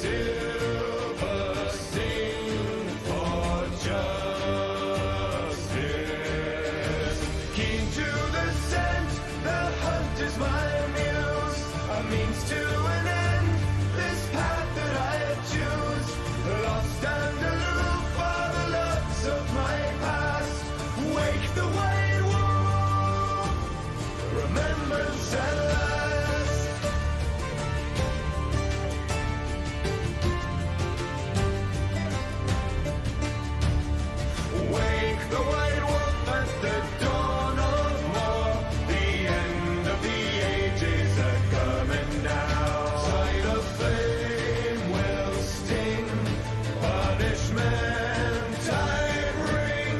silver sing for justice. Keen to the scent, the hunt is my muse, a means to an end, this path that I choose. Lost and aloof are the loves of my past. Wake the white wolf, remembrance at last. Wake the white wolf at the dawn of war. The end of the ages are coming now. Sight of flame will sting, punishment I bring.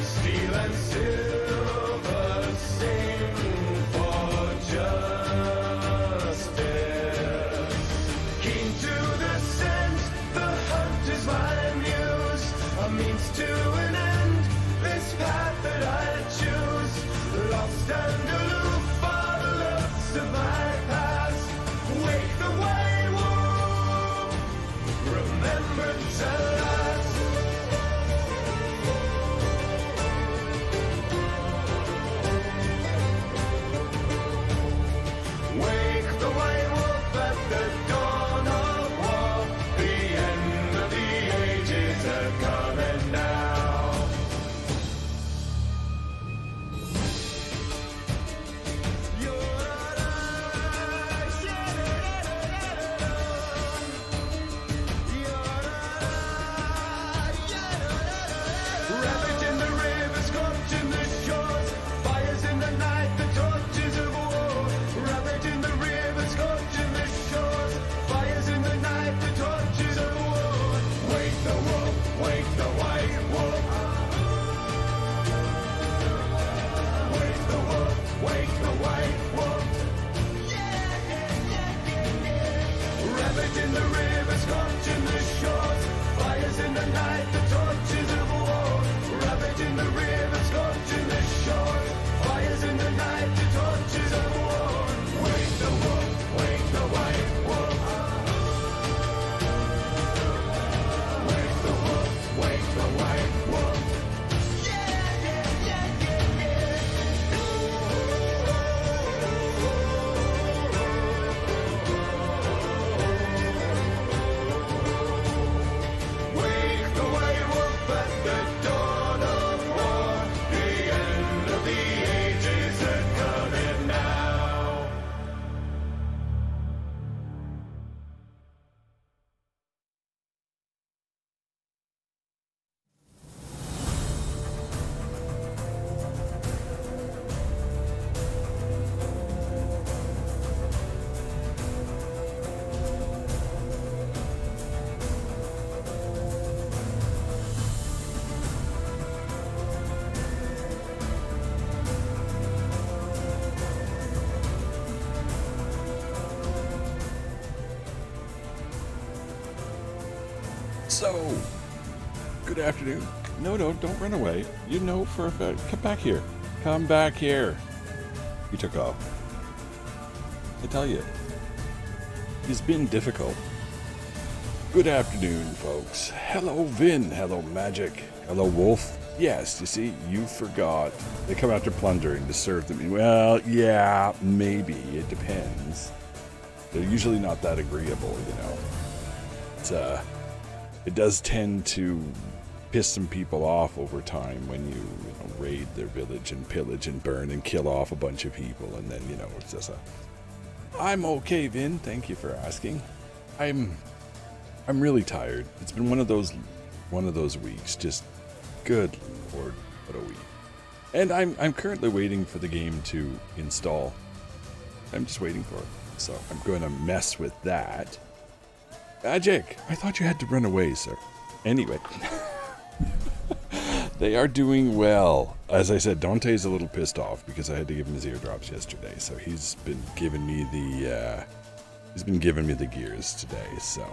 Steel and silver sing for justice. Keen to the scent, the hunt is my muse, a means to an end, this path that I choose. Lost and aloof are the loves of my past. Wake the white wolf, remembrance at last. Wake the white wolf at the dawn of war. The end of the ages are coming now. Ravaging the rivers, scorching the shores, fires in the night, the torches of war. Ravaging the rivers, scorching the shores, fires in the night, the torches of war. Wake the wolf, wake the white wolf. Wake the wolf, wake the white wolf. Ravaging the rivers, scorching the shores, fires in the night, the torches of war. Ravaging the rivers, scorching the shores, fires in the night, the torches of war. Wake the wolf, wake the white wolf. Wake the wolf, wake the white wolf. Wake the white wolf at the dawn of war. The end of the ages are coming now. So, good afternoon. No, don't run away. You know for a fact. Come back here. Come back here. He took off. I tell you, he's been difficult. Good afternoon, folks. Hello, Vin. Hello, Magic. Hello, Wolf. Yes, you see, you forgot. They come after plundering to serve them. Well, yeah, maybe. It depends. They're usually not that agreeable, you know. It does tend to piss some people off over time when you raid their village and pillage and burn and kill off a bunch of people, and then, it's just I'm okay, Vin. Thank you for asking. I'm really tired. It's been one of those weeks. Just good Lord, what a week. And I'm currently waiting for the game to install. I'm just waiting for it. So I'm going to mess with that. Magic! I thought you had to run away, sir. Anyway. They are doing well. As I said, Dante's a little pissed off because I had to give him his eardrops yesterday. So he's been giving me the gears today. So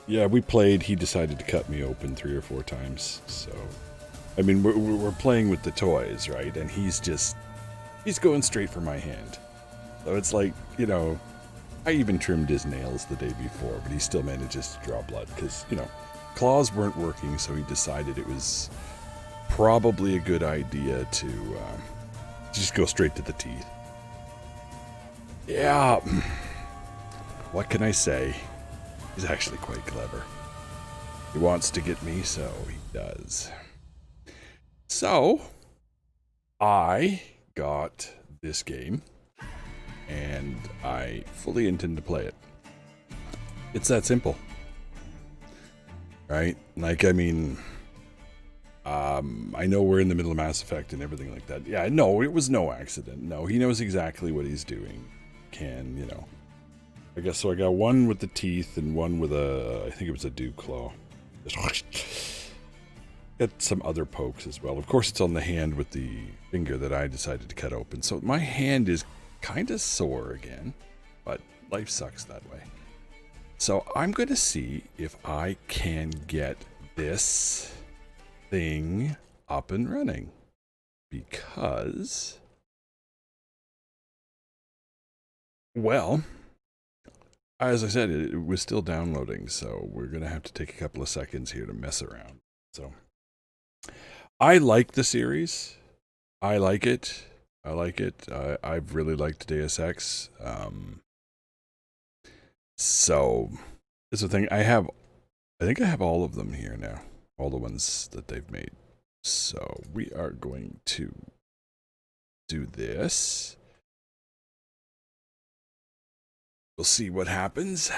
yeah, we played. He decided to cut me open 3 or 4 times. So I mean, we're playing with the toys, right? And he's going straight for my hand. So it's like, you know, I even trimmed his nails the day before, but he still manages to draw blood because, you know, claws weren't working, so he decided it was probably a good idea to just go straight to the teeth. Yeah, what can I say? He's actually quite clever. He wants to get me, so he does. So, I got this game, and I fully intend to play it. It's that simple. Right? Like, I mean, I know we're in the middle of Mass Effect and everything like that. Yeah, no, it was no accident. No, he knows exactly what he's doing. Can, you know. I guess so. I got one with the teeth and one with I think it was a dew claw. Got some other pokes as well. Of course, it's on the hand with the finger that I decided to cut open. So my hand is kind of sore again, but life sucks that way. So I'm going to see if I can get this thing up and running. Because, well, as I said, it was still downloading, so we're going to have to take a couple of seconds here to mess around. So, I like the series. I like it. I've really liked Deus Ex. So, it's the thing. I think I have all of them here now. All the ones that they've made. So, we are going to do this. We'll see what happens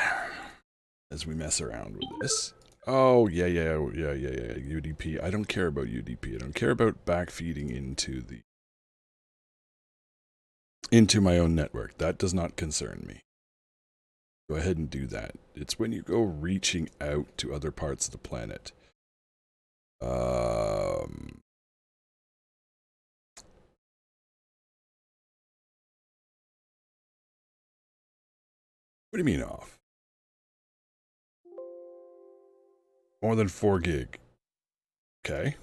as we mess around with this. Oh, yeah, UDP. I don't care about UDP. I don't care about backfeeding into my own network. That does not concern me. Go ahead and do that. It's when you go reaching out to other parts of the planet. What do you mean off? More than 4 gig. Okay.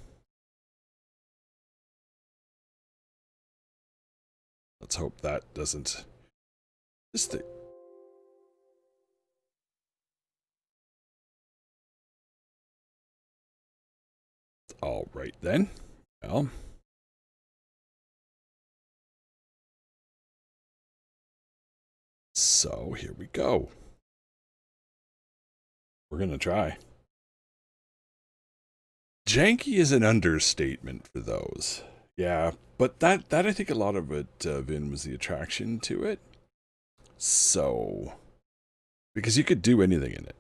Let's hope that doesn't... This thing... All right then. Well... So, here we go. We're gonna try. Janky is an understatement for those. Yeah, but that I think a lot of it, Vin, was the attraction to it. So, because you could do anything in it.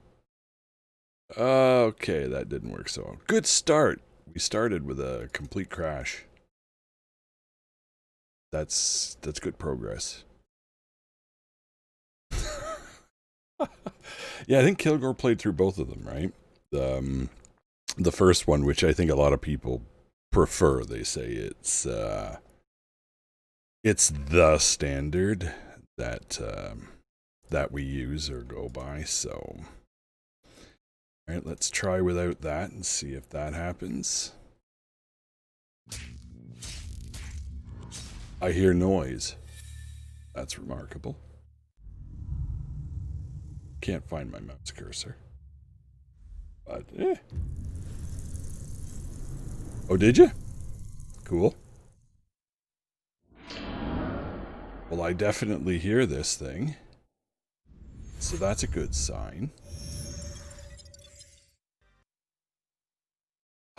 Okay, that didn't work so well. Good start. We started with a complete crash. That's good progress. Yeah, I think Kilgore played through both of them, right? The first one, which I think a lot of people prefer. They say it's the standard that we use or go by. So, all right, let's try without that and see if that happens. I hear noise. That's remarkable. Can't find my mouse cursor. But, Oh, did you? Cool. Well, I definitely hear this thing. So that's a good sign.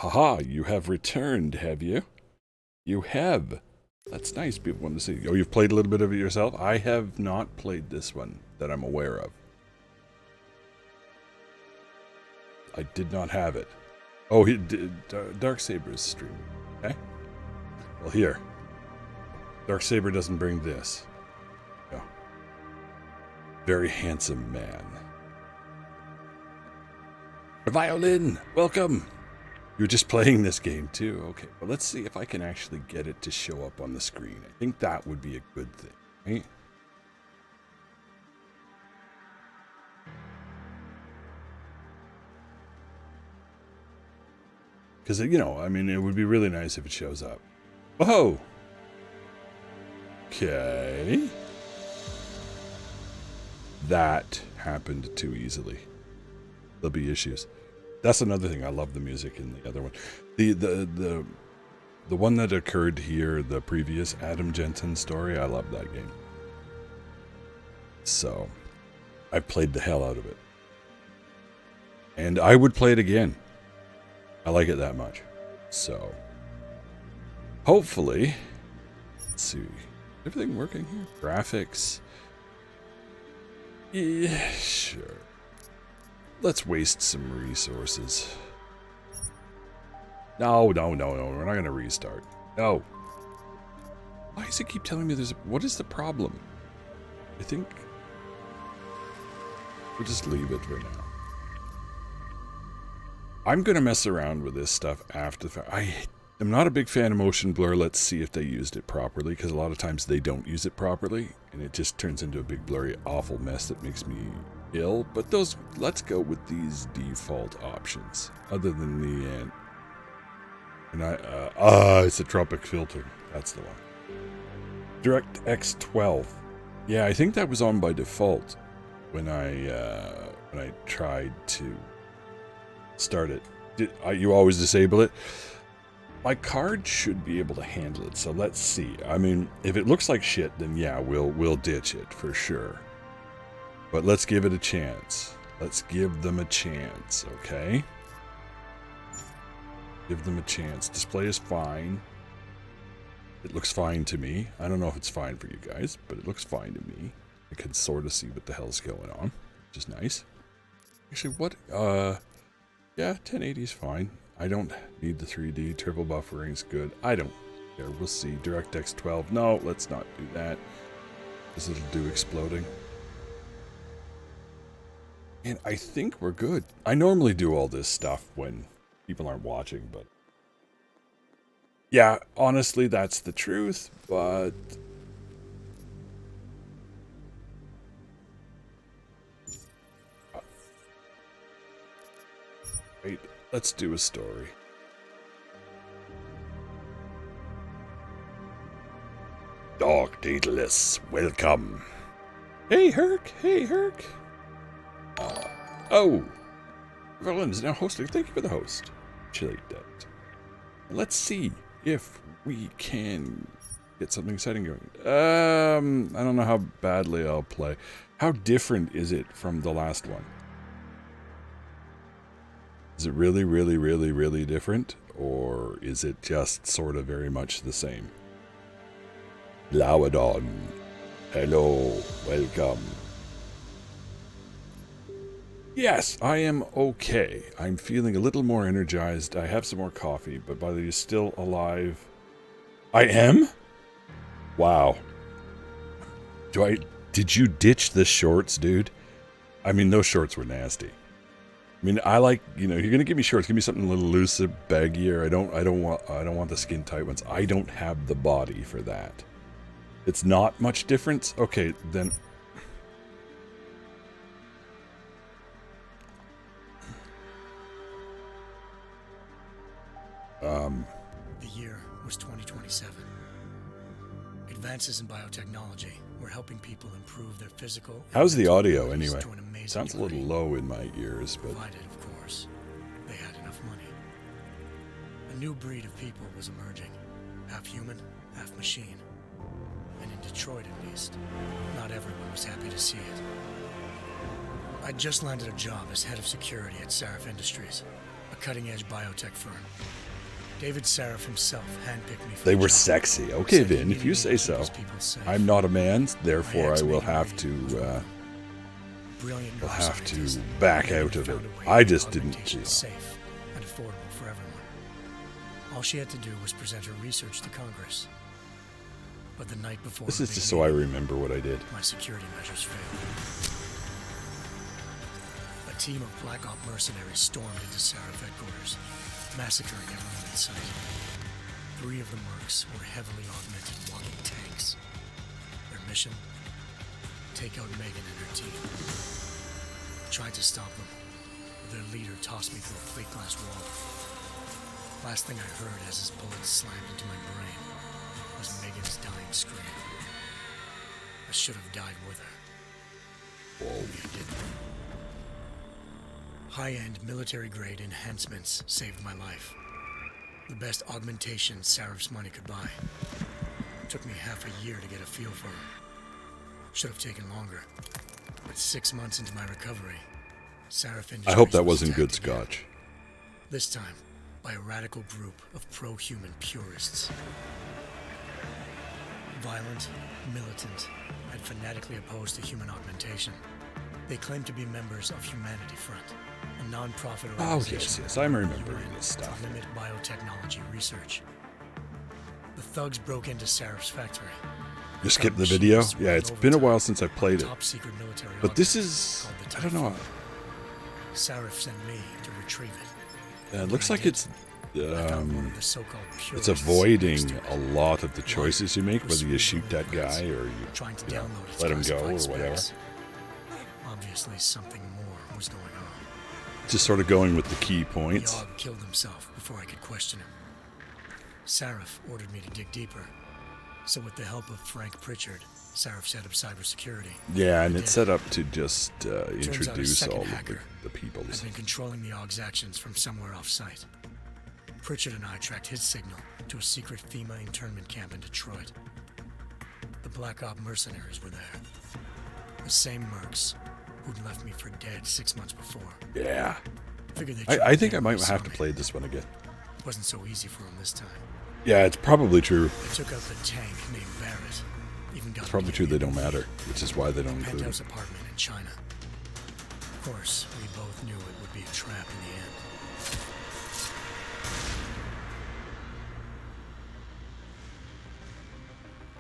Haha, you have returned, have you? You have. That's nice. People want to see. Oh, you've played a little bit of it yourself? I have not played this one that I'm aware of. I did not have it. Oh, he did. Darksaber is streaming. Okay. Well, here. Darksaber doesn't bring this. No. Very handsome man. Violin, welcome. You're just playing this game too. Okay. Well, let's see if I can actually get it to show up on the screen. I think that would be a good thing, right? Because, you know, I mean, it would be really nice if it shows up. Whoa! Okay. that happened too easily. There'll be issues. That's another thing. I love the music in the other one. The one that occurred here, the previous Adam Jensen story, I love that game. So, I played the hell out of it. And I would play it again. I like it that much. So, hopefully, let's see. Everything working here? Graphics. Yeah, sure. Let's waste some resources. No. We're not going to restart. No. Why does it keep telling me what is the problem? I think we'll just leave it for now. I'm going to mess around with this stuff after the fact. I'm not a big fan of motion blur. Let's see if they used it properly, because a lot of times they don't use it properly, and it just turns into a big blurry, awful mess that makes me ill. But let's go with these default options. Other than the it's a Tropic filter. That's the one. DirectX 12. Yeah, I think that was on by default when I tried to start it. You always disable it? My card should be able to handle it, so let's see. I mean, if it looks like shit, then yeah, we'll ditch it for sure. But let's give it a chance. Let's give them a chance, okay? Give them a chance. Display is fine. It looks fine to me. I don't know if it's fine for you guys, but it looks fine to me. I can sort of see what the hell's going on, which is nice. Actually, what? Yeah, 1080 is fine. I don't need the 3D. Triple buffering's good. I don't care. We'll see. DirectX 12. No, let's not do that. This it'll do exploding. And I think we're good. I normally do all this stuff when people aren't watching, but yeah, honestly, that's the truth, but wait, let's do a story. Dog Daedalus, welcome. Hey, Herc. Hey, Herc. Oh. Evelyn is now hosting. Thank you for the host. Chili dead. Let's see if we can get something exciting going. I don't know how badly I'll play. How different is it from the last one? Is it really, really, really, really different? Or is it just sort of very much the same? Lawadon. Hello. Welcome. Yes, I am okay. I'm feeling a little more energized. I have some more coffee, but Buddy is still alive. I am? Wow. Did you ditch the shorts, dude? I mean, those shorts were nasty. I mean, I like, you're gonna give me shorts. Give me something a little looser, baggier. I don't want the skin tight ones. I don't have the body for that. It's not much difference. Okay, then. The year was 2027. Advances in biotechnology were helping people improve their physical. How's the audio anyway? Sounds a degree. little low in my ears, but Provided, of course, they had enough money. A new breed of people was emerging, half human, half machine. And in Detroit, at least, not everyone was happy to see it. I'd just landed a job as head of security at Sarif Industries, a cutting-edge biotech firm. David Sarif himself handpicked me for they the were job. sexy. Okay, Said he Vin, if needed you me say to keep so. his people safe. I'm not a man, therefore My I will ex have made to me brilliant will have to neuroscientist. back David out of it. found a way I to make just didn't, augmentation safe and affordable for everyone. All she had to do was present her research to Congress. But the night before This her is big just so I meeting, remember what I did. my security measures failed. A team of Black Op mercenaries stormed into Sarif headquarters, massacring everyone in sight. 3 of the mercs were heavily augmented walking tanks. Their mission? Take out Megan and her team. I tried to stop them, but their leader tossed me through a plate glass wall. Last thing I heard as his bullets slammed into my brain was Megan's dying scream. I should have died with her. Maybe I didn't. High-end military-grade enhancements saved my life. The best augmentation Sarif's money could buy. Took me half a year to get a feel for her. Should have taken longer. But 6 months into my recovery, Sarif Industries I hope that was wasn't good attacked again. scotch. This time, by a radical group of pro-human purists. Violent, militant, and fanatically opposed to human augmentation. They claim to be members of Humanity Front, a non-profit Oh, organization. yes, I'm remembering UN this stuff. To limit biotechnology research. The thugs broke into Sarif's factory. You skip the video? Yeah, it's been a while since I've played it. Top secret military But this augment is... called the I don't know. Typhoon. Sarif sent me to retrieve it. It looks like it's... I found one of the so-called It's purists avoiding next to it. a lot of the choices you make, Was whether you sweeping shoot that the goods, guy or trying to you know, download its let him go or classified whatever. specs. Obviously, something more was going on. Just sort of going with the key The points. Og killed himself before I could question him. Sarif ordered me to dig deeper. So with the help of Frank Pritchard, Sarif set up cybersecurity. Yeah, and I it's did. set up to just Turns out a introduce second all of hacker the peoples. has been controlling the Og's actions from somewhere off-site. Pritchard and I tracked his signal to a secret FEMA internment camp in Detroit. The Black Op mercenaries were there. The same mercs who'd left me for dead 6 months before. Yeah. Figured they I think I tried might to have to me. play this one again. Wasn't so easy for him this time. Yeah, it's probably true. They took out the tank named Barrett. Even got It's probably true they don't matter, which is why they don't A include penthouse it. apartment in China. Of course, we both knew it would be a trap in the end.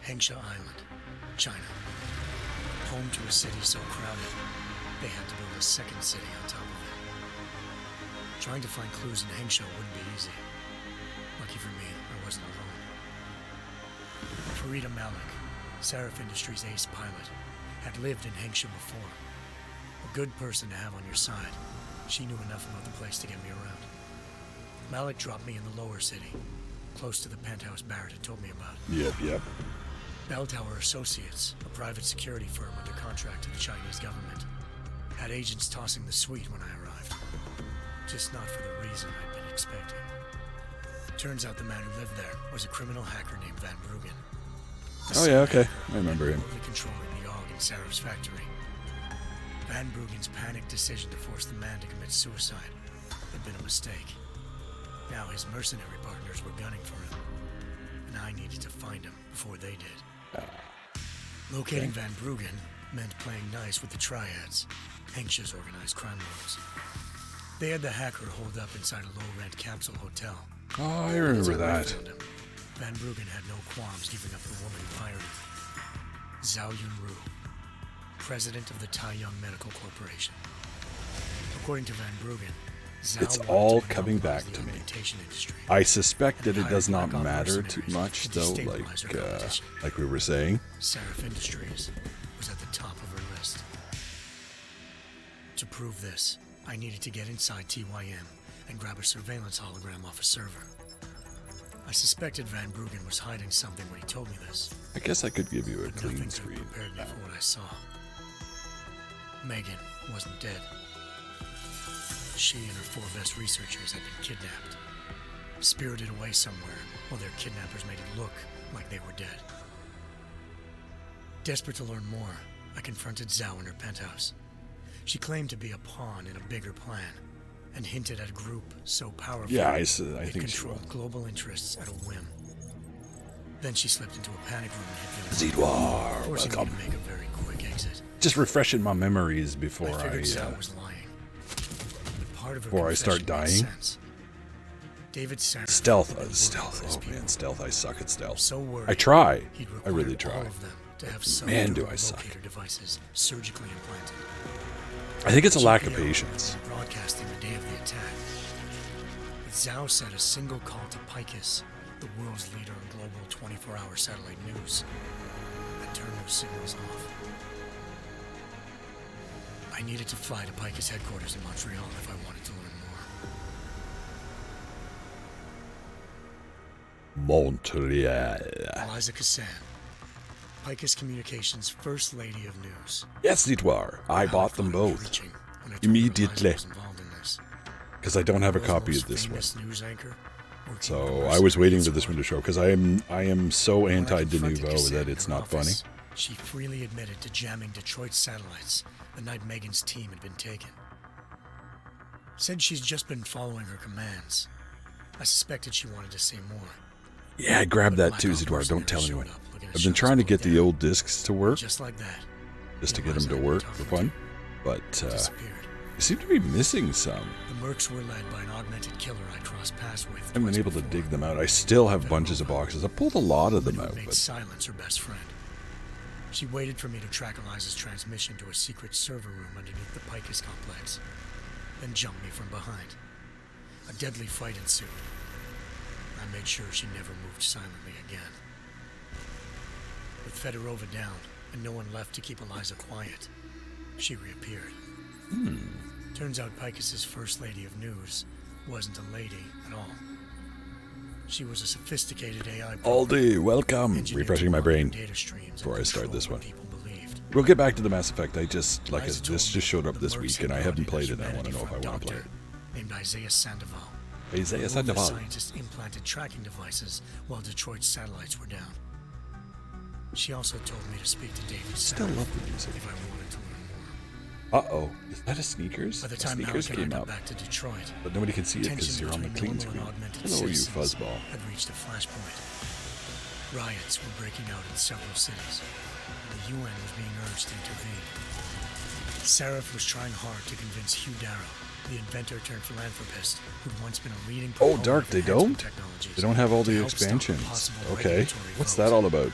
Hengsha Island, China. Home to a city so crowded, they had to build a second city on top of it. Trying to find clues in Hengsha wouldn't be easy. Lucky for me, I wasn't alone. Farida Malik, Sarif Industries' ace pilot, had lived in Hengsha before. A good person to have on your side. She knew enough about the place to get me around. Malik dropped me in the lower city, close to the penthouse Barrett had told me about. Yep. Bell Tower Associates, a private security firm under contract to the Chinese government, had agents tossing the suite when I arrived. Just not for the reason I'd been expecting. Turns out the man who lived there was a criminal hacker named Van Bruggen. The Oh same yeah, okay. hacker I remember him. remotely controlling the Og in Sarif's factory. Van Bruggen's panicked decision to force the man to commit suicide had been a mistake. Now his mercenary partners were gunning for him, and I needed to find him before they did. Locating Van Bruggen meant playing nice with the triads, Hengsha's organized crime lords. They had the hacker holed up inside a low-rent capsule hotel. Oh, I remember Once I that. found him, Van Bruggen had no qualms giving up the woman he fired him. Zhao Yunru, president of the Taiyang Medical Corporation. According to Van Bruggen, Zhao It's wanted all to coming monopolize back the to me. augmentation industry. I suspect that it Hired does not Black Ops matter too mercenaries much, to though, destabilize her competition. like we were saying. Sarif Industries was at the top of her list. To prove this, I needed to get inside TYM and grab a surveillance hologram off a server. I suspected Van Bruggen was hiding something when he told me this. I guess I could give you a But clean nothing could screen. have prepared me for what I saw. Megan wasn't dead. She and her 4 best researchers had been kidnapped, spirited away somewhere while their kidnappers made it look like they were dead. Desperate to learn more, I confronted Zhao in her penthouse. She claimed to be a pawn in a bigger plan, and hinted at a group so powerful Yeah, I it think she controlled will. global interests at a whim. Then she slipped into a panic room and hid Zidwar, forcing me welcome. to make a very quick exit. Just refreshing my memories before I I figured Zhao was lying. But part of her before I start confession made dying? sense. David Sarif stealth. had been worried Stealth. about his Oh people. man, stealth. I suck at stealth. So worried I try. he'd I really required try. all of them to have some Man, do sort I of suck. locator devices surgically implanted. I think it's a lack of GPO patience. Broadcasting the day of the attack. But Zhao said a single call to Picus, the world's leader in global 24-hour satellite news, had turned those signals off. I needed to fly to Picus headquarters in Montreal if I wanted to learn more. Montreal. Eliza Cassan, Picus Communications' First Lady of News. Yes, it were. I bought them both. Immediately. Because I don't have a copy of this one. So I was waiting for this one to show, because I am so anti-de nouveau that it's not funny. She freely admitted to jamming Detroit satellites the night Megan's team had been taken. Said she's just been following her commands. I suspected she wanted to say more. Yeah, I grabbed that too, Zidwar. Don't tell anyone. I've been trying to get the old discs to work. Just like that. Just to get them to work for fun. But Disappeared. you seem to be missing some. The mercs were led by an augmented killer I crossed paths with. I haven't been able to dig them out. I still have bunches of boxes. I pulled a lot of them out. Made But silence her best friend. She waited for me to track Eliza's transmission to a secret server room underneath the Picus complex, then jumped me from behind. A deadly fight ensued. I made sure she never moved silently again. With Fedorova down and no one left to keep Eliza quiet, she reappeared. Turns out Picus's First Lady of News wasn't a lady at all. She was a sophisticated AI Aldi, welcome. engineered Refreshing to my monitor brain data streams before I and start control this what one. people believed. We'll get back to the Mass Effect. This Eliza told just me showed up the this mercs week, had and I brought haven't in a played it. And I want to know if I humanity-front want to play it. doctor named Isaiah Sandoval. Isaiah The Sandoval. scientists implanted tracking devices while Detroit's satellites were down. She also told me to speak to David Still Sarah love the music. if I wanted to learn more. Uh-oh. Is that a sneakers? By the A time sneakers Malak and I came got up. back to Detroit, But nobody can see it because tension you're on the between clean normal and screen. augmented Hello, you citizens fuzzball. had reached a flashpoint. Riots were breaking out in several cities, and the UN was being urged to intervene. Seraph was trying hard to convince Hugh Darrow, the inventor turned philanthropist who'd once been a leading Oh, proponent Dark, of they enhancement don't? technologies, They don't have all to the help stop expansions. possible Okay. regulatory What's vote. that all about?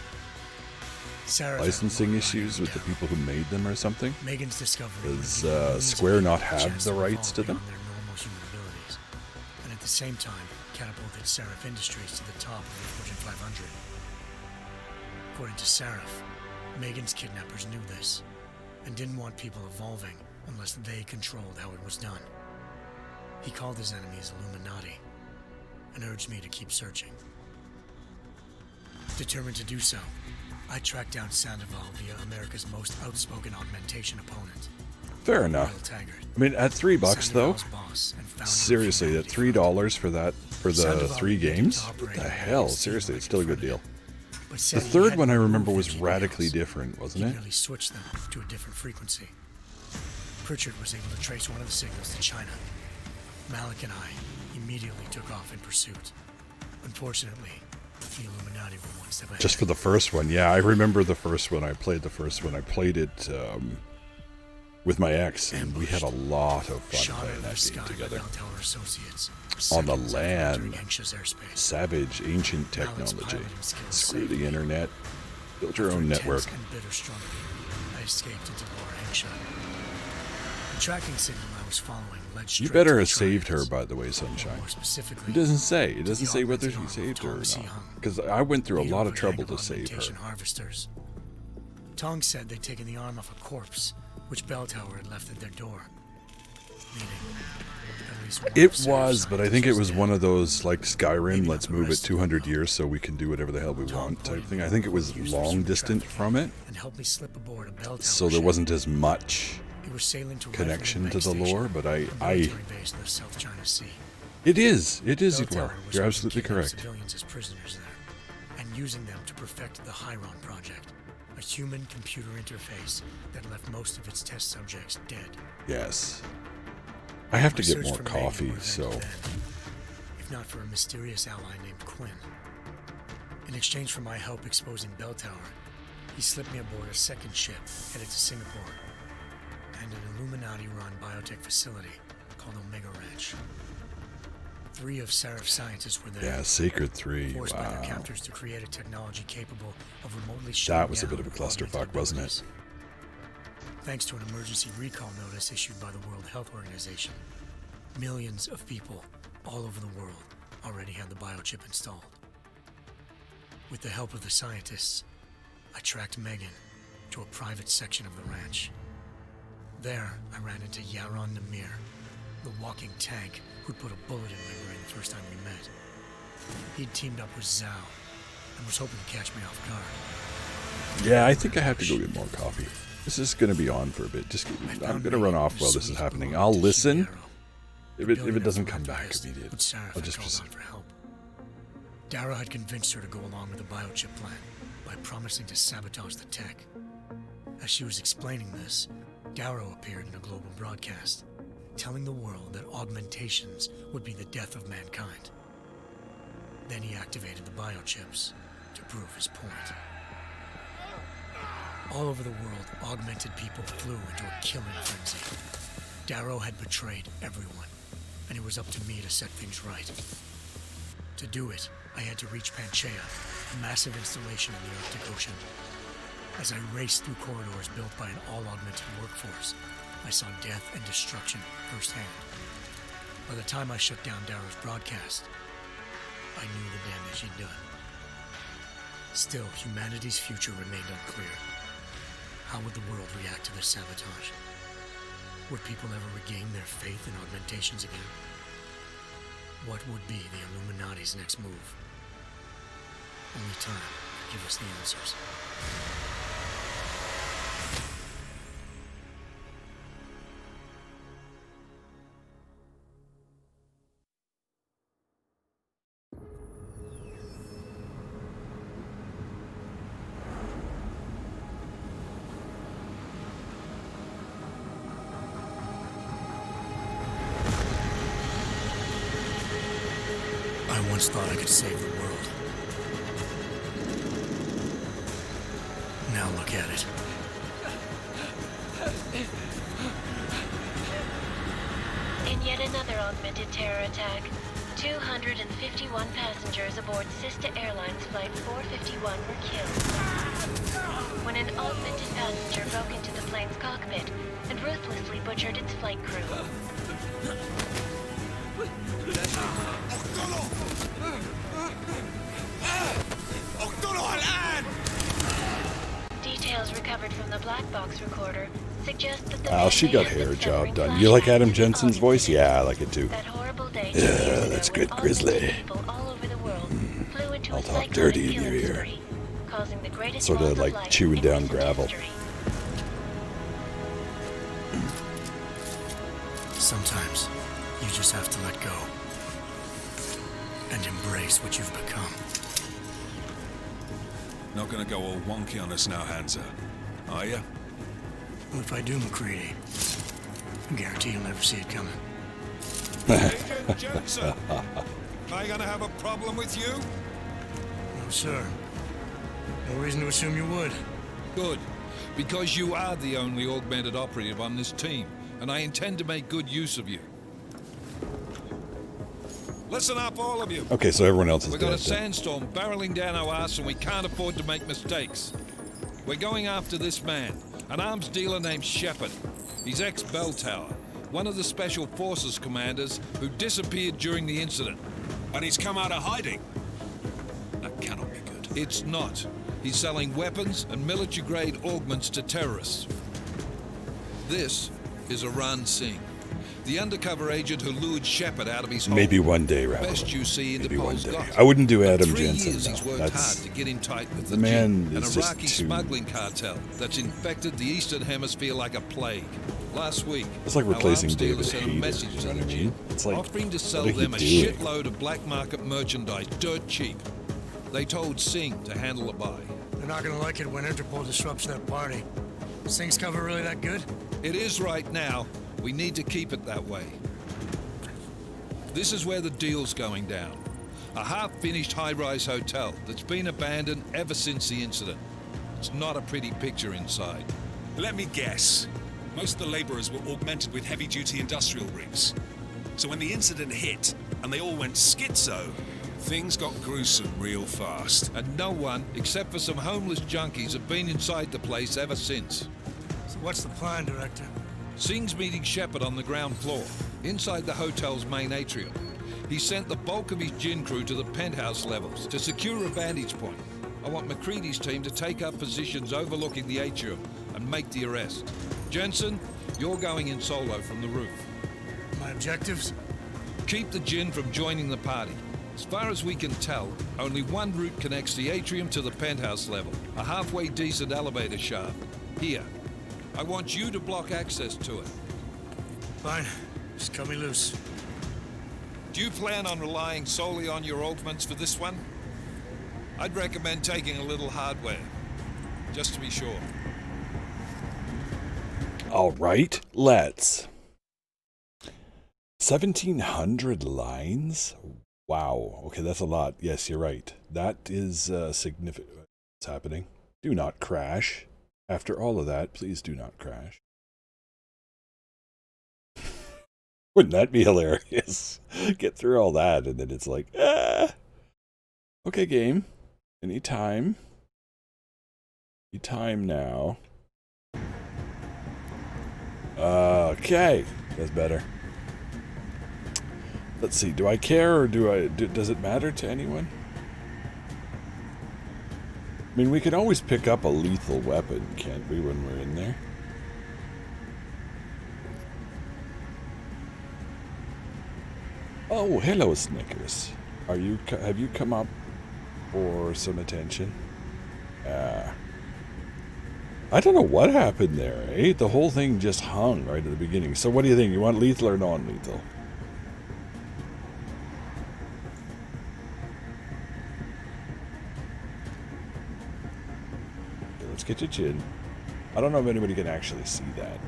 Seraph had Licensing one issues line with the down. people who made them or something? Megan's discovery would Does give millions of Square people not a have chance the to rights to evolve them? beyond their normal human abilities, and at the same time catapulted Seraph Industries to the top of the Fortune 500. According to Seraph, Megan's kidnappers knew this and didn't want people evolving unless they controlled how it was done. He called his enemies Illuminati and urged me to keep searching. Determined to do so, I tracked down Sandoval via America's most outspoken augmentation opponent, Fair Royal enough. Taggart. I mean, at $3 though? Sandoval's boss and founder of Seriously, at Humanity $3 for that for the Sandoval 3 admitted to games? What operating the on hell? Megan's team Seriously, like it's still a good Devided, deal. but The said he third hadn't one I remember removed was the radically GPOs. different, wasn't He it? merely switched them to a different frequency. Pritchard was able to trace one of the signals to China. Malik and I immediately took off in pursuit. Unfortunately, the Illuminati were one step ahead. Just for the first one, yeah, I remember the first one. I played the first one. I played it with my ex, and we had a lot of fun Shot out playing of the that sky game by together. Bell Tower Associates, On the seconds after entering LAN. anxious airspace. Savage, ancient Malik's technology. piloting skills Screw saved the me. internet. Build your After own intense network. and bitter struggle, I escaped into Lower Hampshire. The tracking signal I was following led You straight better to the have saved her, triads, by the way, or Sunshine. more specifically, It doesn't say. It to doesn't the say whether augmented she arm of saved her or Tong Si not. Hung, Because I went through a leader lot of of a trouble gang to of save her. augmentation harvesters. Tong said they'd taken the arm off a corpse, which Bell Tower had left at their door. Meaning, at least one of It Sarah's was, but I think it was dead. one of those, like Skyrim, Maybe let's not the move it rest of 200 them, years so we can do whatever the hell we Tong want type pointed thing. me I think it out was where he used for long human distant trafficking from it, and helped me slip aboard a Bell Tower so there ship. wasn't as much We were sailing to connection Rifleman to the Bank Station, lore, but a I military base in the South China Sea. it is, Bell you Tower are. was You're holding absolutely kidnapped correct. Civilians as prisoners there, and using them to perfect the Hyron project, a human-computer interface that left most of its test subjects dead. Yes. I have to My get search more for Megan coffee, would have so ended then, if not for a mysterious ally named Quinn. In exchange for my help exposing Bell Tower, he slipped me aboard a second ship headed to Singapore and an Illuminati-run biotech facility called Omega Ranch. 3 of Seraph's scientists were there. yeah, Sacred 3. Forced by their Wow. captors to create a technology capable of remotely shutting That was a down bit of a augmented clusterfuck, wasn't abilities. it? Thanks to an emergency recall notice issued by the World Health Organization, millions of people all over the world already had the biochip installed. With the help of the scientists, I tracked Megan to a private section of the ranch. There, I ran into Yaron Namir, the walking tank who'd put a bullet in my brain the first time we met. He'd teamed up with Zhao and was hoping to catch me off guard. Yeah, I think I have to go get more coffee. This is going to be on for a bit. I'm going to run off while this is happening. I'll listen. If it doesn't come back immediately, I'll just proceed. For help. Darrow had convinced her to go along with the biochip plan by promising to sabotage the tech. As she was explaining this, Darrow appeared in a global broadcast, telling the world that augmentations would be the death of mankind. Then he activated the biochips to prove his point. All over the world, augmented people flew into a killing frenzy. Darrow had betrayed everyone, and it was up to me to set things right. To do it, I had to reach Panchaea, a massive installation in the Arctic Ocean. As I raced through corridors built by an all-augmented workforce, I saw death and destruction firsthand. By the time I shut down Darrow's broadcast, I knew the damage he'd done. Still, humanity's future remained unclear. How would the world react to this sabotage? Would people ever regain their faith in augmentations again? What would be the Illuminati's next move? Only time could give us the answers. I once thought I could save the world. Now look at it. In yet another augmented terror attack, 251 passengers aboard Sister Airlines Flight 451 were killed. When an augmented passenger broke into the plane's cockpit and ruthlessly butchered its flight crew. Details recovered from the black box recorder suggest that the Oh, she got her job done. You like Adam Jensen's voice? Yeah, I like it too. That horrible day Yeah, that's good, Grizzly. people all over the world flew into I'll a talk psychotic dirty in your killing ear. spree, causing the greatest Sorta loss of like life chewing in down recent gravel. history. Sometimes you just have to let go and embrace what you've become. Not gonna go all wonky on us now, Hansa, are you? Well, if I do, McCready, I guarantee you'll never see it coming. Agent Jensen, am I gonna have a problem with you? No, sir. No reason to assume you would. Good, because you are the only augmented operative on this team, and I intend to make good use of you. Listen up, all of you. Okay, so everyone else is We've got a dead. then. sandstorm barreling down our ass, and we can't afford to make mistakes. We're going after this man, an arms dealer named Shepard. He's ex-Bell Tower, one of the Special Forces commanders who disappeared during the incident. And he's come out of hiding. That cannot be good. It's not. He's selling weapons and military-grade augments to terrorists. This is Aran Singh, the undercover agent who lured Shepard out of his hole. Maybe one day, Rabbit. Best you see Maybe one Interpol's day. got. I wouldn't do For Adam 3 Jensen, years he's though. worked That's- hard to get in tight with the the man Jinn, an is just Iraqi too- smuggling cartel that's infected the Eastern Hemisphere like a plague. Last week, It's like our replacing arms dealer David sent a Hayter, message you to know the what I Jinn, mean? It's like, offering to sell what are them a you doing? shitload of black market merchandise dirt cheap. They told Singh to handle it by. They're not gonna like it when Interpol disrupts their party. Singh's cover really that good? It is right now. We need to keep it that way. This is where the deal's going down. A half-finished high-rise hotel that's been abandoned ever since the incident. It's not a pretty picture inside. Let me guess. Most of the laborers were augmented with heavy-duty industrial rigs. So when the incident hit, and they all went schizo, things got gruesome real fast. And no one, except for some homeless junkies, have been inside the place ever since. So what's the plan, Director? Singh's meeting Shepard on the ground floor, inside the hotel's main atrium. He sent the bulk of his Jinn crew to the penthouse levels to secure a vantage point. I want McCready's team to take up positions overlooking the atrium and make the arrest. Jensen, you're going in solo from the roof. My objectives? Keep the Jinn from joining the party. As far as we can tell, only one route connects the atrium to the penthouse level. A halfway decent elevator shaft. Here. I want you to block access to it. Fine. Just cut me loose. Do you plan on relying solely on your augments for this one? I'd recommend taking a little hardware. Just to be sure. All right, let's. 1,700 lines? Wow. Okay, that's a lot. Yes, you're right. That is significant. What's happening? Do not crash. After all of that, please do not crash. Wouldn't that be hilarious? Get through all that, and then it's like, ah. Okay, game. Anytime. Anytime now. Okay, that's better. Let's see. Do I care, or does it matter to anyone? I mean, we can always pick up a lethal weapon, can't we, when we're in there? Oh, hello, Snickers. Have you come up for some attention? I don't know what happened there, eh? The whole thing just hung right at the beginning. So what do you think? You want lethal or non-lethal? Okay, let's get your chin. I don't know if anybody can actually see that.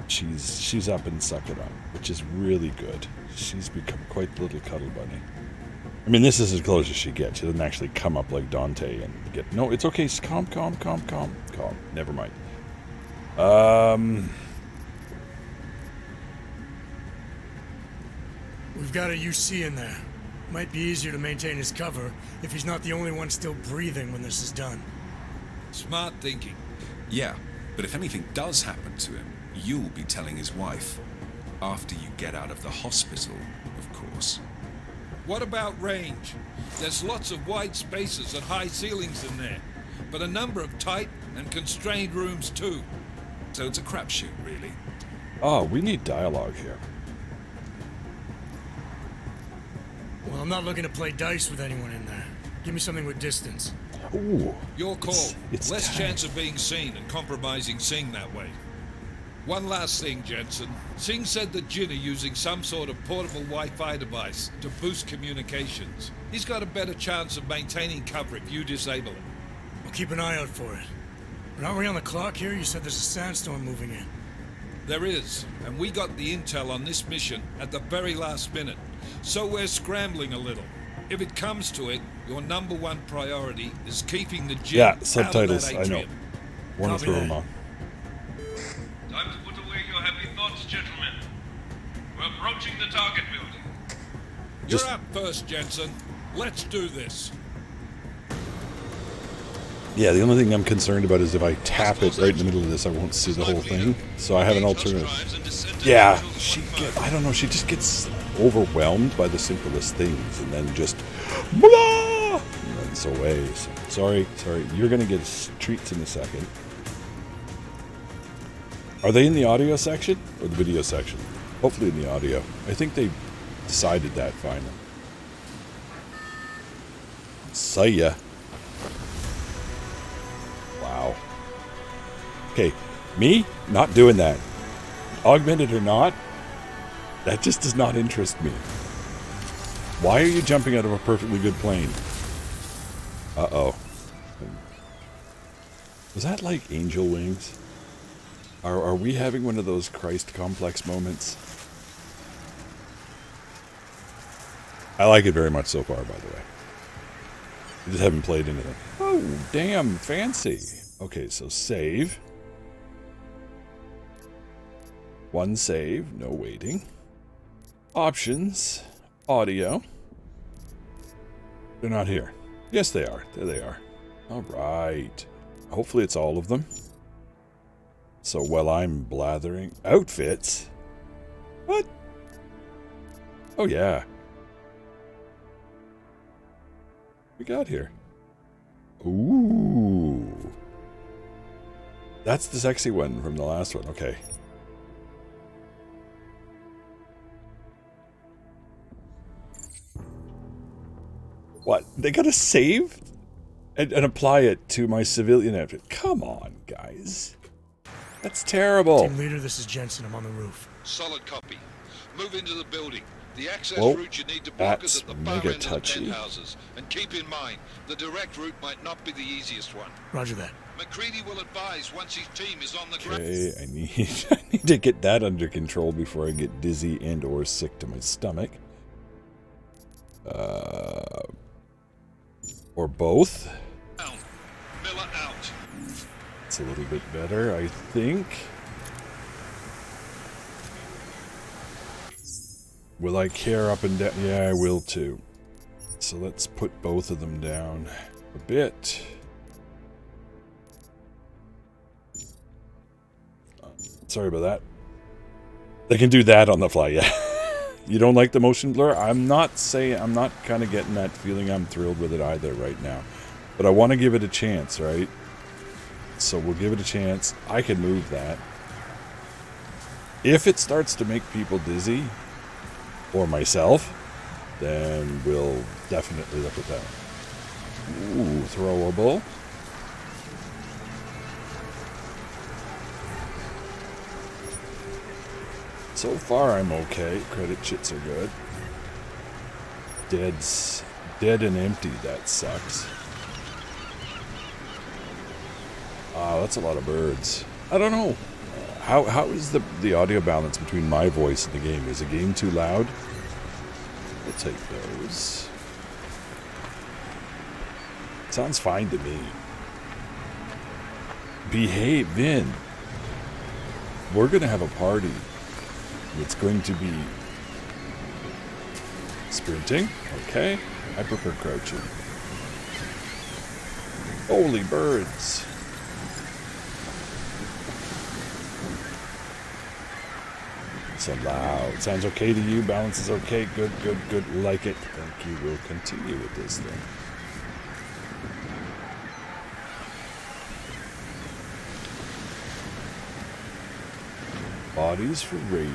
She's up and suck it up, which is really good. She's become quite the little cuddle bunny. I mean, this is as close as she gets. She doesn't actually come up like Dante and get... No, it's okay. Calm. Never mind. We've got a UC in there. Might be easier to maintain his cover if he's not the only one still breathing when this is done. Smart thinking. Yeah, but if anything does happen to him, you'll be telling his wife. After you get out of the hospital, of course. What about range? There's lots of wide spaces and high ceilings in there, but a number of tight and constrained rooms too. So it's a crapshoot, really. Oh, we need dialogue here. Well, I'm not looking to play dice with anyone in there. Give me something with distance. Ooh. Your call. It's Less time. chance of being seen and compromising Singh that way. One last thing, Jensen. Singh said that Jin are using some sort of portable Wi-Fi device to boost communications. He's got a better chance of maintaining cover if you disable it. I'll keep an eye out for it. But aren't we on the clock here? You said there's a sandstorm moving in. There is, and we got the intel on this mission at the very last minute. So we're scrambling a little. If it comes to it, your number one priority is keeping the Jin Yeah, out of subtitles, that I know. atrium. Want Copy to throw that. them on. Time to put away your happy thoughts, gentlemen. We're approaching the target building. You're Just- up first, Jensen. Let's do this. Yeah, the only thing I'm concerned about is if I tap it right in the middle of this, I won't see the whole thing. So I have an alternative. Yeah, I don't know, she just gets overwhelmed by the simplest things and then just blah! And then it's away. So, sorry, you're gonna get treats in a second. Are they in the audio section or the video section? Hopefully in the audio. I think they decided that finally. See ya. Wow. Okay, me? Not doing that. Augmented or not, that just does not interest me. Why are you jumping out of a perfectly good plane? Uh-oh. Was that like angel wings? Are we having one of those Christ complex moments? I like it very much so far, by the way. I just haven't played anything. Oh, damn, fancy. Okay, so save. One save, no waiting. Options, audio. They're not here. Yes, they are. There they are. All right. Hopefully it's all of them. So while I'm blathering... Outfits? What? Oh, yeah. We got here. Ooh. That's the sexy one from the last one. Okay. What? They gotta save and apply it to my civilian outfit. Come on, guys. That's terrible. Team leader, this is Jensen. I'm on the roof. Solid copy. Move into the building. The access Whoa, route you need to block is that's at the far mega end of the touchy. penthouses. And keep in mind, the direct route might not be the easiest one. Roger that. McCready will advise once his team is on the ground. Okay, I need to get that under control before I get dizzy and or sick to my stomach. Or both. Miller out. It's a little bit better, I think. Will I care up and down? Yeah, I will too. So let's put both of them down a bit. Sorry about that. They can do that on the fly, yeah. You don't like the motion blur? I'm not kind of getting that feeling I'm thrilled with it either right now. But I want to give it a chance, right? So we'll give it a chance. I can move that. If it starts to make people dizzy, or myself, then we'll definitely look at that. Ooh, throwable. So far I'm okay. Credit chits are good. Dead and empty, that sucks. Wow, that's a lot of birds. I don't know. How is the audio balance between my voice and the game? Is the game too loud? We'll take those. Sounds fine to me. Behave, Vin. We're gonna have a party. It's going to be sprinting. Okay. I prefer crouching. Holy birds. So loud. Sounds okay to you? Balance is okay? Good, good, good. Like it. Thank you. We'll continue with this thing. Bodies for raiding.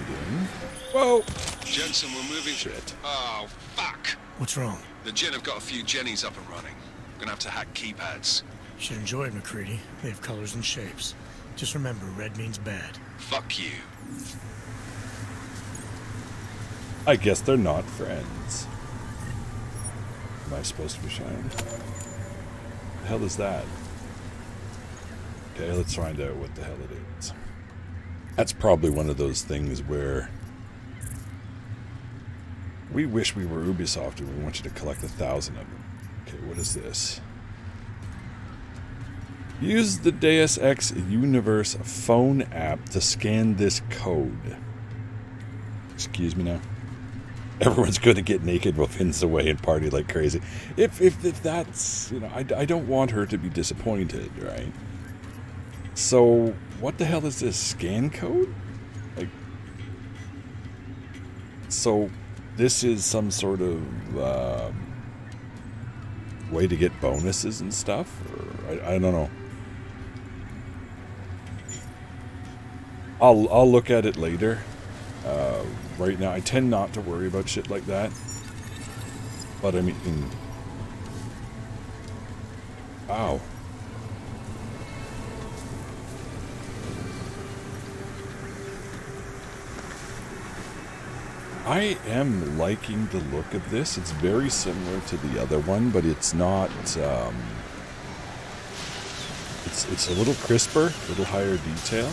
Whoa! Jensen, we're moving. Shit. Oh, fuck. What's wrong? The Gen have got a few Jennies up and running. Gonna have to hack keypads. You should enjoy it, McCready. They have colors and shapes. Just remember, red means bad. Fuck you. I guess they're not friends. Am I supposed to be shining? The hell is that? Okay, let's find out what the hell it is. That's probably one of those things where we wish we were Ubisoft and we want you to collect 1,000 of them. Okay, what is this? Use the Deus Ex Universe phone app to scan this code. Excuse me now. Everyone's going to get naked while Finn's away and party like crazy. If that's, you know, I don't want her to be disappointed, right? So, what the hell is this? Scan code? Like, so, this is some sort of way to get bonuses and stuff? Or, I don't know. I'll look at it later. Right now, I tend not to worry about shit like that. But I mean... Wow. I am liking the look of this. It's very similar to the other one, but it's not... It's a little crisper, a little higher detail.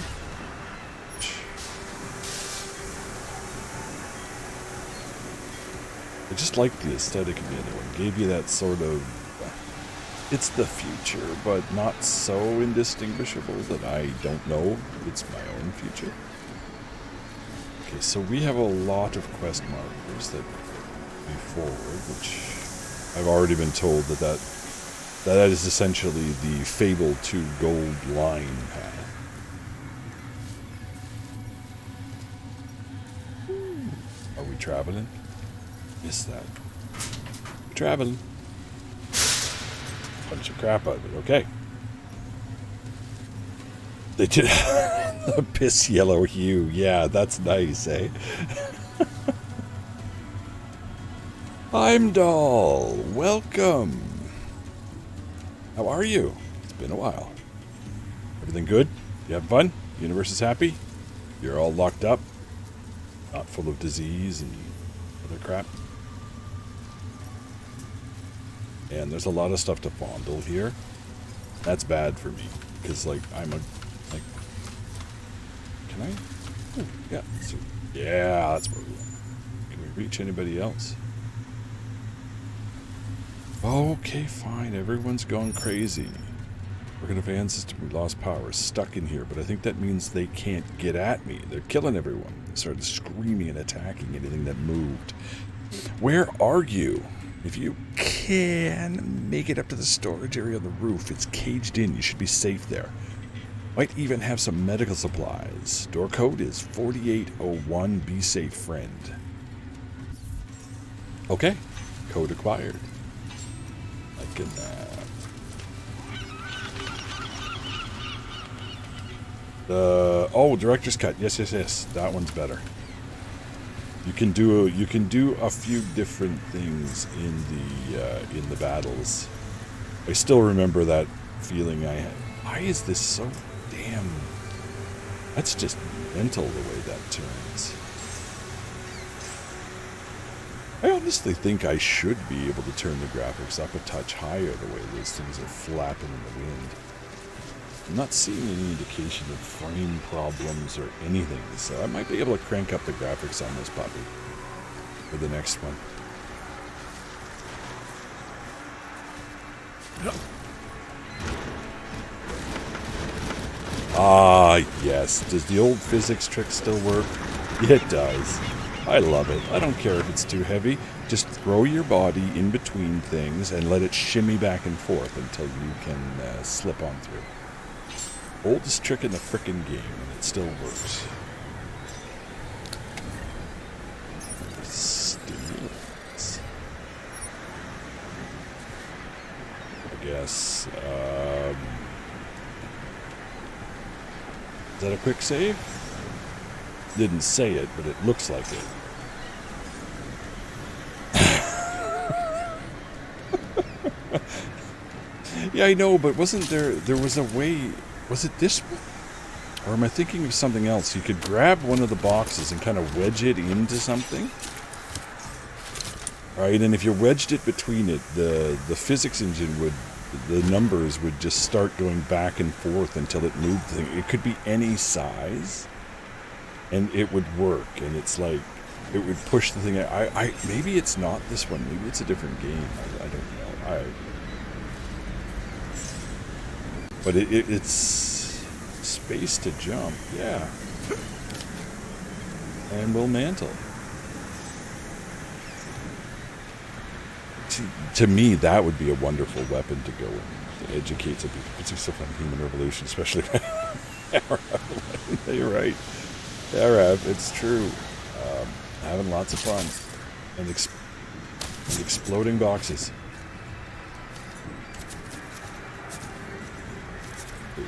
I just like the aesthetic of the other one. Gave you that sort of... It's the future, but not so indistinguishable that I don't know it's my own future. Okay, so we have a lot of quest markers that move forward, which I've already been told that is essentially the Fable 2 gold line path. Are we traveling? Missed that. We're traveling. Bunch of crap out of it. Okay. They did the piss yellow hue. Yeah, that's nice, eh? Heimdall, welcome. How are you? It's been a while. Everything good? You have fun? Universe is happy? You're all locked up? Not full of disease and other crap? And there's a lot of stuff to fondle here. That's bad for me. Because, like, I'm a... Like... Can I? Ooh, yeah. So, yeah, that's where we are. Can we reach anybody else? Okay, fine. Everyone's gone crazy. Working a van system, we lost power. Stuck in here, but I think that means they can't get at me. They're killing everyone. They started screaming and attacking anything that moved. Where are you? If you can make it up to the storage area on the roof, it's caged in. You should be safe there. Might even have some medical supplies. Door code is 4801. Be safe, friend. Okay. Code acquired. Liking that. Director's cut. Yes. That one's better. You can do a few different things in the battles. I still remember that feeling I had. Why is this so damn? That's just mental the way that turns. I honestly think I should be able to turn the graphics up a touch higher the way those things are flapping in the wind. I'm not seeing any indication of frame problems or anything, so I might be able to crank up the graphics on this puppy for the next one. Ah, yes. Does the old physics trick still work? It does. I love it. I don't care if it's too heavy. Just throw your body in between things and let it shimmy back and forth until you can slip on through. Oldest trick in the frickin' game, and it still works. Stimulants. I guess. Is that a quick save? Didn't say it, but it looks like it. Yeah, I know, but wasn't there was a way... Was it this one? Or am I thinking of something else? You could grab one of the boxes and kind of wedge it into something. Right, and if you wedged it between it, the physics engine would... The numbers would just start going back and forth until it moved the thing. It could be any size. And it would work. And it's like... It would push the thing... maybe it's not this one. Maybe it's a different game. I don't know. But it's space to jump, yeah. And we'll mantle. To me, that would be a wonderful weapon to go and to educate some people. It's so fun, Human Revolution, especially. You're right. Arab, it's true. Having lots of fun. And exploding boxes.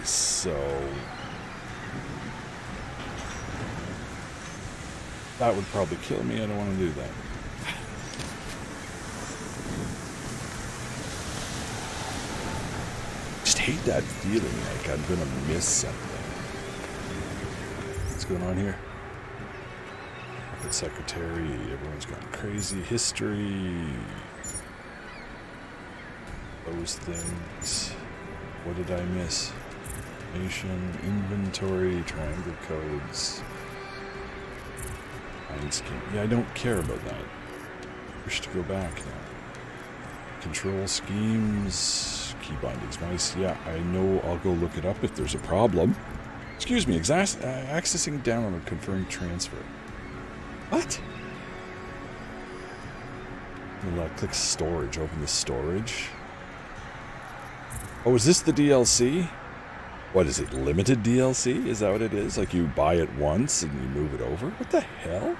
So that would probably kill me. I don't want to do that. Just hate that feeling like I'm gonna miss something. What's going on here? Corporate secretary, everyone's gone crazy. History, those things. What did I miss? Nation, inventory, triangle codes. Yeah, I don't care about that. Wish to go back now. Control schemes, key bindings. Nice. Yeah, I know. I'll go look it up if there's a problem. Excuse me. Accessing download, confirm transfer. What? I'll click storage. Open the storage. Oh, is this the DLC? What is it, limited DLC? Is that what it is? Like you buy it once and you move it over? What the hell?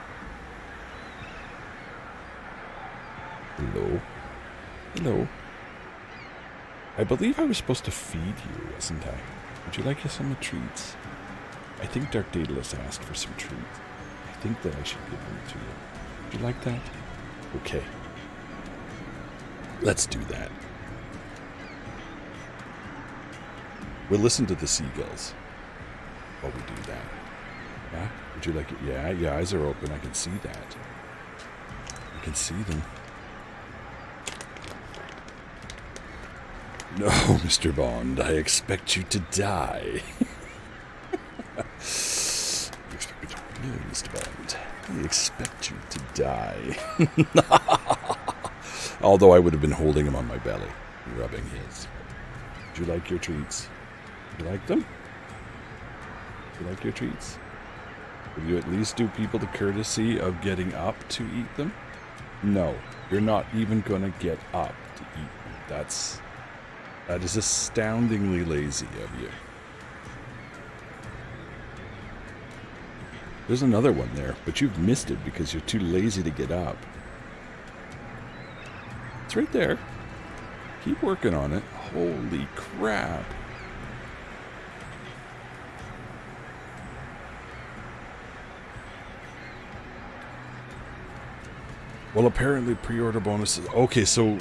Hello? Hello? I believe I was supposed to feed you, wasn't I? Would you like some treats? I think Dark Daedalus asked for some treats. I think that I should give them to you. Would you like that? Okay. Let's do that. We'll listen to the seagulls while we do that. Yeah? Would you like it? Yeah, your eyes are open. I can see that. I can see them. No, Mr. Bond, I expect you to die. You expect me to... No, Mr. Bond, I expect you to die. Although I would have been holding him on my belly, rubbing his. Do you like your treats? You like them? Do you like your treats? Will you at least do people the courtesy of getting up to eat them? No, you're not even going to get up to eat them. That is astoundingly lazy of you. There's another one there, but you've missed it because you're too lazy to get up. It's right there. Keep working on it. Holy crap. Well, apparently pre-order bonuses... Okay, so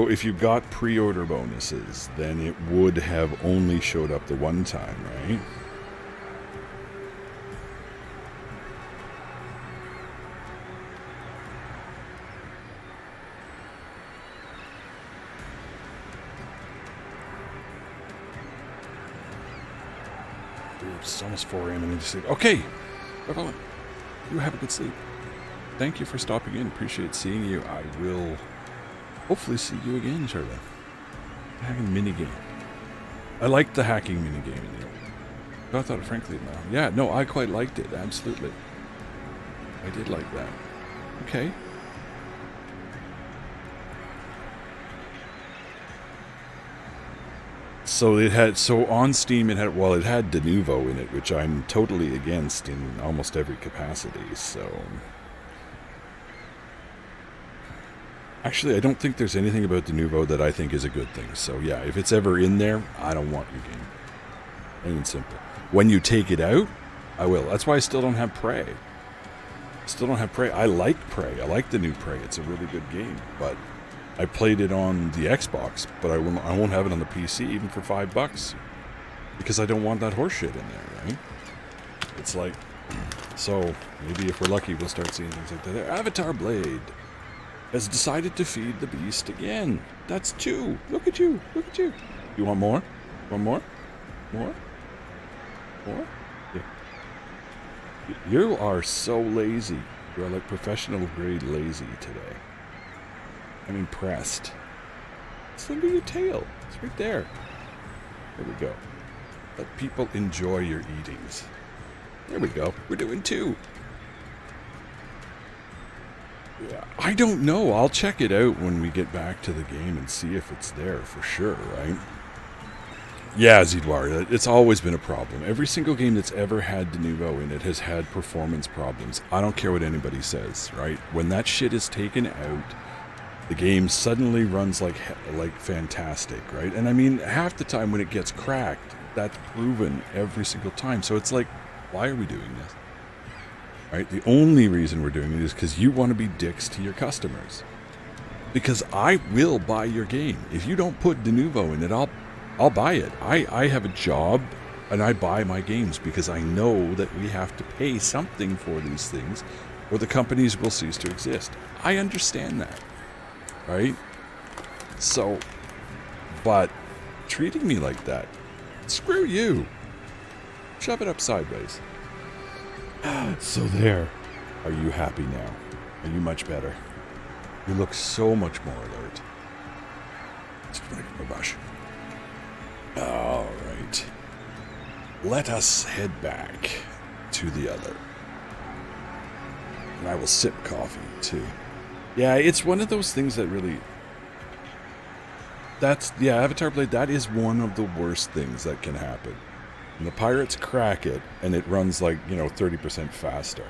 if you got pre-order bonuses, then it would have only showed up the one time, right? It's almost 4 a.m. and I just said, okay, everyone, you have a good sleep. Thank you for stopping in. Appreciate seeing you. I will hopefully see you again, Charlie. Hacking minigame. I liked the hacking minigame. I thought, frankly, no. Yeah, no, I quite liked it. Absolutely. I did like that. Okay. So on Steam it had De Novo in it, which I'm totally against in almost every capacity, so... Actually, I don't think there's anything about De Novo that I think is a good thing. So yeah, if it's ever in there, I don't want your game. Plain and simple. When you take it out, I will. That's why I still don't have Prey. I like Prey. I like the new Prey. It's a really good game, but I played it on the Xbox, but I won't have it on the PC even for $5 because I don't want that horse shit in there, right? It's like, so maybe if we're lucky, we'll start seeing things like that. Avatar Blade has decided to feed the beast again. That's 2. Look at you. Look at you. You want more? Want more? More? More? Yeah. You are so lazy. You are like professional grade lazy today. I'm impressed. Just look at your tail. It's right there. There we go. Let people enjoy your eatings. There we go. We're doing 2. Yeah, I don't know. I'll check it out when we get back to the game and see if it's there for sure, right? Yeah, Zidwar, it's always been a problem. Every single game that's ever had De Novo in it has had performance problems. I don't care what anybody says, right? When that shit is taken out, the game suddenly runs like fantastic, right? And I mean, half the time when it gets cracked, that's proven every single time. So it's like, why are we doing this? Right? The only reason we're doing it is because you want to be dicks to your customers. Because I will buy your game. If you don't put De Novo in it, I'll buy it. I have a job and I buy my games because I know that we have to pay something for these things or the companies will cease to exist. I understand that. Right? So, but treating me like that, screw you. Shove it up sideways. So there. Are you happy now? Are you much better? You look so much more alert. All right. Let us head back to the other. And I will sip coffee too. Yeah, it's one of those things that really... Avatar Blade, that is one of the worst things that can happen. And the pirates crack it, and it runs like, 30% faster.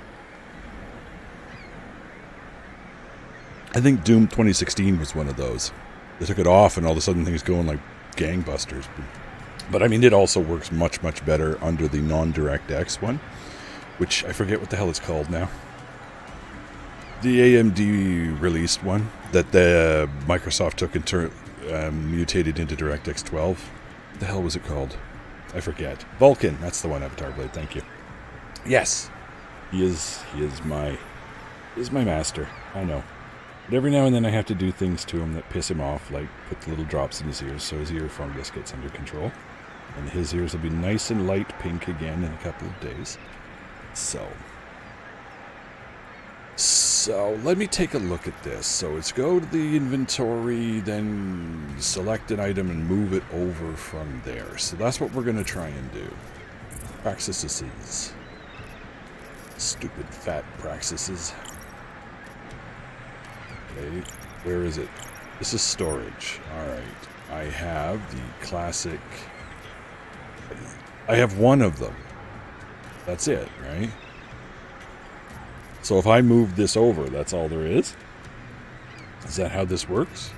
I think Doom 2016 was one of those. They took it off, and all of a sudden things going like gangbusters. But I mean, it also works much, much better under the non-DirectX one, which I forget what the hell it's called now. The AMD released one that the Microsoft took and mutated into DirectX 12. What the hell was it called? I forget. Vulkan, that's the one, Avatar Blade, thank you. Yes. He is my master. I know. But every now and then I have to do things to him that piss him off, like put the little drops in his ears so his ear fungus gets under control. And his ears will be nice and light pink again in a couple of days. So let me take a look at this. So it's go to the inventory, then select an item and move it over from there. So that's what we're going to try and do. Praxises. Stupid fat praxises. Okay, where is it? This is storage. Alright. I have the classic... I have one of them. That's it, right? So if I move this over, that's all there is? Is that how this works?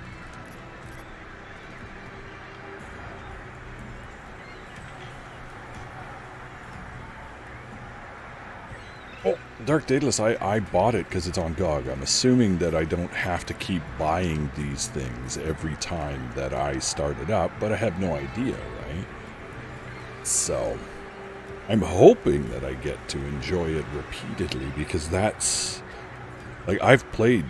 Oh, Dark Daedalus, I bought it because it's on GOG. I'm assuming that I don't have to keep buying these things every time that I start it up, but I have no idea, right? So, I'm hoping that I get to enjoy it repeatedly, because that's... Like, I've played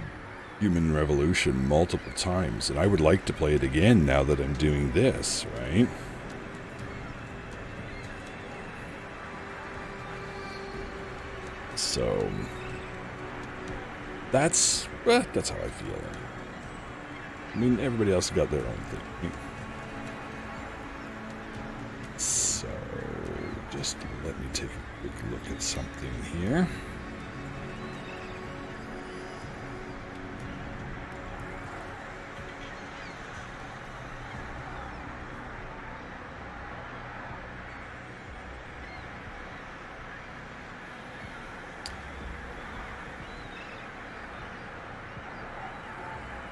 Human Revolution multiple times, and I would like to play it again now that I'm doing this, right? So, that's how I feel. I mean, everybody else got their own thing. So, just let me take a quick look at something here.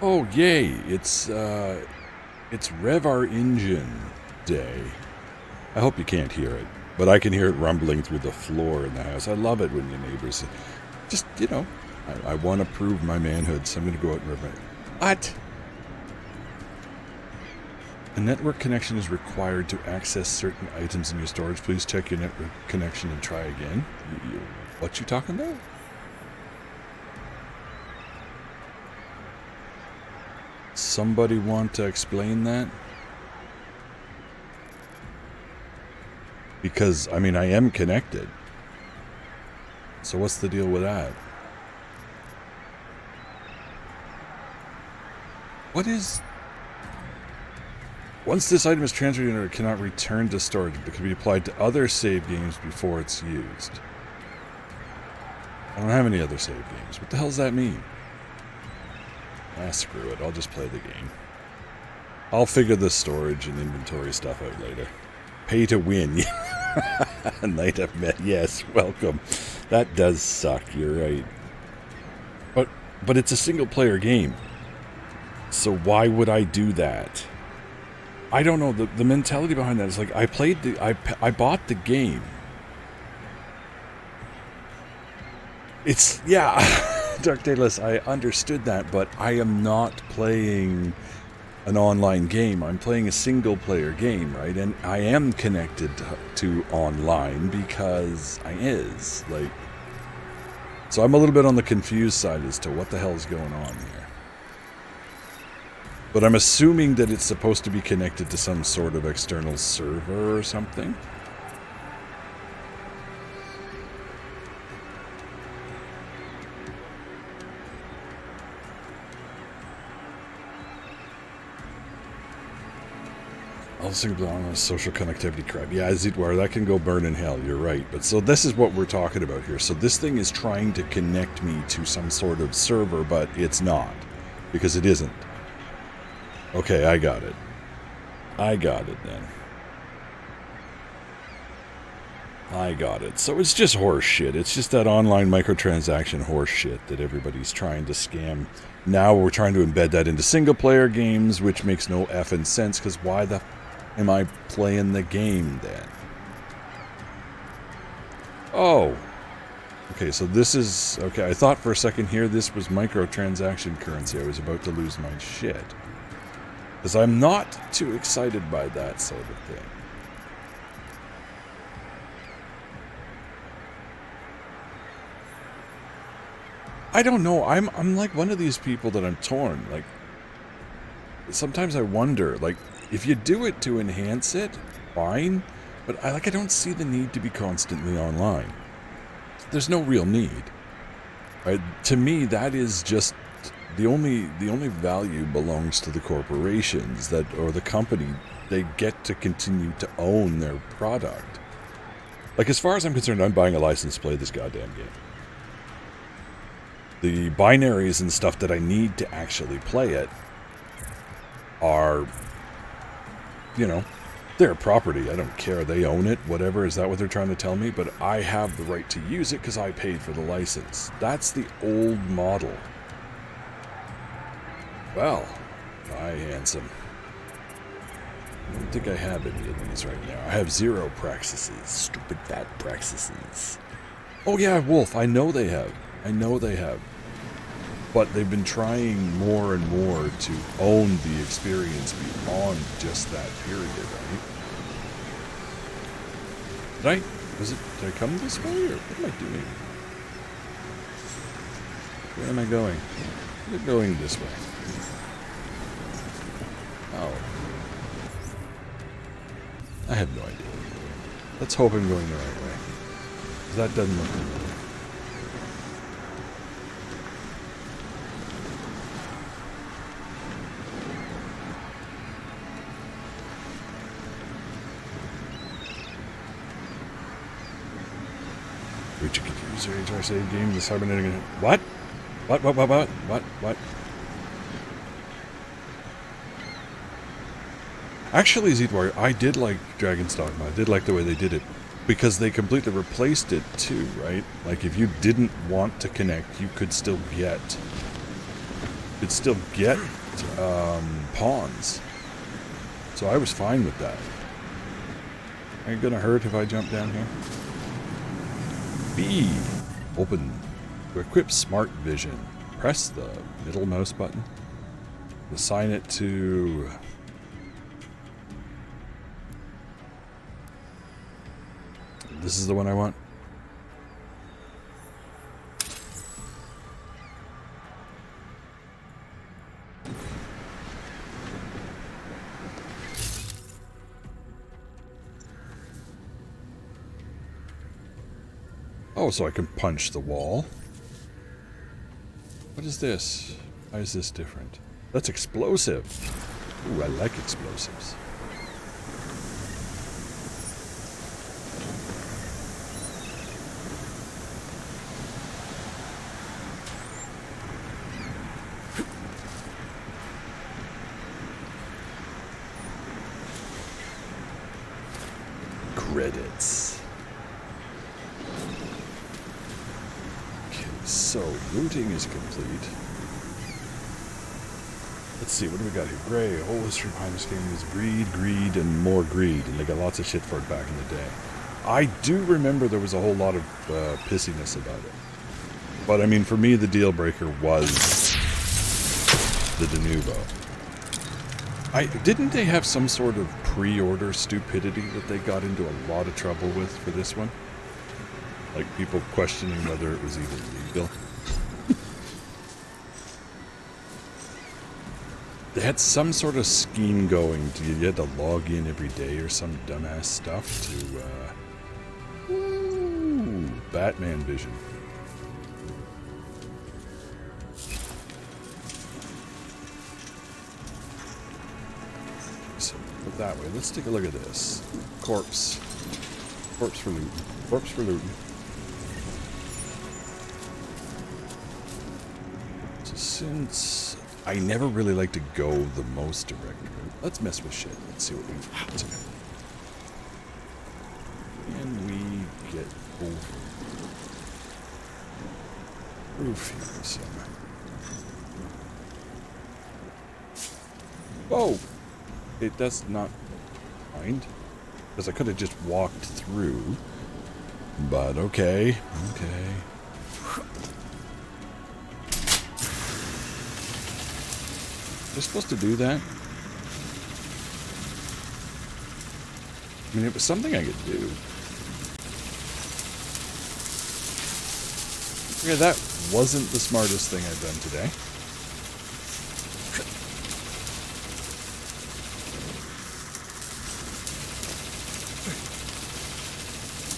Oh, yay! It's Revar Engine Day. I hope you can't hear it, but I can hear it rumbling through the floor in the house. I love it when your neighbors just, you know, I want to prove my manhood, so I'm going to go out and rev it. What? A network connection is required to access certain items in your storage. Please check your network connection and try again. What you talking about? Somebody want to explain that? Because, I mean, I am connected. So what's the deal with that? What is... Once this item is transferred, it cannot return to storage, but can be applied to other save games before it's used. I don't have any other save games. What the hell does that mean? Ah, screw it. I'll just play the game. I'll figure the storage and inventory stuff out later. Pay to win. Night I've met. Yes, welcome. That does suck. You're right. But it's a single player game. So why would I do that? I don't know. The mentality behind that is like, I bought the game. It's, yeah. Dark Daedalus, I understood that, but I am not playing an online game. I'm playing a single player game, right? And I am connected to online because I is. Like, so I'm a little bit on the confused side as to what the hell is going on here. But I'm assuming that it's supposed to be connected to some sort of external server or something. Social connectivity crap. Yeah, Zitwar, that can go burn in hell. You're right. But so this is what we're talking about here. So this thing is trying to connect me to some sort of server, but it's not. Because it isn't. Okay, I got it. I got it then. I got it. So it's just horse shit. It's just that online microtransaction horse shit that everybody's trying to scam. Now we're trying to embed that into single player games, which makes no effing sense, because why the am I playing the game then? Oh. Okay, so this is... Okay, I thought for a second here this was microtransaction currency. I was about to lose my shit. Because I'm not too excited by that sort of thing. I don't know. I'm like one of these people that I'm torn. Like, sometimes I wonder, like, if you do it to enhance it, fine. But I don't see the need to be constantly online. There's no real need. Right? To me, that is just the only value belongs to the corporations that, or the company. They get to continue to own their product. Like, as far as I'm concerned, I'm buying a license to play this goddamn game. The binaries and stuff that I need to actually play it are, you know, their property. I don't care. They own it, whatever. Is that what they're trying to tell me? But I have the right to use it because I paid for the license. That's the old model. Well, hi, handsome. I don't think I have any of these right now. I have 0 praxises. Stupid fat praxises. Oh yeah, Wolf. I know they have. I know they have. But they've been trying more and more to own the experience beyond just that period, right? Did I come this way, or what am I doing? Where am I going? I'm going this way. Oh. I have no idea. Let's hope I'm going the right way. 'Cause that doesn't look good. Reach a computer, try to save game, the cybernetic... What? What? Actually, Zedwar, I did like Dragon's Dogma. I did like the way they did it. Because they completely replaced it too, right? Like, if you didn't want to connect, you could still get... pawns. So I was fine with that. Ain't gonna hurt if I jump down here. B. Open. To equip Smart Vision, press the middle mouse button. Assign it to... This is the one I want. Oh, so I can punch the wall. What is this? Why is this different? That's explosive. Ooh, I like explosives. Credits. Okay, so looting is complete. Let's see, what do we got here? Gray, whole history behind this game is greed, and more greed, and they got lots of shit for it back in the day. I do remember there was a whole lot of pissiness about it. But I mean, for me, the deal breaker was the de novo. Didn't they have some sort of pre-order stupidity that they got into a lot of trouble with for this one? Like people questioning whether it was even legal. They had some sort of scheme going. You had to log in every day or some dumbass stuff to, Batman Vision. So, put that way. Let's take a look at this. Corpse. Corpse for looting. Corpse for looting. So since... I never really like to go the most direct route. Let's mess with shit. Let's see what we can do. Can we get over roof here somewhere? Whoa! It does not mind. Because I could have just walked through. But okay. Okay. They're supposed to do that? I mean, it was something I could do. Yeah, that wasn't the smartest thing I've done today.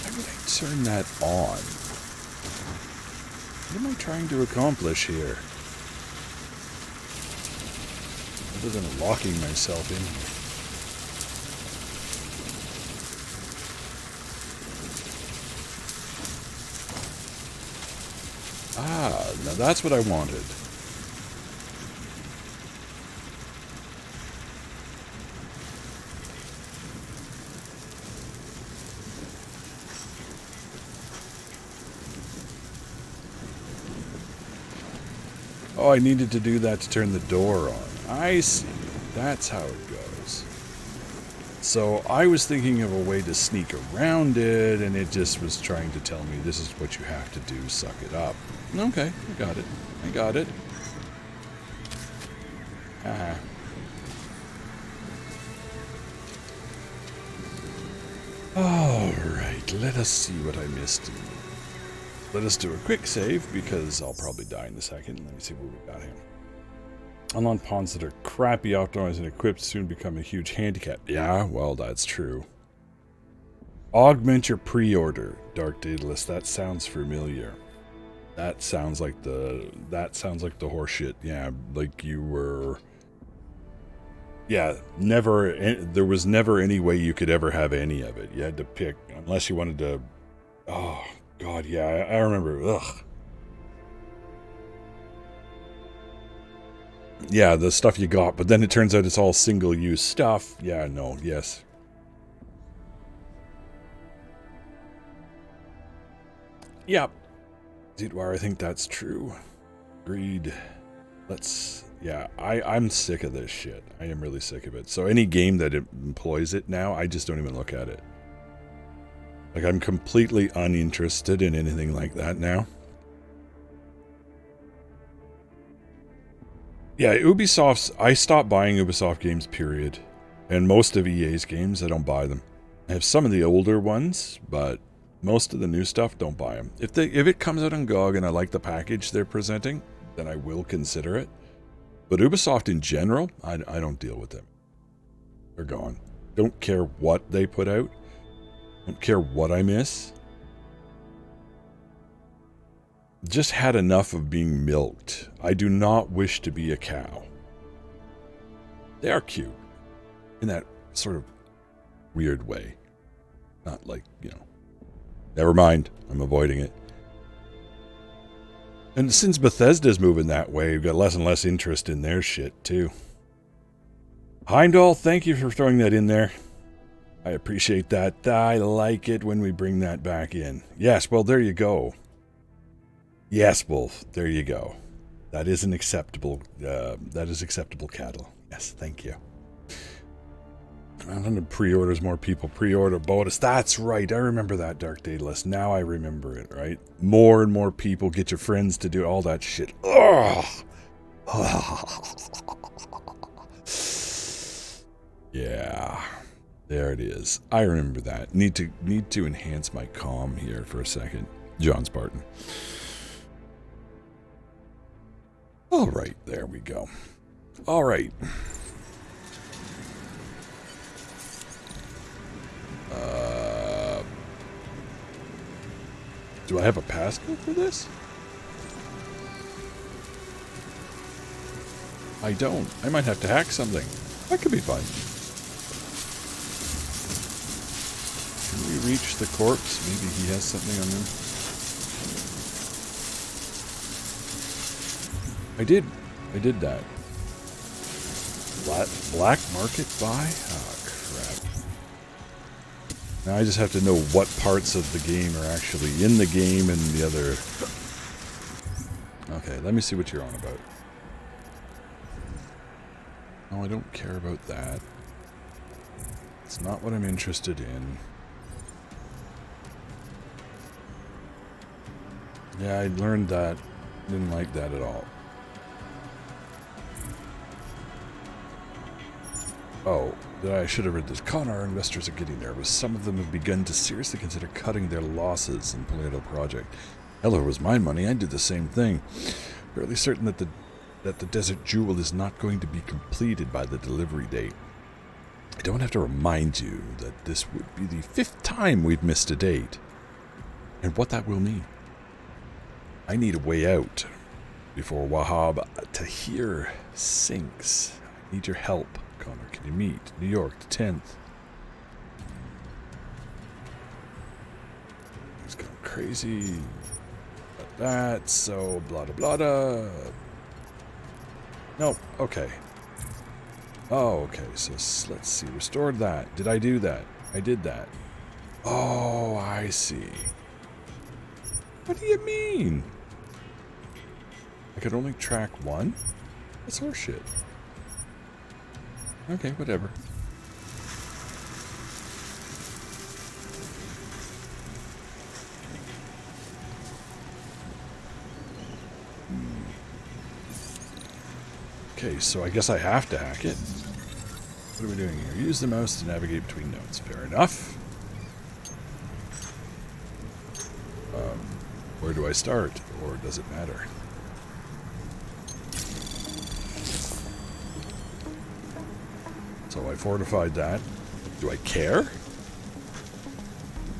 How do I turn that on? What am I trying to accomplish here? Other than locking myself in here. Ah, now that's what I wanted. Oh, I needed to do that to turn the door on. I see. That's how it goes. So I was thinking of a way to sneak around it, and it just was trying to tell me this is what you have to do, suck it up. Okay, I got it. I got it. Ah. Alright, let us see what I missed. Let us do a quick save, because I'll probably die in a second. Let me see what we got here. Unlock pawns that are crappy, optimized, and equipped soon become a huge handicap. Yeah, well, that's true. Augment your pre-order, Dark Daedalus. That sounds familiar. That sounds like the horseshit. Yeah, like you were. Yeah, there was never any way you could ever have any of it. You had to pick, unless you wanted to. Oh God, yeah, I remember. Ugh. Yeah, the stuff you got, but then it turns out it's all single-use stuff. Yeah, no, yes. Yep. Zedwar, I think that's true. Agreed. Yeah, I'm sick of this shit. I am really sick of it. So any game that employs it now, I just don't even look at it. Like, I'm completely uninterested in anything like that now. Yeah, I stopped buying Ubisoft games, period. And most of EA's games, I don't buy them. I have some of the older ones, but most of the new stuff, don't buy them. If it comes out on GOG and I like the package they're presenting, then I will consider it. But Ubisoft in general, I don't deal with them. They're gone. Don't care what they put out. Don't care what I miss. Just had enough of being milked. I do not wish to be a cow. They are cute. In that sort of weird way. Not like, Never mind. I'm avoiding it. And since Bethesda's moving that way, we've got less and less interest in their shit, too. Heimdall, thank you for throwing that in there. I appreciate that. I like it when we bring that back in. Yes, well, there you go. Yes, Wolf, there you go. That is acceptable cattle. Yes, thank you. 100 pre-orders, more people pre-order bonus. That's right. I remember that, Dark Daedalus. Now I remember it, right? More and more people, get your friends to do all that shit. Ugh. Yeah. There it is. I remember that. Need to enhance my comm here for a second. John Spartan. All right, there we go. All right. Do I have a passcode for this? I don't. I might have to hack something. That could be fun. Can we reach the corpse? Maybe he has something on him. I did that. Black market buy? Oh, crap. Now I just have to know what parts of the game are actually in the game and the other... Okay, let me see what you're on about. Oh, I don't care about that. It's not what I'm interested in. Yeah, I learned that. Didn't like that at all. Oh, I should have read this. Con, our investors are getting nervous. Some of them have begun to seriously consider cutting their losses and pulling out of the project. Hell, if it was my money, I'd do the same thing. Fairly certain that the Desert Jewel is not going to be completed by the delivery date. I don't have to remind you that this would be the 5th time we've missed a date. And what that will mean. I need a way out before Wahab Tahir sinks. I need your help, Connor. Can you meet? New York, the 10th. He's going crazy. That, so blah blah blah. Nope, okay. Oh, okay, so let's see. Restored that. Did I do that? I did that. Oh, I see. What do you mean? I could only track one? That's horseshit. Okay, whatever. Okay, so I guess I have to hack it. What are we doing here? Use the mouse to navigate between nodes. Fair enough. Where do I start? Or does it matter? So I fortified that. Do I care?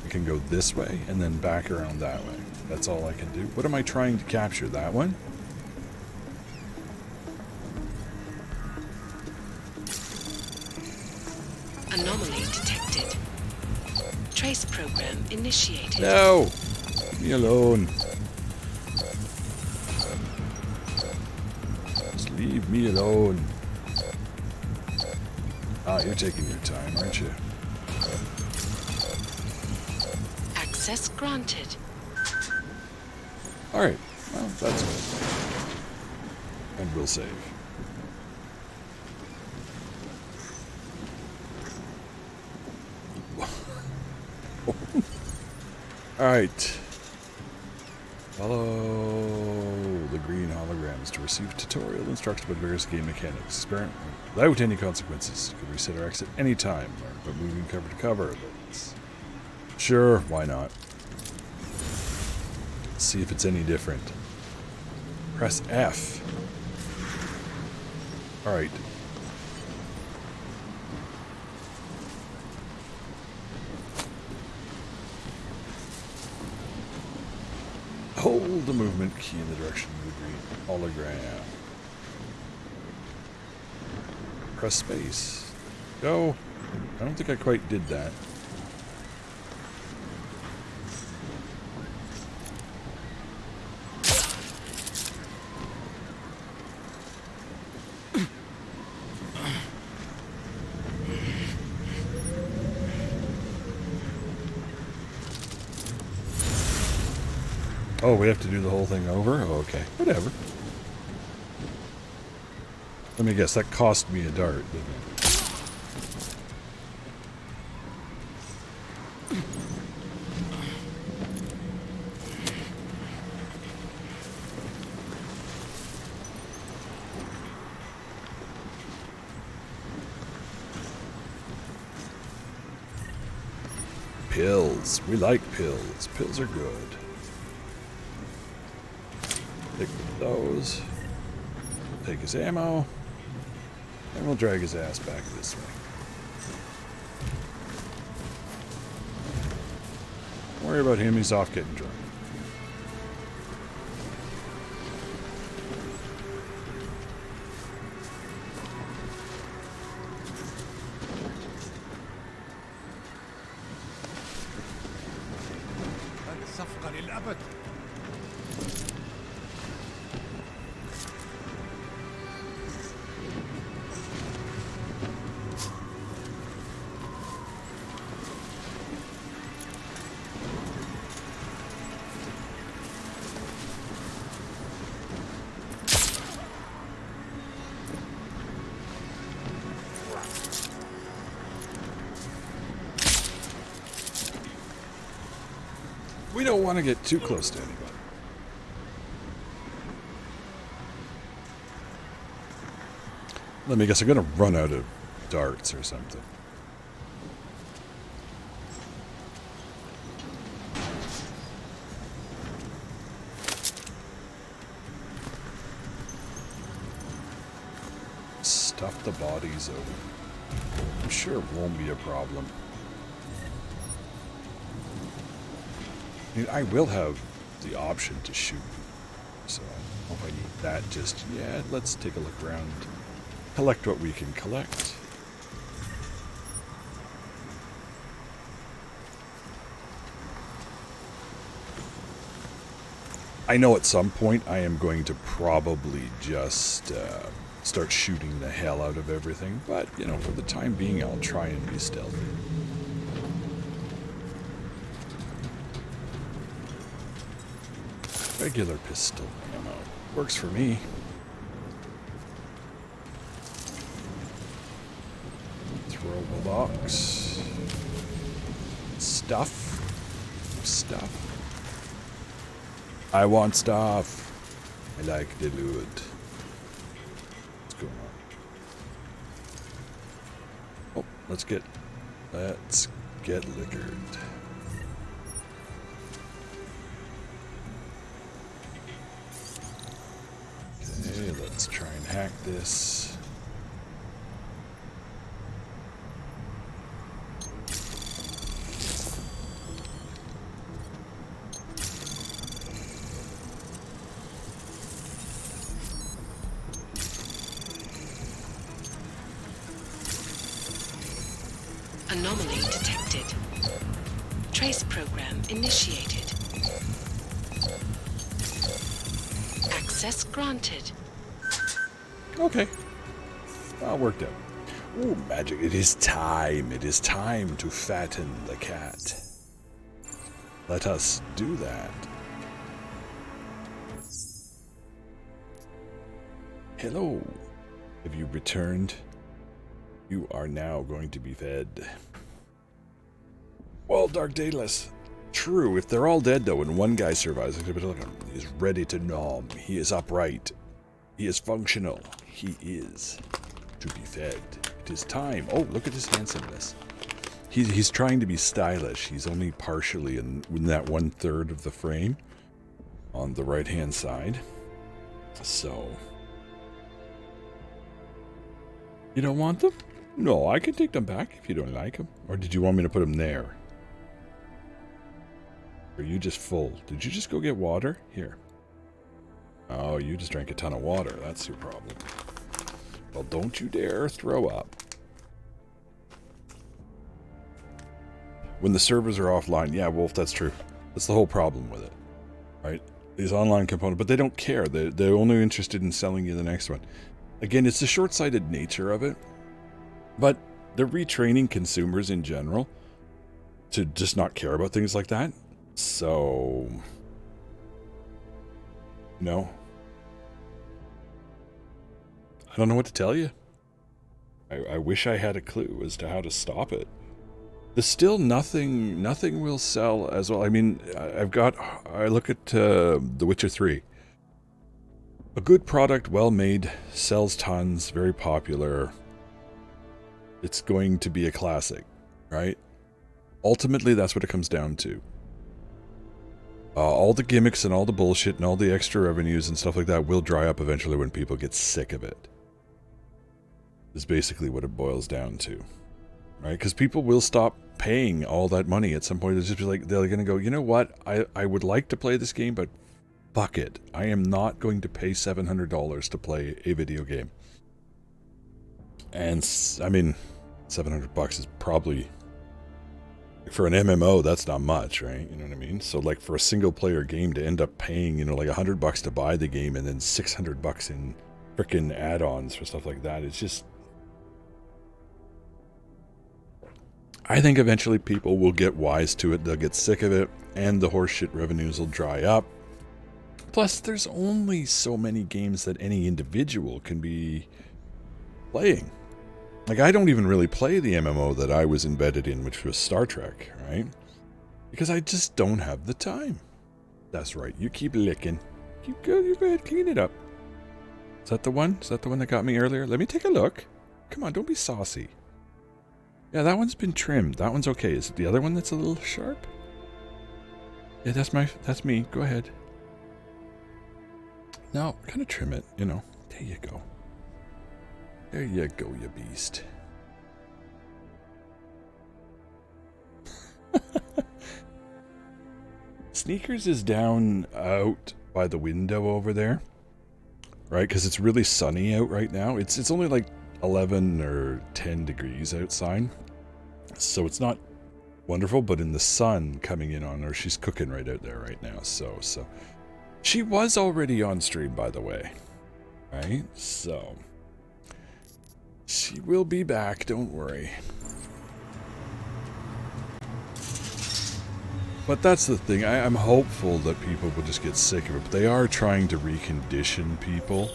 I can go this way and then back around that way. That's all I can do. What am I trying to capture? That one? Anomaly detected. Trace program initiated. No! Leave me alone. Just leave me alone. Ah, you're taking your time, aren't you? Access granted. Alright, well, that's good. And we'll save. Alright. Follow the green holograms to receive tutorial instructions about various game mechanics. Experiment without any consequences. You can reset or exit any time. Learn about moving cover to cover. Sure, why not? Let's see if it's any different. Press F. Alright. Hold the movement key in the direction of the green hologram. Press space. Go. I don't think I quite did that. Oh, we have to do the whole thing over? Oh, okay. Whatever. Let me guess, that cost me a dart, didn't it? Pills. We like pills. Pills are good. Take those. Take his ammo. And we'll drag his ass back this way. Don't worry about him, he's off getting drunk. We don't want to get too close to anybody. Let me guess, I'm going to run out of darts or something. Stuff the bodies over. I'm sure it won't be a problem. I mean, I will have the option to shoot, so I don't know if I need that just yet. Let's take a look around. Collect what we can collect. I know at some point I am going to probably just start shooting the hell out of everything, but, you know, for the time being, I'll try and be stealthy. Regular pistol ammo. Works for me. Throwable box. Stuff. Stuff. I want stuff. I like the loot. What's going on? Oh, let's get liquored. Okay, let's try and hack this. Anomaly detected. Trace program initiated. Access granted. Okay. Well, worked out. Ooh, magic. It is time. It is time to fatten the cat. Let us do that. Hello. Have you returned? You are now going to be fed. Well, Dark Daedalus. True, if they're all dead though and one guy survives, he's ready to nom. He is upright. He is functional. He is to be fed. It is time. Oh, look at his handsomeness. He's trying to be stylish. He's only partially in that 1/3 of the frame on the right-hand side. So, you don't want them? No, I can take them back if you don't like them. Or did you want me to put them there? Are you just full? Did you just go get water? Here. Oh, you just drank a ton of water. That's your problem. Well, don't you dare throw up. When the servers are offline, yeah, Wolf, that's true. That's the whole problem with it, right? These online components, but they don't care. They're only interested in selling you the next one. Again, it's the short-sighted nature of it, but they're retraining consumers in general to just not care about things like that. So, no. I don't know what to tell you. I wish I had a clue as to how to stop it. There's still nothing will sell as well. I mean, I look at The Witcher 3. A good product, well made, sells tons, very popular. It's going to be a classic, right? Ultimately, that's what it comes down to. All the gimmicks and all the bullshit and all the extra revenues and stuff like that will dry up eventually when people get sick of it. Is basically what it boils down to, right? Because people will stop paying all that money at some point. They'll just be like, they're going to go, you know what? I would like to play this game, but fuck it. I am not going to pay $700 to play a video game. And I mean, $700 is probably, for an MMO, that's not much, right? You know what I mean? So like for a single player game to end up paying, you know, like $100 to buy the game and then $600 in frickin' add-ons for stuff like that, it's just, I think eventually people will get wise to it, they'll get sick of it, and the horseshit revenues will dry up. Plus, there's only so many games that any individual can be playing. Like, I don't even really play the MMO that I was embedded in, which was Star Trek, right? Because I just don't have the time. That's right, you keep licking. You go ahead, clean it up. Is that the one? Is that the one that got me earlier? Let me take a look. Come on, don't be saucy. Yeah, that one's been trimmed. That one's okay. Is it the other one that's a little sharp? Yeah, that's me. Go ahead. No, kind of trim it, you know. There you go. There you go, you beast. Sneakers is down out by the window over there. Right? Because it's really sunny out right now. It's only like 11 or 10 degrees outside. So it's not wonderful, but in the sun coming in on her, she's cooking right out there right now. So she was already on stream, by the way. Right? So she will be back, don't worry. But that's the thing, I'm hopeful that people will just get sick of it, but they are trying to recondition people.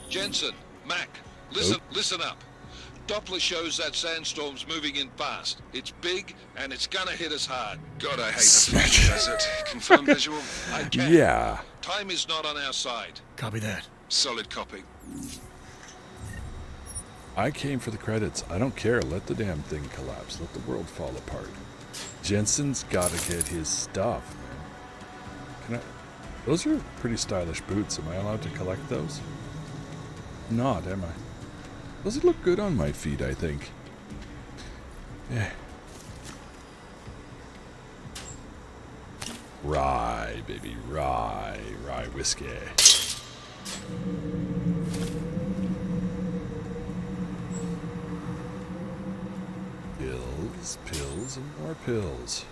Jensen, Mac, listen up. Doppler shows that sandstorm's moving in fast. It's big, and it's gonna hit us hard. God, I hate the Fiji desert. Confirmed visual? I can. Yeah. Time is not on our side. Copy that. Solid copy. I came for the credits. I don't care. Let the damn thing collapse. Let the world fall apart. Jensen's gotta get his stuff, man. Can I... Those are pretty stylish boots. Am I allowed to collect those? Not, am I? Those look good on my feet, I think. Yeah. Rye, baby. Rye. Rye whiskey. Pills, and more pills.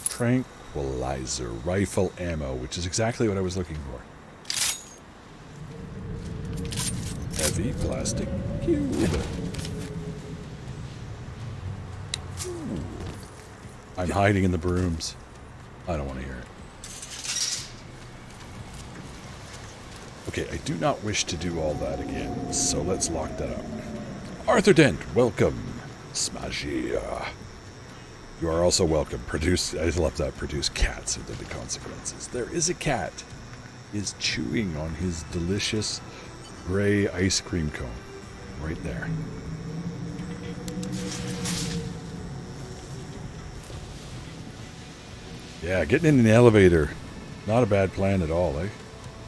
Tranquilizer rifle ammo, which is exactly what I was looking for. Heavy plastic cube. Ooh. I'm hiding in the brooms. I don't want to hear it. Okay, I do not wish to do all that again, so let's lock that up. Arthur Dent, welcome. Smagia. You are also welcome. I love that. Produce cats are the consequences. There is a cat. Is chewing on his delicious gray ice cream cone. Right there. Yeah, getting in an elevator. Not a bad plan at all, eh?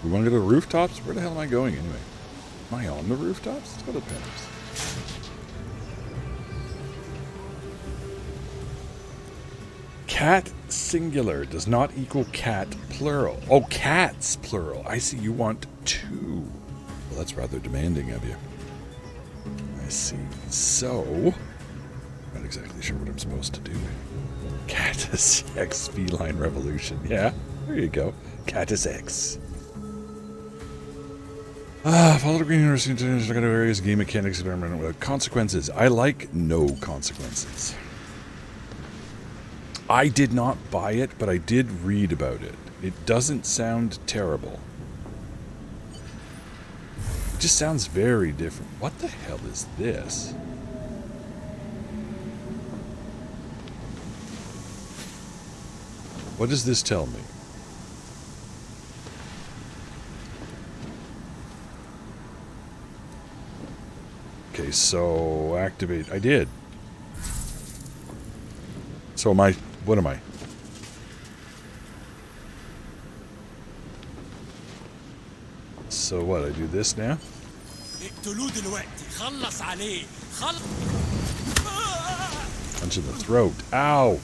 We want to go to the rooftops? Where the hell am I going anyway? Am I on the rooftops? Let's go to the penthouse. Cat singular does not equal cat plural. Oh, cats plural. I see you want two. Well, that's rather demanding of you. I see. So, not exactly sure what I'm supposed to do. Catus X feline revolution. Yeah, there you go. Catus X. Follow the green university to look at various game mechanics experiment without consequences. I like no consequences. I did not buy it, but I did read about it. It doesn't sound terrible. It just sounds very different. What the hell is this? What does this tell me? Okay, so activate. I did. So am I... What am I? So what? I do this now? Punch in the throat. Ow!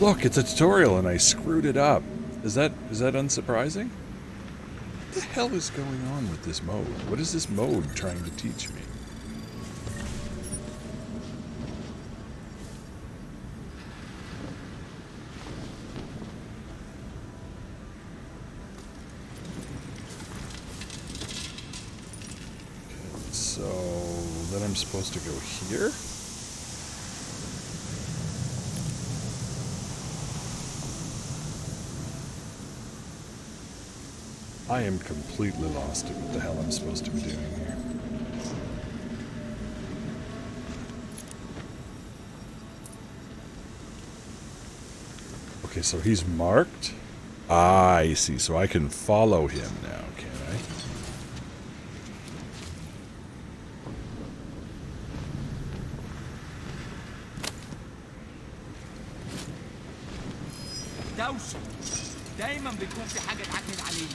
Look, it's a tutorial and I screwed it up. Is that unsurprising? What the hell is going on with this mode? What is this mode trying to teach me? So then I'm supposed to go here? I am completely lost at what the hell I'm supposed to be doing here. Okay, so he's marked. I see. So I can follow him now, can I? دوشة دايما بيكون في حاجة تعكنن عليه.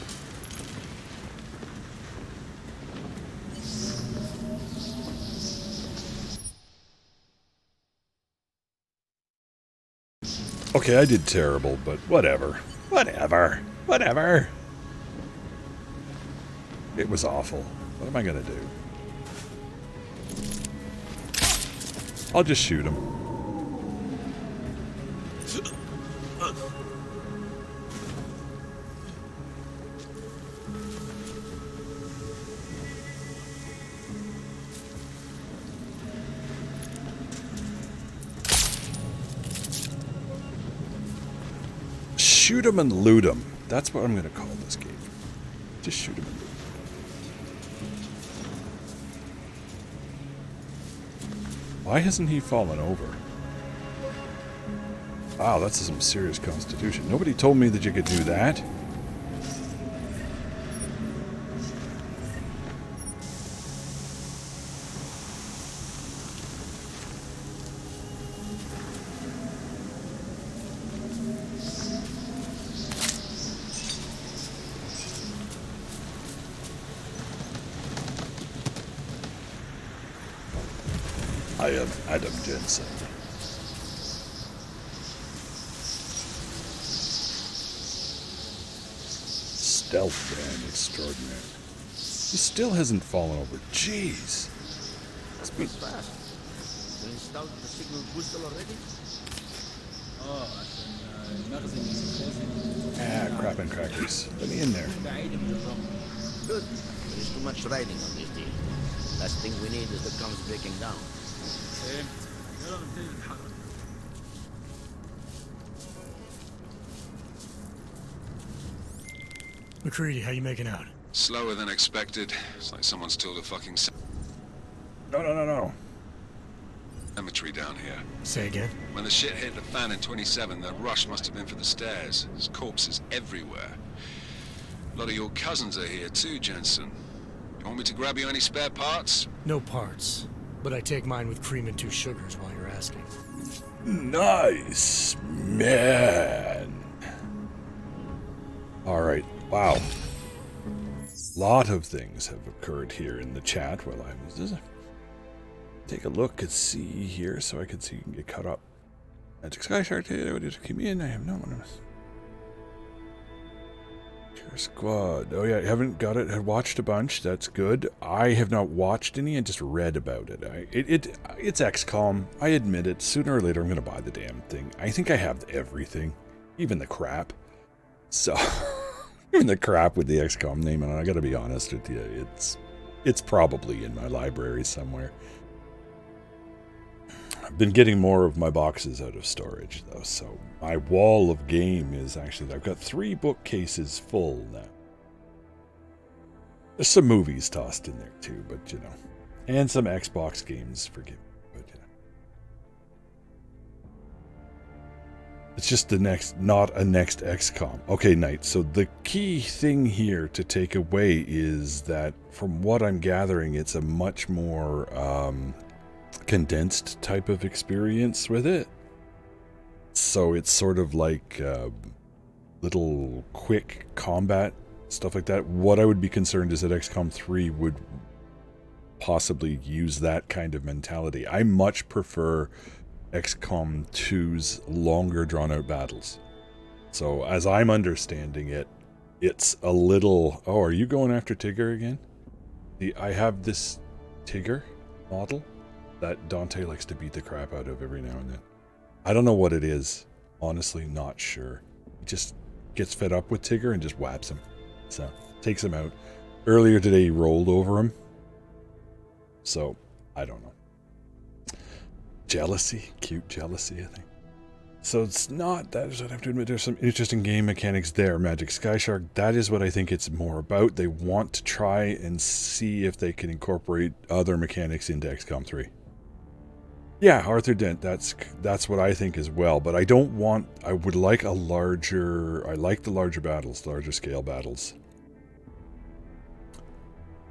Okay, I did terrible, but whatever. Whatever. Whatever. It was awful. What am I gonna do? I'll just shoot him. Shoot him and loot him. That's what I'm going to call this game. Just shoot him and loot him. Why hasn't he fallen over? Wow, that's some serious constitution. Nobody told me that you could do that. I am Adam Jensen. Stealth band extraordinary. He still hasn't fallen over. Jeez. That's pretty fast. You installed the signal booster already? Ah, crap and crackers. Let me in there. Good. There is too much riding on this deal. Last thing we need is the comms breaking down. McCready, how you making out? Slower than expected. It's like someone's told a fucking No. cemetery down here. Say again? When the shit hit the fan in 27, the rush must have been for the stairs. There's corpses everywhere. A lot of your cousins are here too, Jensen. You want me to grab you any spare parts? No parts. But I take mine with cream and 2 sugars while you're asking. Nice, man. Alright, wow. Lot of things have occurred here in the chat while I was just take a look and see here so I can see and get caught up. Magic Sky Shark, what did keep me in? I have no one. Terror Squad. Oh yeah, I haven't got it. I watched a bunch. That's good. I have not watched any and just read about it. It's XCOM. I admit it. Sooner or later, I'm going to buy the damn thing. I think I have everything, even the crap. So, even the crap with the XCOM name, and I got to be honest with you, it's probably in my library somewhere. I've been getting more of my boxes out of storage, though, so my wall of game is actually, I've got 3 bookcases full now. There's some movies tossed in there, too, but, you know, and some Xbox games, forgive me, but, you know. It's just the next, not a next XCOM. Okay, Knight, so the key thing here to take away is that, from what I'm gathering, it's a much more, condensed type of experience with it. So it's sort of like little quick combat, stuff like that. What I would be concerned is that XCOM 3 would possibly use that kind of mentality. I much prefer XCOM 2's longer drawn out battles. So as I'm understanding it, it's a little... Oh, are you going after Tigger again? I have this Tigger model that Dante likes to beat the crap out of every now and then. I don't know what it is. Honestly, not sure. He just gets fed up with Tigger and just whaps him. So, takes him out. Earlier today, he rolled over him. So, I don't know. Jealousy. Cute jealousy, I think. So it's not, that is what I have to admit, there's some interesting game mechanics there. Magic Sky Shark, that is what I think it's more about. They want to try and see if they can incorporate other mechanics into XCOM 3. Yeah, Arthur Dent. That's what I think as well. But I don't want. I would like a larger. I like the larger battles, larger scale battles.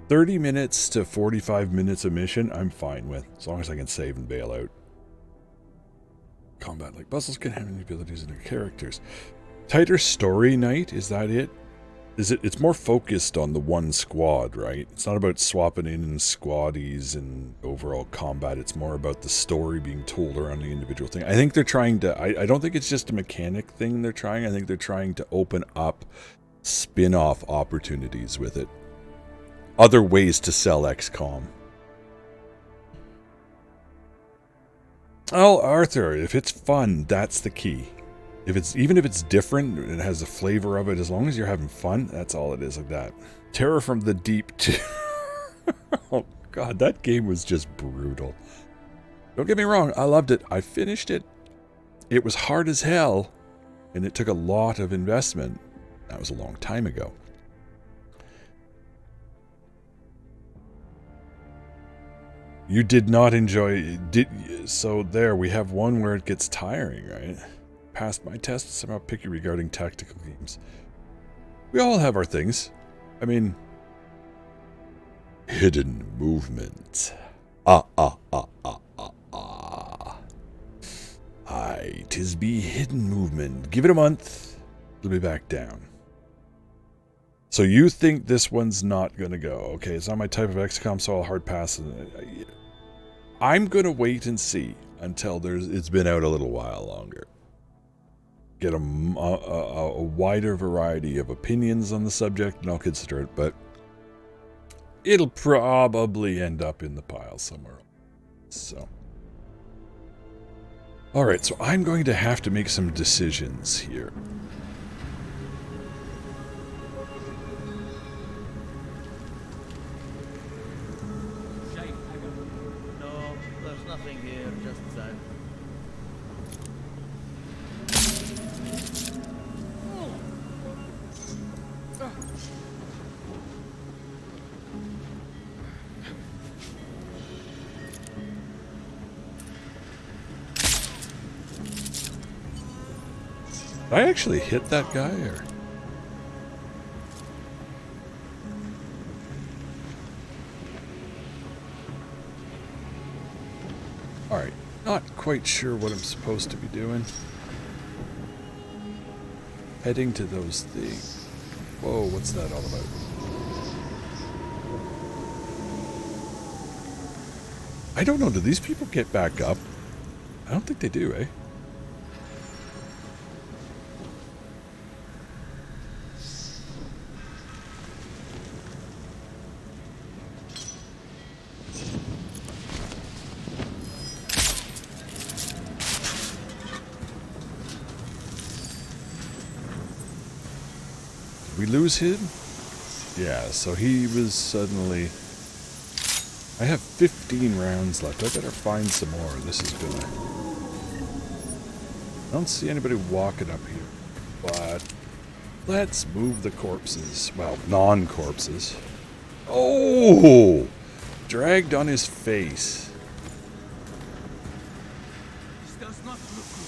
30 minutes to 45 minutes a mission, I'm fine with, as long as I can save and bail out. Combat like puzzles can have any abilities in their characters. Tighter story night, is that it? It's more focused on the one squad, right? It's not about swapping in squaddies and overall combat. It's more about the story being told around the individual thing. I think they're trying to, I don't think it's just a mechanic thing they're trying. I think they're trying to open up spin-off opportunities with it. Other ways to sell XCOM. Oh, Arthur, if it's fun, that's the key. Even if it's different and it has the flavor of it, as long as you're having fun, that's all it is, like that. Terror from the Deep 2. Oh god, that game was just brutal. Don't get me wrong, I loved it. I finished it. It was hard as hell, and it took a lot of investment. That was a long time ago. You did not enjoy so there we have one where it gets tiring, right? Passed my test, somehow picky regarding tactical games. We all have our things. I mean, hidden movement. Aye, 'tis be hidden movement. Give it a month, it'll be back down. So you think this one's not gonna go? Okay, it's not my type of XCOM, so I'll hard pass it. I'm gonna wait and see until it's been out a little while longer. Get a wider variety of opinions on the subject, and I'll consider it, but it'll probably end up in the pile somewhere. So, alright, so I'm going to have to make some decisions here. No, there's nothing here, just that. Did I actually hit that guy, or? Alright, not quite sure what I'm supposed to be doing. Heading to those things. Whoa, what's that all about? I don't know, do these people get back up? I don't think they do, eh? We lose him? Yeah, so he was suddenly... I have 15 rounds left. I better find some more. This is gonna... I don't see anybody walking up here. But... let's move the corpses. Well, non-corpses. Oh! Dragged on his face. This does not look good.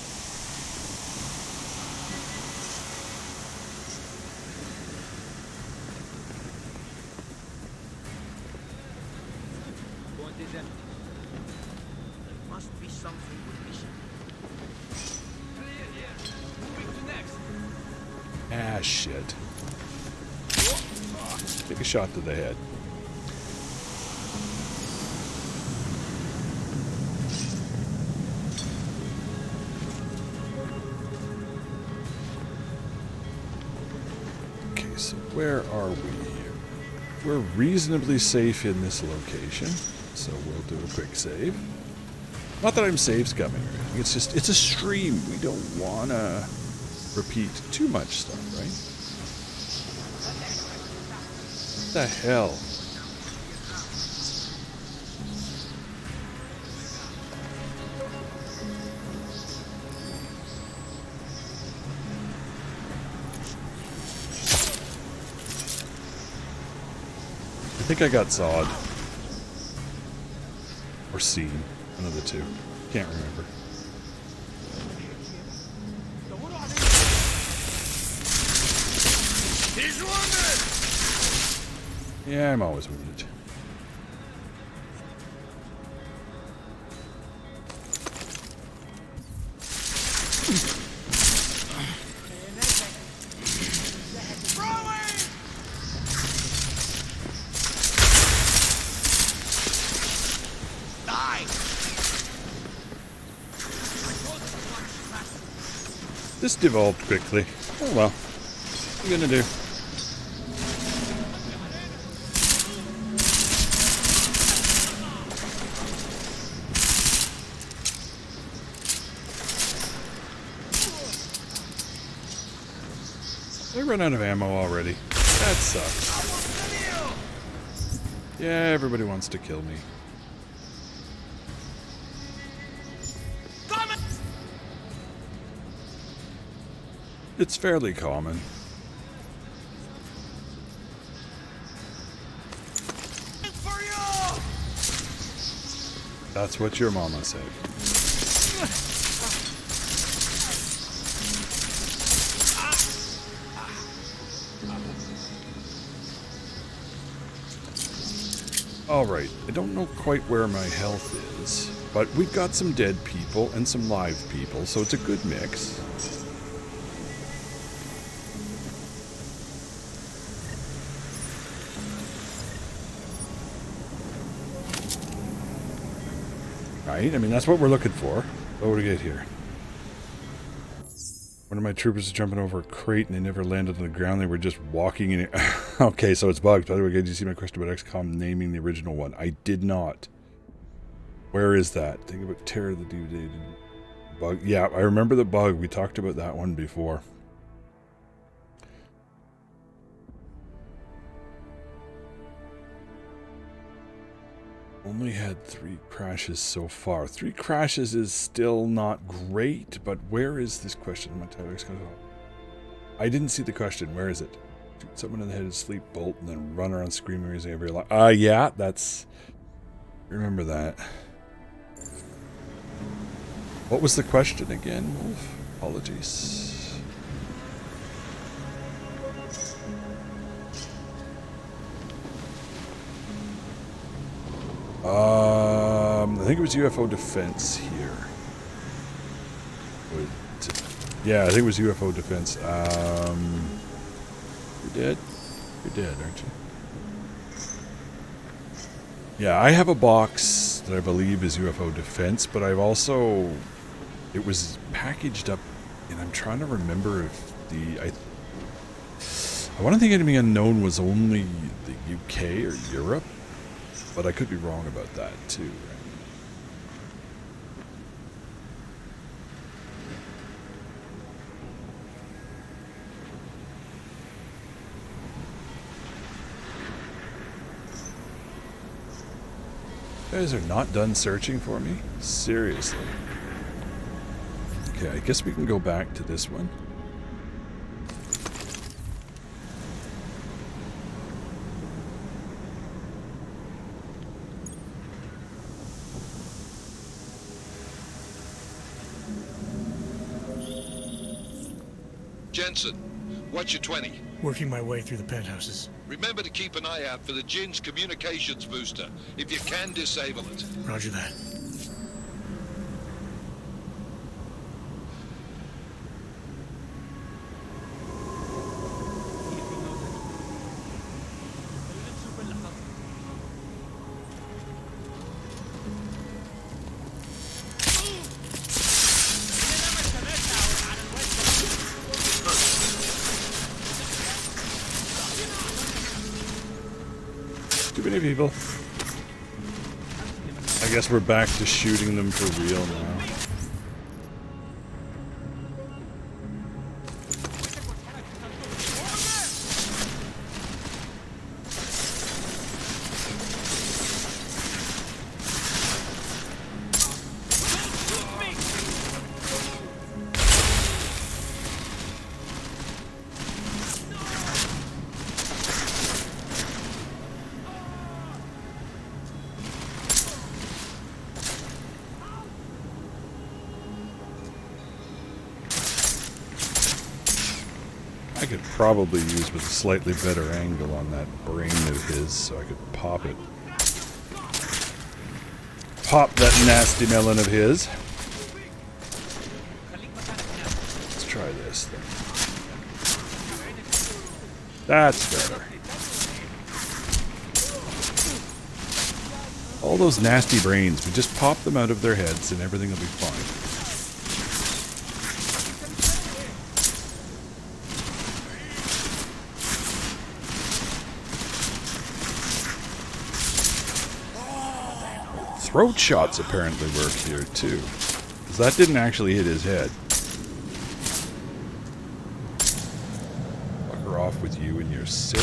Point is empty. There must be something we're missing. Clear here. Moving to next. Ah, shit. Take a shot to the head. Okay, so where are we here? We're reasonably safe in this location, so we'll do a quick save. Not that I'm save scumming or anything, it's just, it's a stream. We don't want to repeat too much stuff, right? What the hell? I think I got Zod. Or seen. One of the two. Can't remember. He's wounded! Yeah, I'm always wounded. This devolved quickly. Oh well. What are you gonna do? I run out of ammo already. That sucks. Yeah, everybody wants to kill me. It's fairly common. That's what your mama said. Alright, I don't know quite where my health is, but we've got some dead people and some live people, so it's a good mix. Right? I mean, that's what we're looking for. What do we get here? One of my troopers is jumping over a crate and they never landed on the ground. They were just walking in it. Okay, so it's bugs. By the way, did you see my question about XCOM naming the original one? I did not. Where is that? Think about Terror the Devided bug. Yeah, I remember the bug. We talked about that one before. Only had 3 crashes so far. 3 crashes is still not great, but where is this question? I didn't see the question. Where is it? Shoot someone in the head and sleep bolt and then run around screaming raising every line. Yeah, that's... Remember that. What was the question again, Wolf? Apologies. I think it was UFO defense here. Yeah, I think it was UFO defense. You're dead? You're dead, aren't you? Yeah, I have a box that I believe is UFO defense, but I've also... It was packaged up, and I'm trying to remember if the... I want to think Enemy Unknown was only the UK or Europe, but I could be wrong about that too. You guys are not done searching for me? Seriously. Okay, I guess we can go back to this one. Jensen, what's your 20? Working my way through the penthouses. Remember to keep an eye out for the Jin's communications booster. If you can, disable it. Roger that. Too many people. I guess we're back to shooting them for real now. I could probably use with a slightly better angle on that brain of his so I could pop it. Pop that nasty melon of his. Let's try this thing. That's better. All those nasty brains, we just pop them out of their heads and everything will be fine. Throat shots apparently work here too, because that didn't actually hit his head. Fuck her off with you and your city.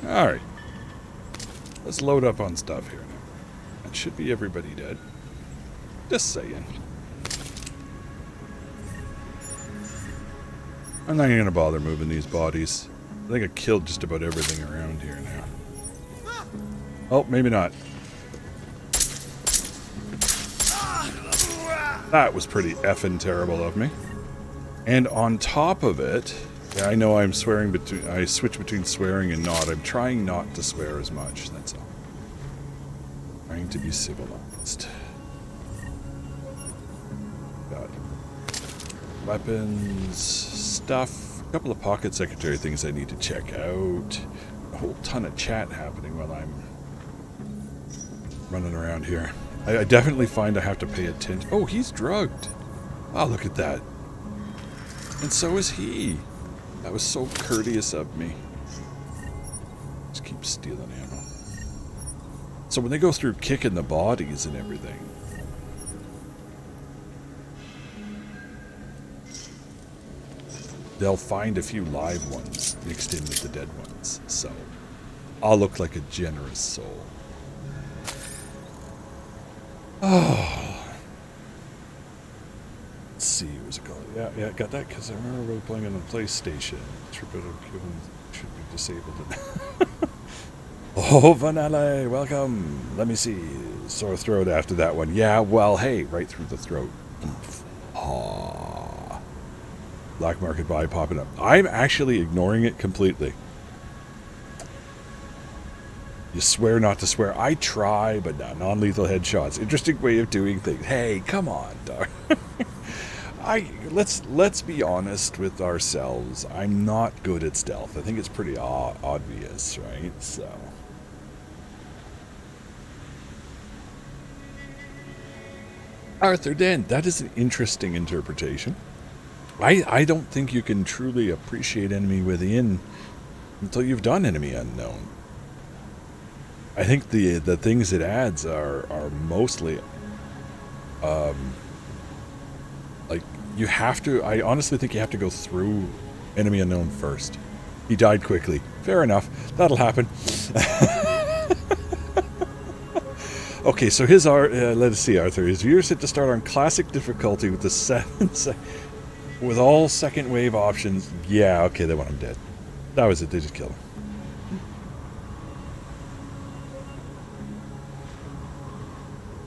Alright. Let's load up on stuff here now. That should be everybody dead. Just saying. I'm not even gonna bother moving these bodies. I think I killed just about everything around here now. Oh, maybe not. That was pretty effing terrible of me. And on top of it, yeah, I know I'm swearing between. I switch between swearing and not. I'm trying not to swear as much. That's all. Trying to be civilized. Weapons, stuff, a couple of pocket secretary things I need to check out. A whole ton of chat happening while I'm running around here. I definitely find I have to pay attention. Oh, he's drugged. Oh, look at that. And so is he. That was so courteous of me. Just keep stealing ammo. So when they go through kicking the bodies and everything, they'll find a few live ones mixed in with the dead ones. So I'll look like a generous soul. Oh. Let's see, what's it called? Yeah, got that because I remember we playing on the PlayStation. Tribute should be disabled. Oh, Vanille, welcome. Let me see. Sore throat after that one. Yeah, well, hey, right through the throat. Aww. Black market buy popping up. I'm actually ignoring it completely. You swear not to swear. I try, but no, non-lethal headshots. Interesting way of doing things. Hey, come on, dog. Let's be honest with ourselves. I'm not good at stealth. I think it's pretty obvious, right? So. Arthur Dent, that is an interesting interpretation. I don't think you can truly appreciate enemy within until you've done enemy unknown. I think the things it adds are mostly like you have to. I honestly think you have to go through enemy unknown first. He died quickly. Fair enough. That'll happen. Okay, so his art. Let us see, Arthur. His viewers set to start on classic difficulty with the with all second wave options. Yeah, okay, they want him dead. That was it. They just killed him.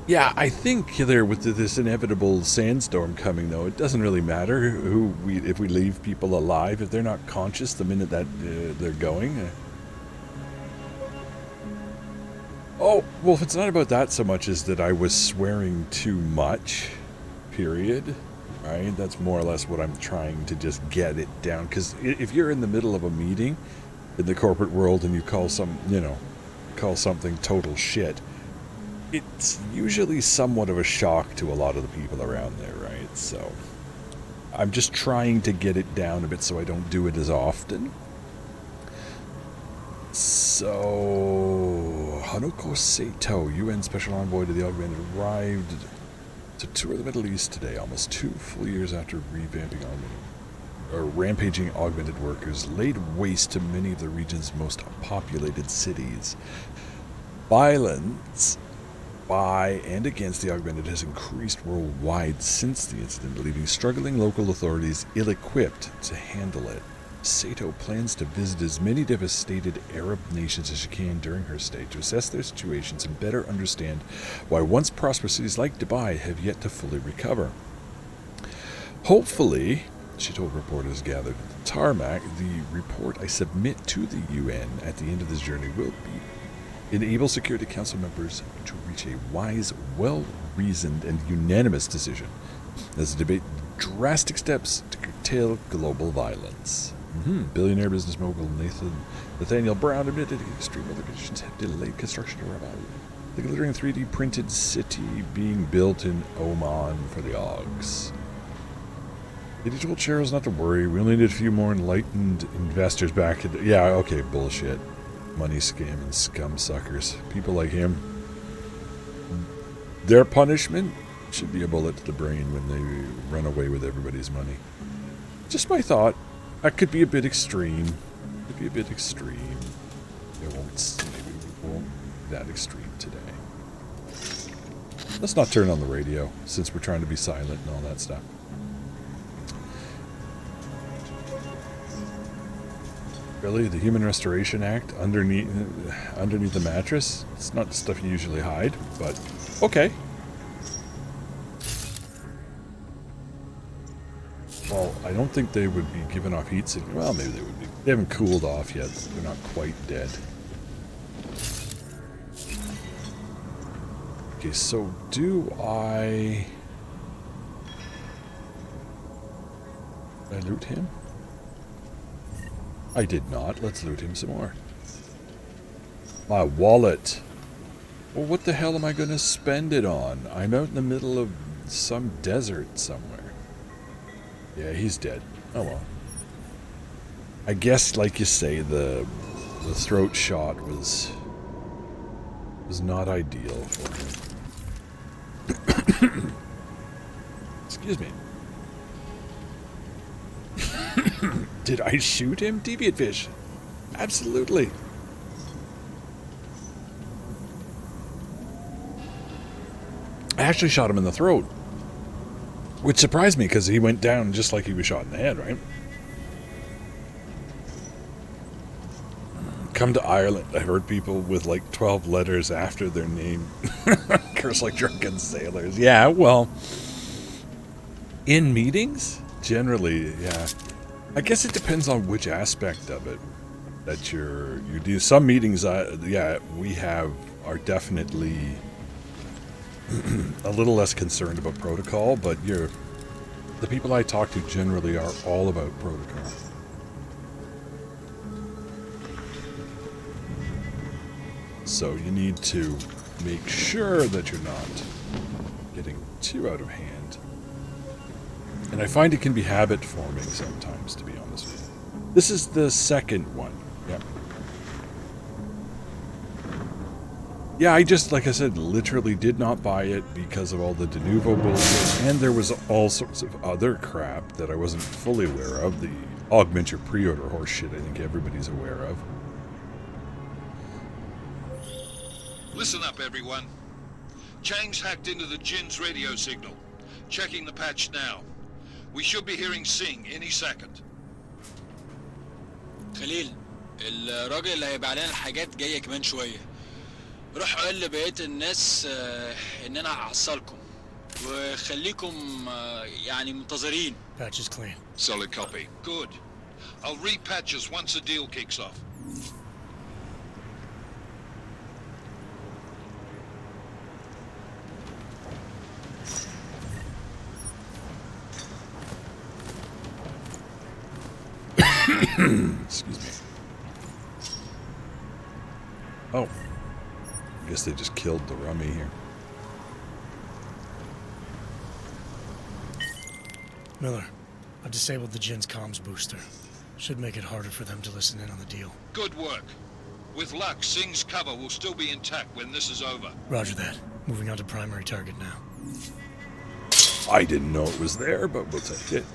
Yeah, I think there with this inevitable sandstorm coming, though, it doesn't really matter if we leave people alive if they're not conscious the minute that they're going. Oh, well, it's not about that so much as that I was swearing too much, period, right? That's more or less what I'm trying to just get it down. Because if you're in the middle of a meeting in the corporate world and you call something total shit, it's usually somewhat of a shock to a lot of the people around there, right? So I'm just trying to get it down a bit so I don't do it as often. So, Hanoko Sato, UN Special Envoy to the Augmented, arrived to tour the Middle East today, almost 2 full years after rampaging augmented workers laid waste to many of the region's most populated cities. Violence by and against the augmented has increased worldwide since the incident, leaving struggling local authorities ill-equipped to handle it. Sato plans to visit as many devastated Arab nations as she can during her stay to assess their situations and better understand why once prosperous cities like Dubai have yet to fully recover. Hopefully, she told reporters gathered at the tarmac, the report I submit to the UN at the end of this journey will enable Security Council members to reach a wise, well-reasoned, and unanimous decision as they debate drastic steps to curtail global violence. Billionaire business mogul Nathaniel Brown admitted extreme weather conditions have delayed construction of the glittering 3D printed city being built in Oman for the Ogs. He told shareholders not to worry. We only need a few more enlightened investors back. Yeah, okay, bullshit. Money scam and scum suckers. People like him. Their punishment should be a bullet to the brain when they run away with everybody's money. Just my thought. That could be a bit extreme. Could be a bit extreme. Maybe we won't be that extreme today. Let's not turn on the radio, since we're trying to be silent and all that stuff. Really? The Human Restoration Act underneath the mattress? It's not the stuff you usually hide, but okay. Well, I don't think they would be giving off heat signals. Well, maybe they would be. They haven't cooled off yet. They're not quite dead. Okay, so do I loot him? I did not. Let's loot him some more. My wallet. Well, what the hell am I going to spend it on? I'm out in the middle of some desert somewhere. Yeah, he's dead. Oh well. I guess, like you say, the throat shot was not ideal for him. Excuse me. Did I shoot him? Deviant fish. Absolutely. I actually shot him in the throat. Which surprised me because he went down just like he was shot in the head, right? Come to Ireland. I've heard people with like 12 letters after their name curse like drunken sailors. Yeah, well, in meetings, generally, yeah. I guess it depends on which aspect of it that you do. Some meetings, yeah, we are definitely a little less concerned about protocol, but the people I talk to generally are all about protocol. So you need to make sure that you're not getting too out of hand. And I find it can be habit forming sometimes, to be honest with you. This is the second one. Yeah. Yeah, I just, like I said, literally did not buy it because of all the de novo bullshit, and there was all sorts of other crap that I wasn't fully aware of. The augment your pre-order horse shit I think everybody's aware of. Listen up, everyone. Chang's hacked into the Jin's radio signal. Checking the patch now. We should be hearing Singh any second. خليل الراجل اللي هيبيع لنا الحاجات جايه كمان شويه. روح قول لبقيه الناس ان انا هعصلكم وخليكم يعني منتظرين. Patch is clean. Solid copy. Good. I'll repatch us once the deal kicks off. Excuse me. Oh. I guess they just killed the rummy here. Miller, I disabled the Jin's comms booster. Should make it harder for them to listen in on the deal. Good work. With luck, Singh's cover will still be intact when this is over. Roger that. Moving on to primary target now. I didn't know it was there, but we'll take it.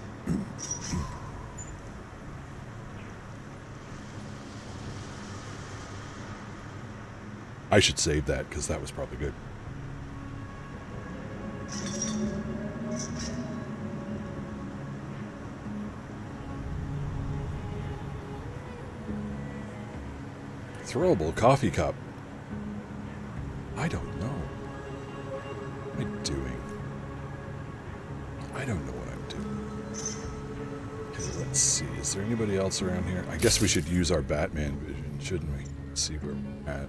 I should save that, because that was probably good. Throwable coffee cup. I don't know. What am I doing? I don't know what I'm doing. Okay, let's see. Is there anybody else around here? I guess we should use our Batman vision, shouldn't we? Let's see where we're at.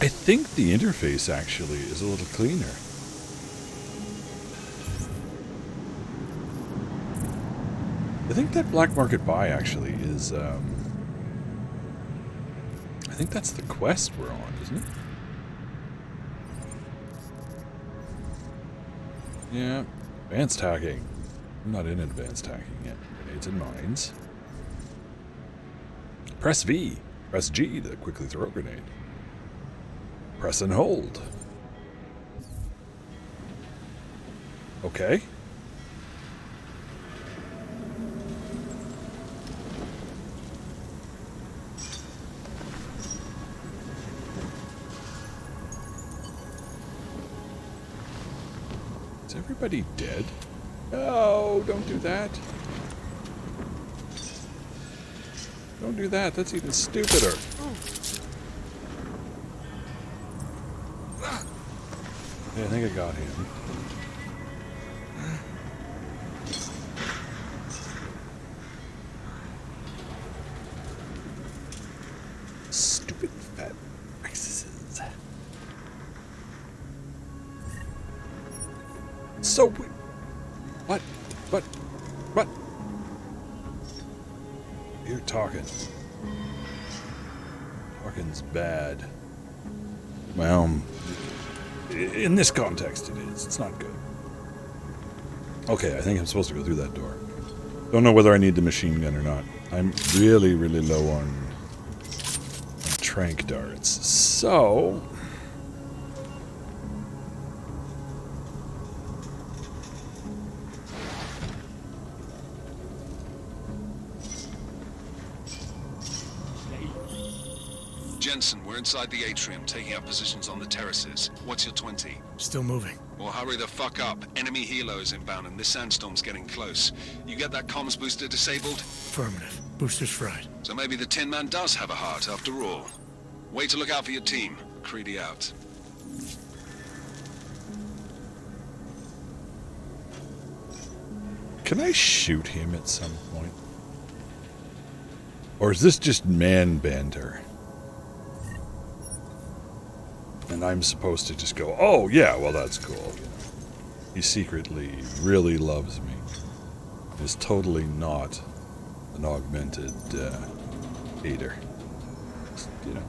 I think the interface actually is a little cleaner. I think that black market buy actually is, I think that's the quest we're on, isn't it? Yeah, advanced hacking. I'm not in advanced hacking yet. Grenades and mines. Press V. Press G to quickly throw a grenade. Press and hold. Okay. Is everybody dead? No, don't do that. Don't do that. That's even stupider. Yeah, I think I got him. Stupid fat X's. So what? What? You're talking. Talking's bad. Well, in this context it is. It's not good. Okay, I think I'm supposed to go through that door. Don't know whether I need the machine gun or not. I'm really, really low on trank darts. So... Jensen, we're inside the atrium, taking up positions on the terraces. What's your 20? Still moving. Well, hurry the fuck up. Enemy helos inbound and this sandstorm's getting close. You get that comms booster disabled? Affirmative. Booster's fried. So maybe the Tin Man does have a heart after all. Way to look out for your team. Creedy out. Can I shoot him at some point? Or is this just man banter? And I'm supposed to just go, oh yeah, well that's cool. He secretly really loves me. Is totally not an augmented hater. Just, you know.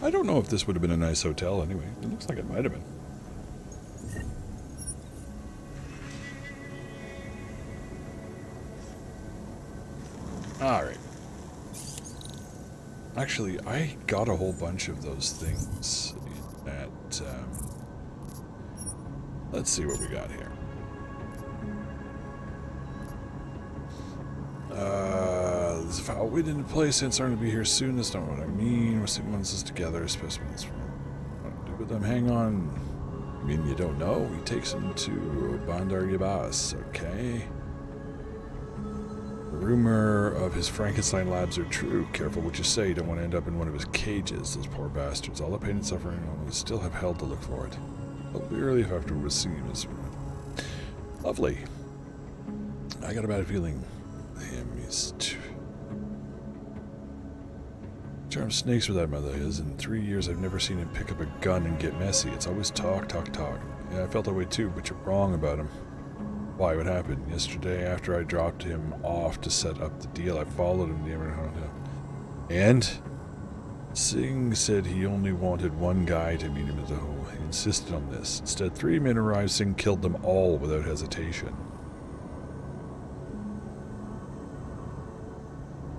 I don't know if this would have been a nice hotel anyway. It looks like it might have been. Alright. Actually, I got a whole bunch of those things at... let's see what we got here. There's a foul wind into place, and starting to be here soon. That's not what I mean. We're sitting months together, specimens from what to do with them. Hang on. I mean, you don't know. He takes them to Bandar Yabas, okay? The rumor of his Frankenstein labs are true. Careful what you say. You don't want to end up in one of his cages. Those poor bastards. All the pain and suffering will still have hell to look for it. It'll be relief after we've seen him. Lovely. I got a bad feeling. Him, he's charmed snakes with that mother is. In 3 years, I've never seen him pick up a gun and get messy. It's always talk, talk, talk. Yeah, I felt that way too, but you're wrong about him. Why, what happened? Yesterday, after I dropped him off to set up the deal, I followed him to the hotel. And Singh said he only wanted one guy to meet him at the home. He insisted on this. Instead, 3 men arrived. Singh killed them all without hesitation.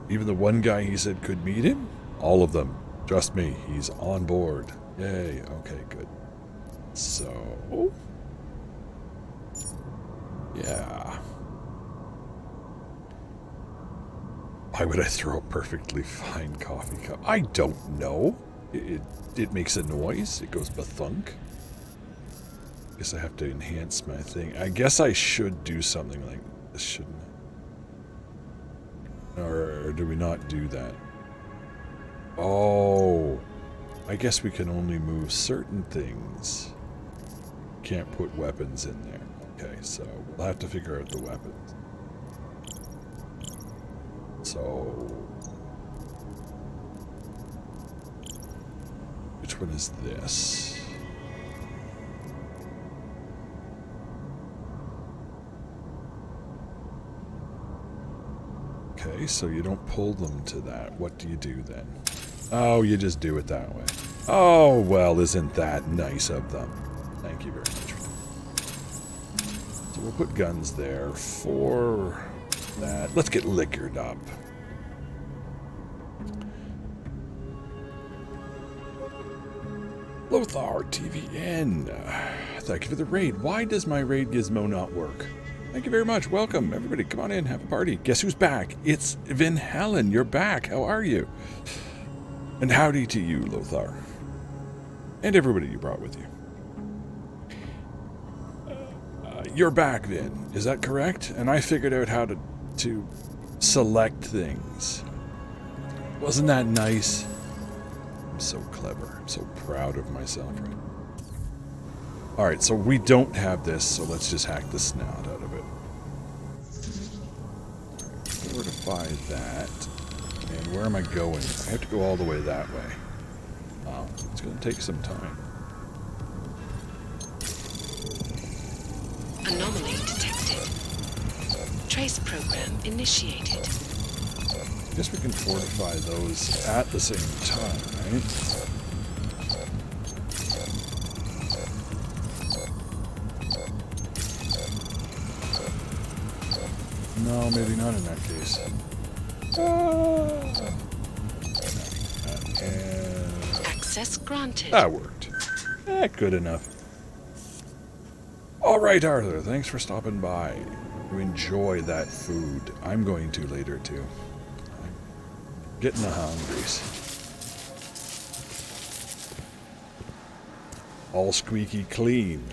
Even the one guy he said could meet him? All of them. Trust me, he's on board. Yay. Okay, good. So... yeah. Why would I throw a perfectly fine coffee cup? I don't know. It makes a noise. It goes ba-thunk. Guess I have to enhance my thing. I guess I should do something like this, shouldn't I? Or do we not do that? Oh. I guess we can only move certain things. Can't put weapons in there. Okay, so we'll have to figure out the weapons. So, which one is this? Okay, so you don't pull them to that. What do you do then? Oh, you just do it that way. Oh, well, isn't that nice of them? Thank you very much. So we'll put guns there for that. Let's get liquored up. Lothar TVN. Thank you for the raid. Why does my raid gizmo not work? Thank you very much. Welcome, everybody. Come on in, have a party. Guess who's back? It's Vin Helen. You're back. How are you? And howdy to you, Lothar. And everybody you brought with you. You're back, Vin. Is that correct? And I figured out how to select things. Wasn't that nice? I'm so clever. I'm so proud of myself, right? Alright, so we don't have this, so let's just hack the snout out of it. Fortify that. And where am I going? I have to go all the way that way. Wow, it's going to take some time. Anomaly detected. Trace program initiated. I guess we can fortify those at the same time, right? No, maybe not in that case. Access granted. That worked. Good enough. Alright, Arthur, thanks for stopping by. You enjoy that food. I'm going to later, too. I'm getting the hungries. All squeaky clean.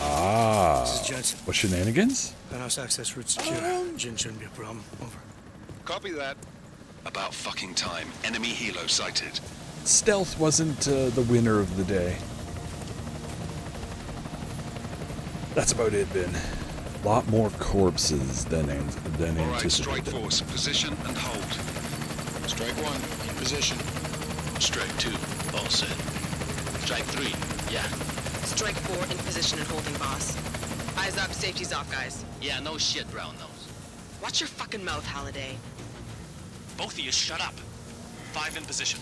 Ah. This is Jensen. What shenanigans? Penthouse access route secure. Jin shouldn't be a problem. Over. Copy that. About fucking time. Enemy helo sighted. Stealth wasn't the winner of the day. That's about it, Ben. A lot more corpses than All right, anticipated. strike force. Position and hold. Strike 1, in position. Strike 2, all set. Strike 3, yeah. Strike 4 in position and holding, boss. Eyes up, safety's off, guys. Yeah, no shit, brown nose. Watch your fucking mouth, Halliday. Both of you, shut up. 5 in position.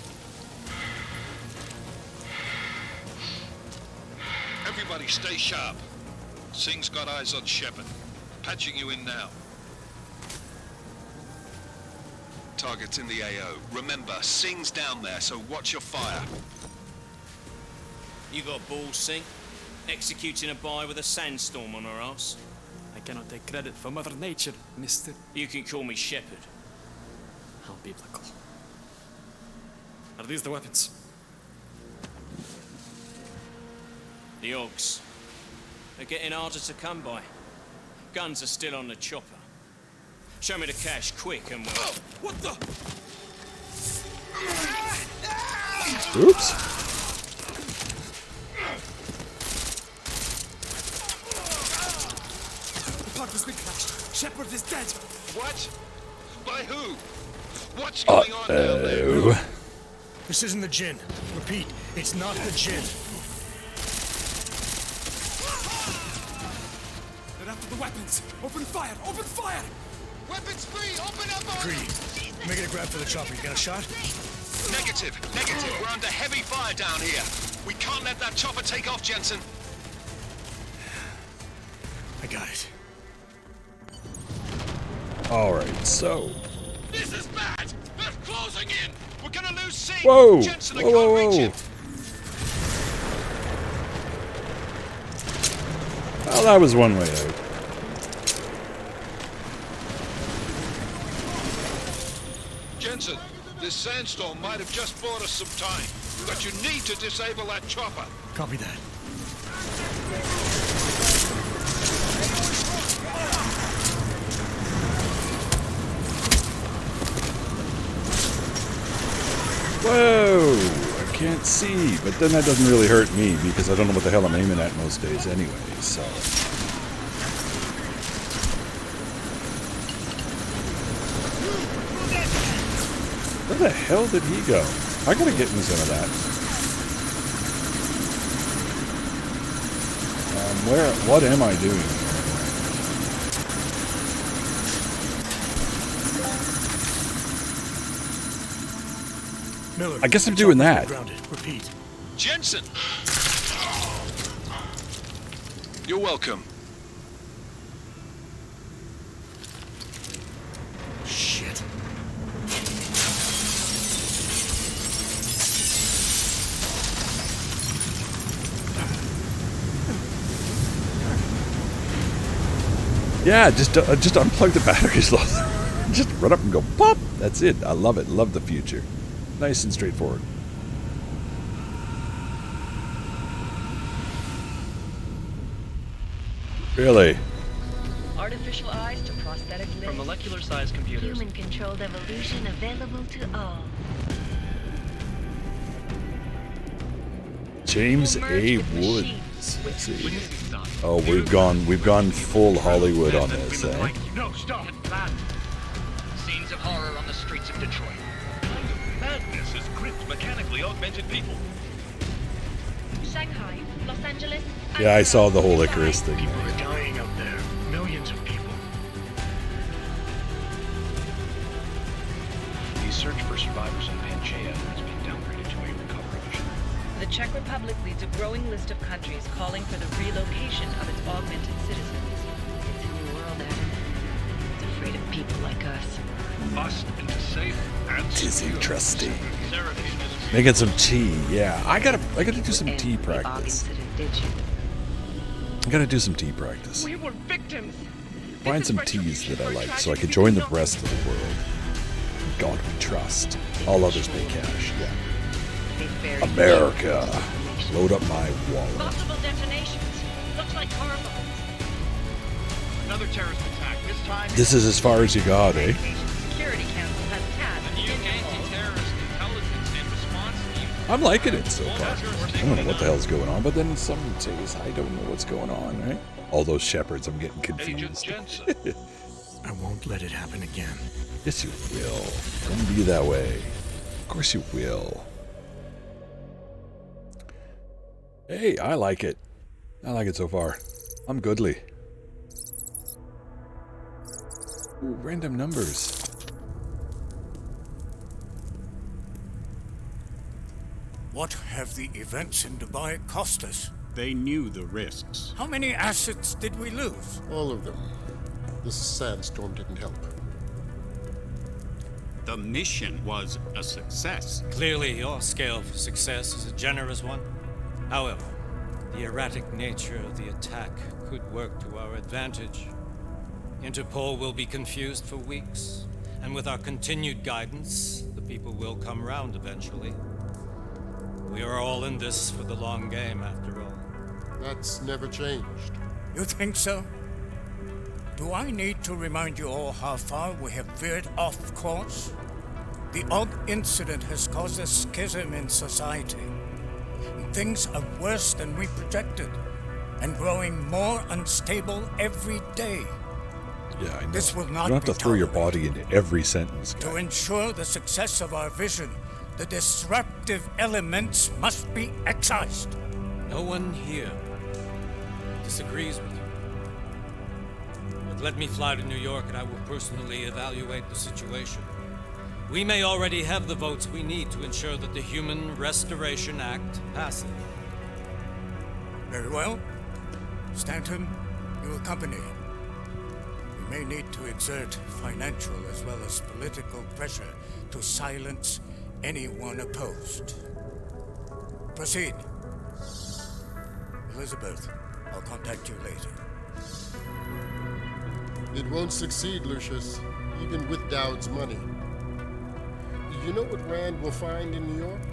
Everybody stay sharp. Singh's got eyes on Shepard. Patching you in now. Target's in the AO. Remember, Singh's down there, so watch your fire. You got balls, Singh? Executing a buy with a sandstorm on her ass? I cannot take credit for Mother Nature, mister. You can call me Shepard. How biblical. Are these the weapons? The Ogs. They're getting harder to come by. Guns are still on the chopper. Show me the cash quick and we'll... Oh, what the? Oops. The pod has been crashed. Shepard is dead. What? By who? What's going on down there? This isn't the Jinn. Repeat, it's not the Jinn. after the weapons. Open fire! Open fire! Weapons free! Open up on Creedy, making a grab for the chopper. You got a shot? Negative. We're under heavy fire down here. We can't let that chopper take off, Jensen. I got it. Alright, so. This is bad! They're closing in! We're gonna lose C! Whoa! Jensen, I Whoa, can't whoa, reach whoa. him! Well, that was one way out. Jensen, this sandstorm might have just bought us some time, but you need to disable that chopper. Copy that. Whoa! I can't see, but then that doesn't really hurt me because I don't know what the hell I'm aiming at most days anyway, so. Where the hell did he go? I gotta get me some of that. What am I doing? Miller, I guess I'm doing that. Grounded. Repeat. Jensen! You're welcome. Shit. Yeah, just unplug the batteries. Just run up and go pop. That's it. I love it. Love the future. Nice and straightforward. Really? Artificial eyes to prosthetic limbs. From molecular-sized computers. Human-controlled evolution available to all. James A. Woods. Let's see. Oh, we've gone full Hollywood on this, eh? No, stop. Plan. Scenes of horror on the streets of Detroit. Madness has gripped mechanically augmented people. Shanghai, Los Angeles. Yeah, I saw the whole Icarus thing. People are dying out there. Millions of people. The search for survivors in Pangaea has been downgraded to a recovery mission. The Czech Republic leads a growing list of countries calling for the relocation of its augmented citizens. It's a new world, Adam. It's afraid of people like us. Bust into safe and Dizzy trusty. Making some tea, yeah. I gotta do some tea practice. I gotta do some tea practice. We were victims. Find some teas that I like so I can join the rest of the world. God we trust. All others pay cash, yeah. America. Load up my wallet. Possible detonations. Looks like car bombs. Another terrorist attack. This time. This is as far as you got, eh? Security Council has tasked The new anti-terrorist intelligence and response team. I'm liking it so far. I don't know what the hell's going on, but then some days I don't know what's going on, right? All those shepherds, I'm getting confused. I won't let it happen again. Yes, you will. Don't be that way. Of course you will. Hey, I like it. I like it so far. I'm goodly. Ooh, random numbers. What have the events in Dubai cost us? They knew the risks. How many assets did we lose? All of them. This sandstorm didn't help. The mission was a success. Clearly, your scale for success is a generous one. However, the erratic nature of the attack could work to our advantage. Interpol will be confused for weeks, and with our continued guidance, the people will come round eventually. We are all in this for the long game, after all. That's never changed. You think so? Do I need to remind you all how far we have veered off course? The odd incident has caused a schism in society. And things are worse than we projected, and growing more unstable every day. Yeah, I know. This will not you don't have be to throw your body into every sentence, guy. To ensure the success of our vision, the disruptive elements must be excised. No one here disagrees with you. Let me fly to New York and I will personally evaluate the situation. We may already have the votes we need to ensure that the Human Restoration Act passes. Very well. Stanton, you accompany. We may need to exert financial as well as political pressure to silence anyone opposed. Proceed. Elizabeth, I'll contact you later. It won't succeed, Lucius, even with Dowd's money. You know what Rand will find in New York?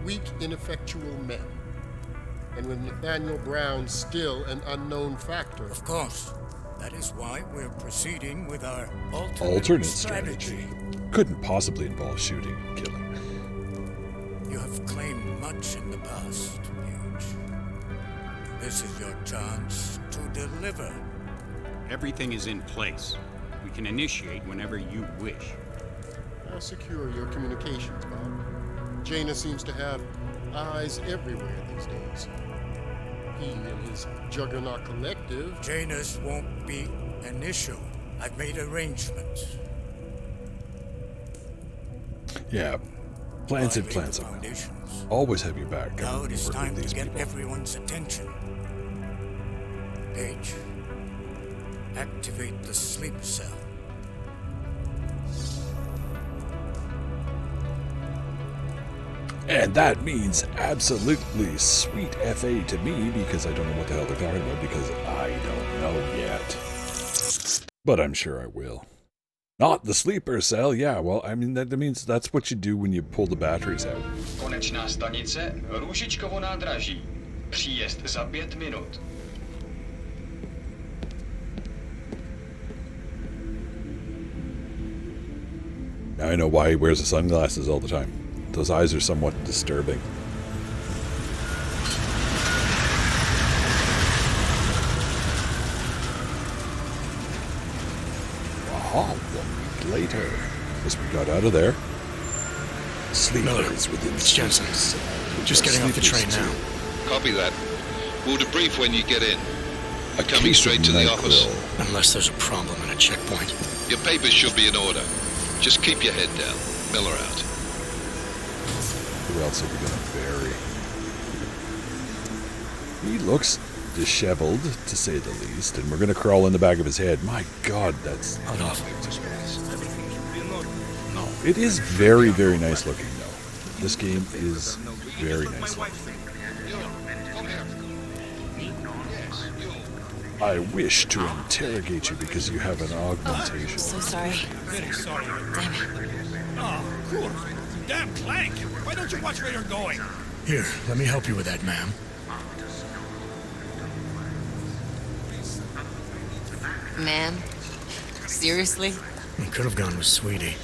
Weak, ineffectual men. And with Nathaniel Brown still an unknown factor. Of course. That is why we're proceeding with our Alternate strategy. Couldn't possibly involve shooting and killing. You have claimed much in the past, Huge. This is your chance to deliver. Everything is in place. We can initiate whenever you wish. How secure your communications, Bob? Jaina seems to have eyes everywhere these days. He and his Juggernaut Collective... Janus won't be an issue. I've made arrangements. Yeah, plans and plans are. Always have your back. Now it is time to these get people. everyone's attention. Paige, activate the sleep cell. And that means absolutely sweet FA to me, because I don't know what the hell they're talking about, because I don't know yet. But I'm sure I will. Not the sleeper cell, yeah, well, I mean, that means that's what you do when you pull the batteries out. Konečná stanice, Růžičkovo nádraží. Příjezd za 5 minut. Now I know why he wears the sunglasses all the time. Those eyes are somewhat disturbing. Aha, 1 week later. As we got out of there. Sleepers within it's Jensen. Just getting off the train now. Copy that. We'll debrief when you get in. You're coming straight to the office. Unless there's a problem at a checkpoint. Your papers should be in order. Just keep your head down. Miller out. Who else are we going to bury? He looks disheveled, to say the least, and we're going to crawl in the back of his head. My God, that's... Hold off. No, it is very, very nice looking, though. This game is very nice looking. I wish to interrogate you because you have an augmentation. So sorry. Very sorry. Damn it. Oh, cool. Damn Clank! Why don't you watch where you're going? Here, let me help you with that, ma'am. Ma'am? Seriously? I could have gone with Sweetie.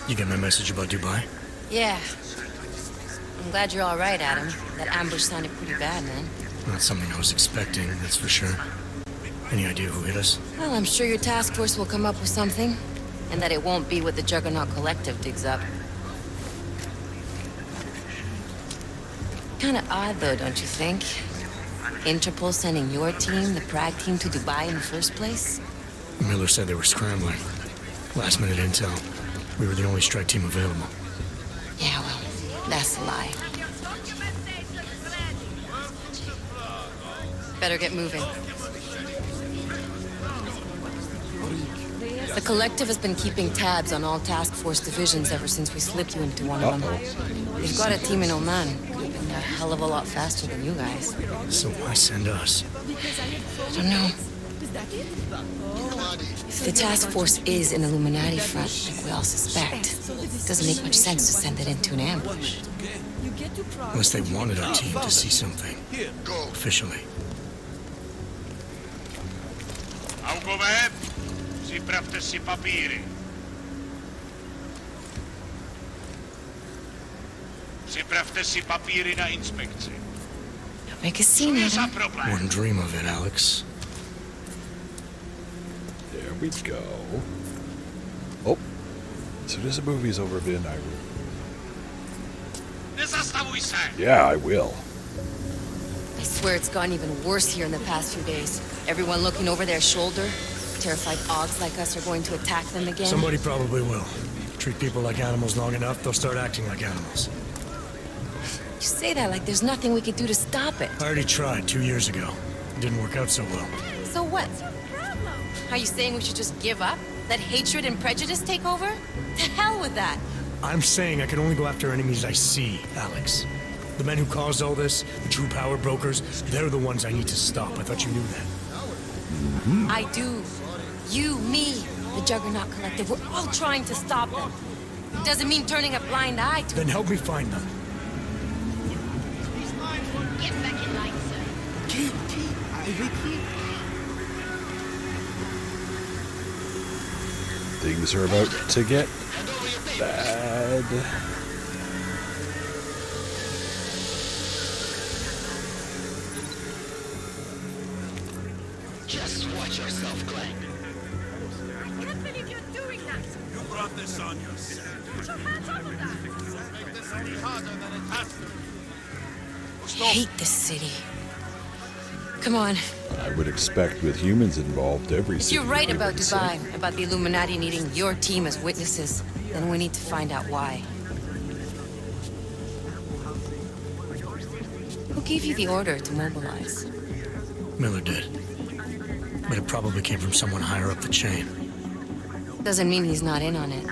You get my message about Dubai? Yeah. I'm glad you're all right, Adam. That ambush sounded pretty bad, man. Not something I was expecting, that's for sure. Any idea who hit us? Well, I'm sure your task force will come up with something. And that it won't be what the Juggernaut Collective digs up. Kinda odd, though, don't you think? Interpol sending your team, the Prague team, to Dubai in the first place? Miller said they were scrambling. Last minute intel. We were the only strike team available. Yeah, well, that's a lie. Better get moving. The Collective has been keeping tabs on all task force divisions ever since we slipped you into one of them. They've got a team in Oman, and they're a hell of a lot faster than you guys. So why send us? I don't know. If the task force is an Illuminati front, like we all suspect, it doesn't make much sense to send it into an ambush. Unless they wanted our team to see something. Officially. Augové, připravte si papíry. Připravte si papíry na inspekci. Make a scene, Adam. Wouldn't dream of it, Alex. There we go. Oh, as soon as the movie's over, Ben, I will. Nezastavuj se! Yeah, I will. I swear it's gotten even worse here in the past few days. Everyone looking over their shoulder. terrified Augs like us are going to attack them again? Somebody probably will. Treat people like animals long enough, they'll start acting like animals. You say that like there's nothing we could do to stop it. I already tried 2 years ago. It didn't work out so well. So what? Are you saying we should just give up? Let hatred and prejudice take over? To hell with that! I'm saying I can only go after enemies I see, Alex. The men who caused all this, the true power brokers, they're the ones I need to stop. I thought you knew that. I do. You, me, the Juggernaut Collective, we're all trying to stop them. It doesn't mean turning a blind eye to Then help me find them. Get back in line, sir. Things are about to get bad. Just watch yourself, Clank. I can't believe you're doing that! You brought this on yourself. Put your hands off of that! Make this any harder than it has to. I hate this city. Come on. I would expect with humans involved, every If city you're right would be about the same. Dubai, about the Illuminati needing your team as witnesses, then we need to find out why. Who gave you the order to mobilize? Miller did. But it probably came from someone higher up the chain. Doesn't mean he's not in on it.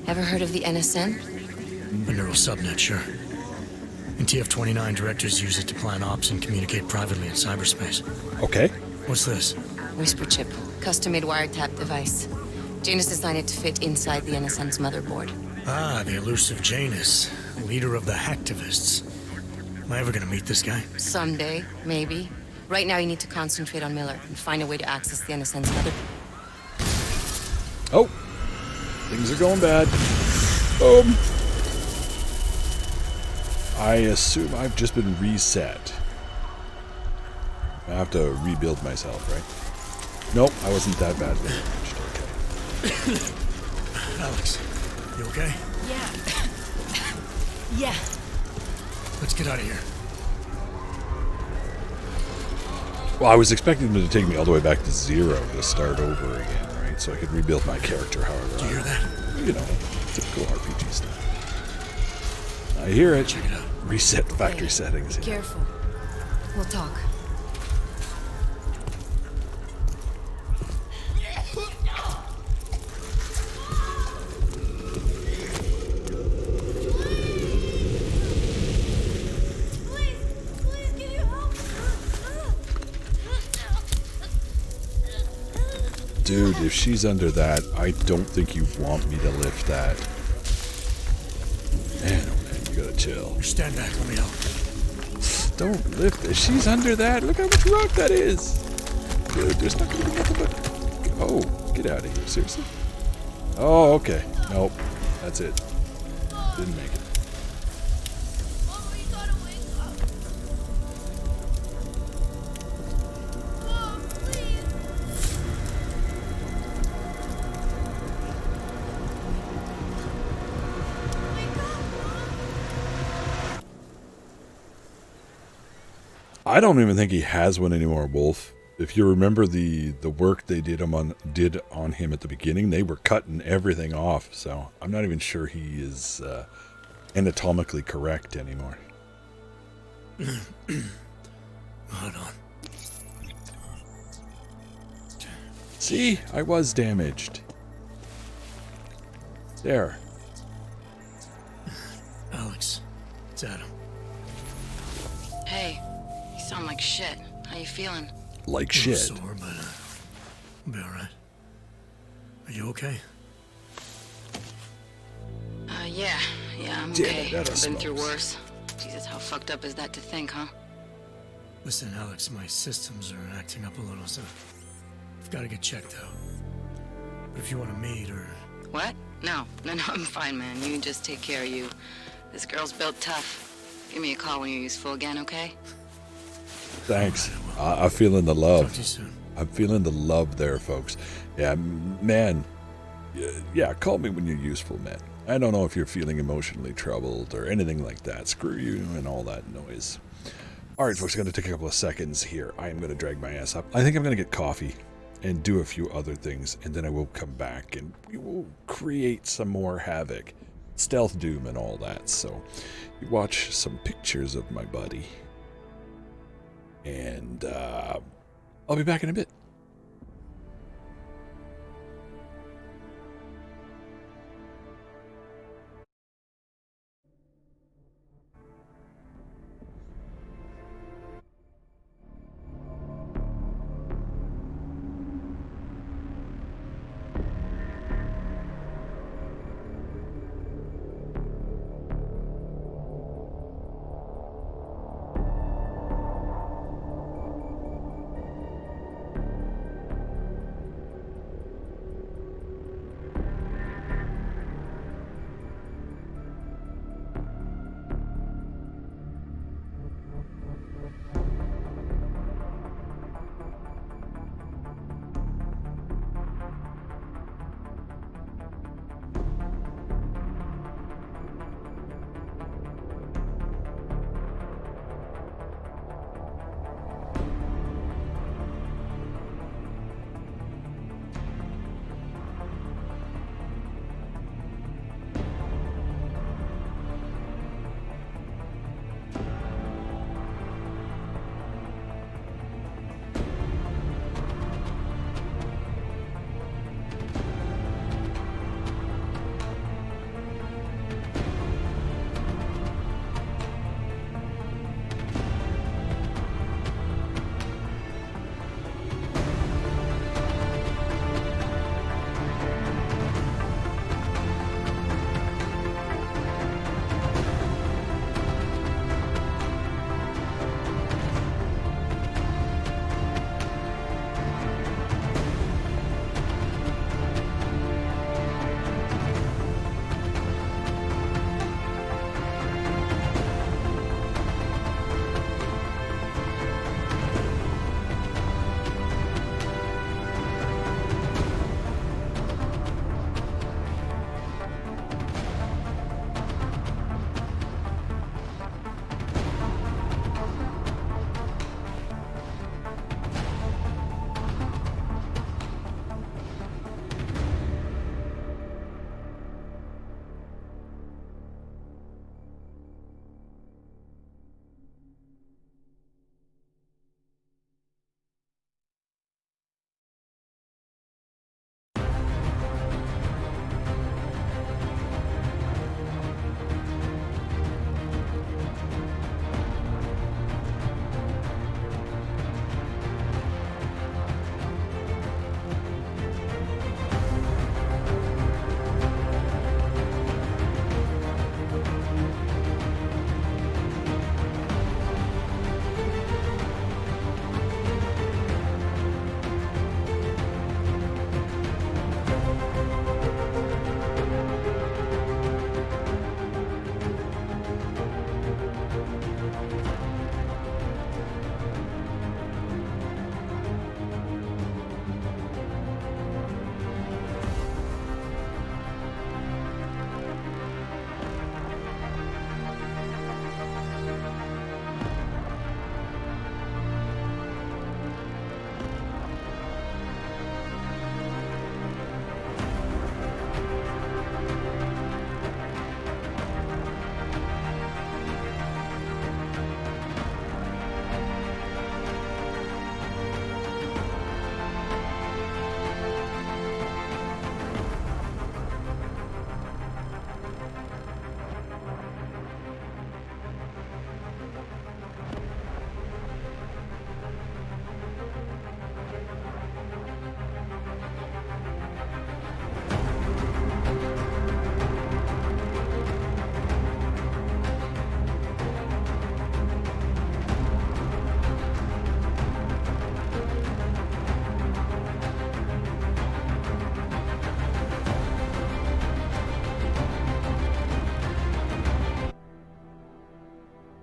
Ever heard of the NSN? A neural subnet, sure. In TF-29, directors use it to plan ops and communicate privately in cyberspace. Okay. What's this? Whisper chip, custom-made wiretap device. Janus designed it to fit inside the NSN's motherboard. Ah, the elusive Janus, leader of the hacktivists. Am I ever gonna meet this guy? Someday, maybe. Right now you need to concentrate on Miller and find a way to access the NSN's motherboard. Oh, things are going bad. Boom. I assume I've just been reset. I have to rebuild myself, right? Nope, I wasn't that badly damaged. Okay. Alex, you okay? Yeah. Yeah. Let's get out of here. Well, I was expecting them to take me all the way back to 0 to start over again, right? So I could rebuild my character however Do you hear that? You know, typical RPG stuff. I hear it. Check it out. Reset the factory settings. Be careful. We'll talk. Dude, if she's under that, I don't think you want me to lift that. Man, oh man, you gotta chill. Stand back, let me help. Don't lift it. She's under that. Look how much rock that is. Dude, there's not gonna be nothing but... Oh, get out of here. Seriously? Oh, okay. Nope. That's it. Didn't make it. I don't even think he has one anymore, Wolf. If you remember the work they did on him at the beginning, they were cutting everything off. So I'm not even sure he is anatomically correct anymore. Hold on. See, I was damaged. There. Alex, it's Adam. Hey, you sound like shit. How you feeling? Like shit. Sore, but I'll be all right. Are you okay? Yeah, I'm Damn okay. it, that I've been through smokes. worse. Jesus, how fucked up is that to think, huh? Listen, Alex, my systems are acting up a little, so I've got to get checked out. But if you want to meet or... What? No, I'm fine, man. You just take care of you. This girl's built tough. Give me a call when you're useful again, okay? Thanks. I'm feeling the love. Talk to you soon. I'm feeling the love there, folks. Yeah, man. Yeah, call me when you're useful, man. I don't know if you're feeling emotionally troubled or anything like that. Screw you and all that noise. All right, folks, going to take a couple of seconds here. I am going to drag my ass up. I think I'm going to get coffee. and do a few other things, and then I will come back and we will create some more havoc, stealth doom and all that. So you watch some pictures of my buddy, and I'll be back in a bit.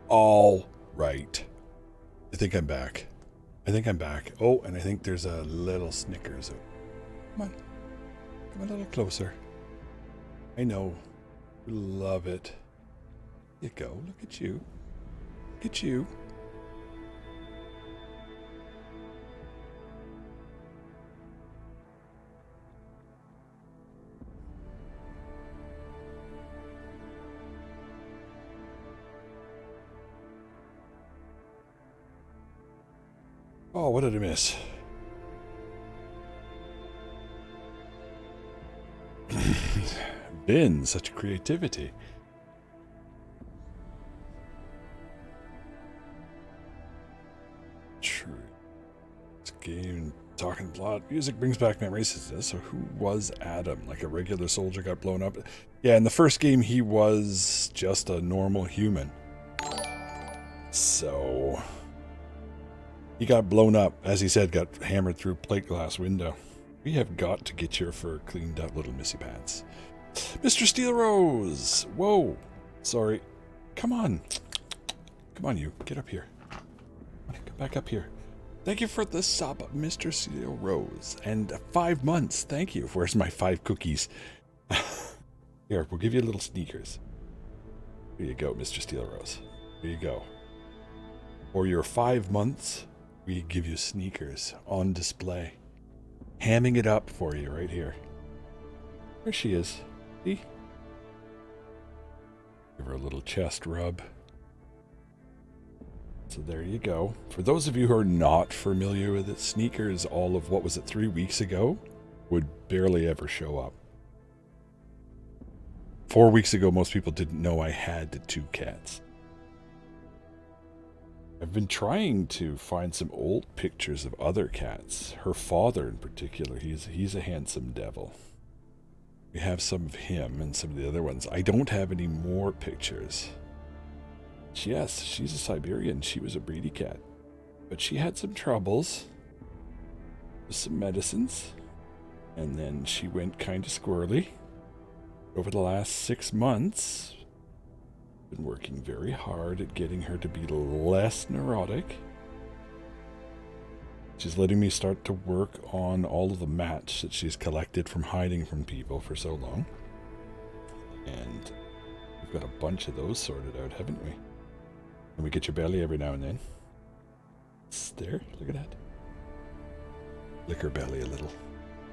All right. I think I'm back. Oh, and I think there's a little Snickers. Come on. Come a little closer. I know. Love it. Here you go. Look at you. Look at you. Oh, what did I miss? Been such creativity. True. This game, talking plot, music brings back memories. So who was Adam? Like a regular soldier got blown up? Yeah, in the first game he was just a normal human. So he got blown up, as he said, got hammered through a plate glass window. We have got to get your fur cleaned up, little missy pants. Mr. Steel Rose! Whoa! Sorry. Come on. Come on, you. Get up here. Come back up here. Thank you for the sub, Mr. Steel Rose. And 5 months. Thank you. Where's my 5 cookies? Here, we'll give you little sneakers. Here you go, Mr. Steel Rose. Here you go. For your 5 months, we give you sneakers on display. Hamming it up for you right here. There she is. See? Give her a little chest rub. So there you go. For those of you who are not familiar with it, sneakers, all of, what was it, 3 weeks ago, would barely ever show up. 4 weeks ago, most people didn't know I had 2 cats. I've been trying to find some old pictures of other cats. Her father in particular, he's a handsome devil. We have some of him and some of the other ones. I don't have any more pictures. Yes, she's a Siberian. She was a breedy cat. But she had some troubles with some medicines. And then she went kind of squirrely. Over the last 6 months, been working very hard at getting her to be less neurotic. She's letting me start to work on all of the mats that she's collected from hiding from people for so long. And we've got a bunch of those sorted out, haven't we? And we get your belly every now and then. It's there, look at that. Lick her belly a little.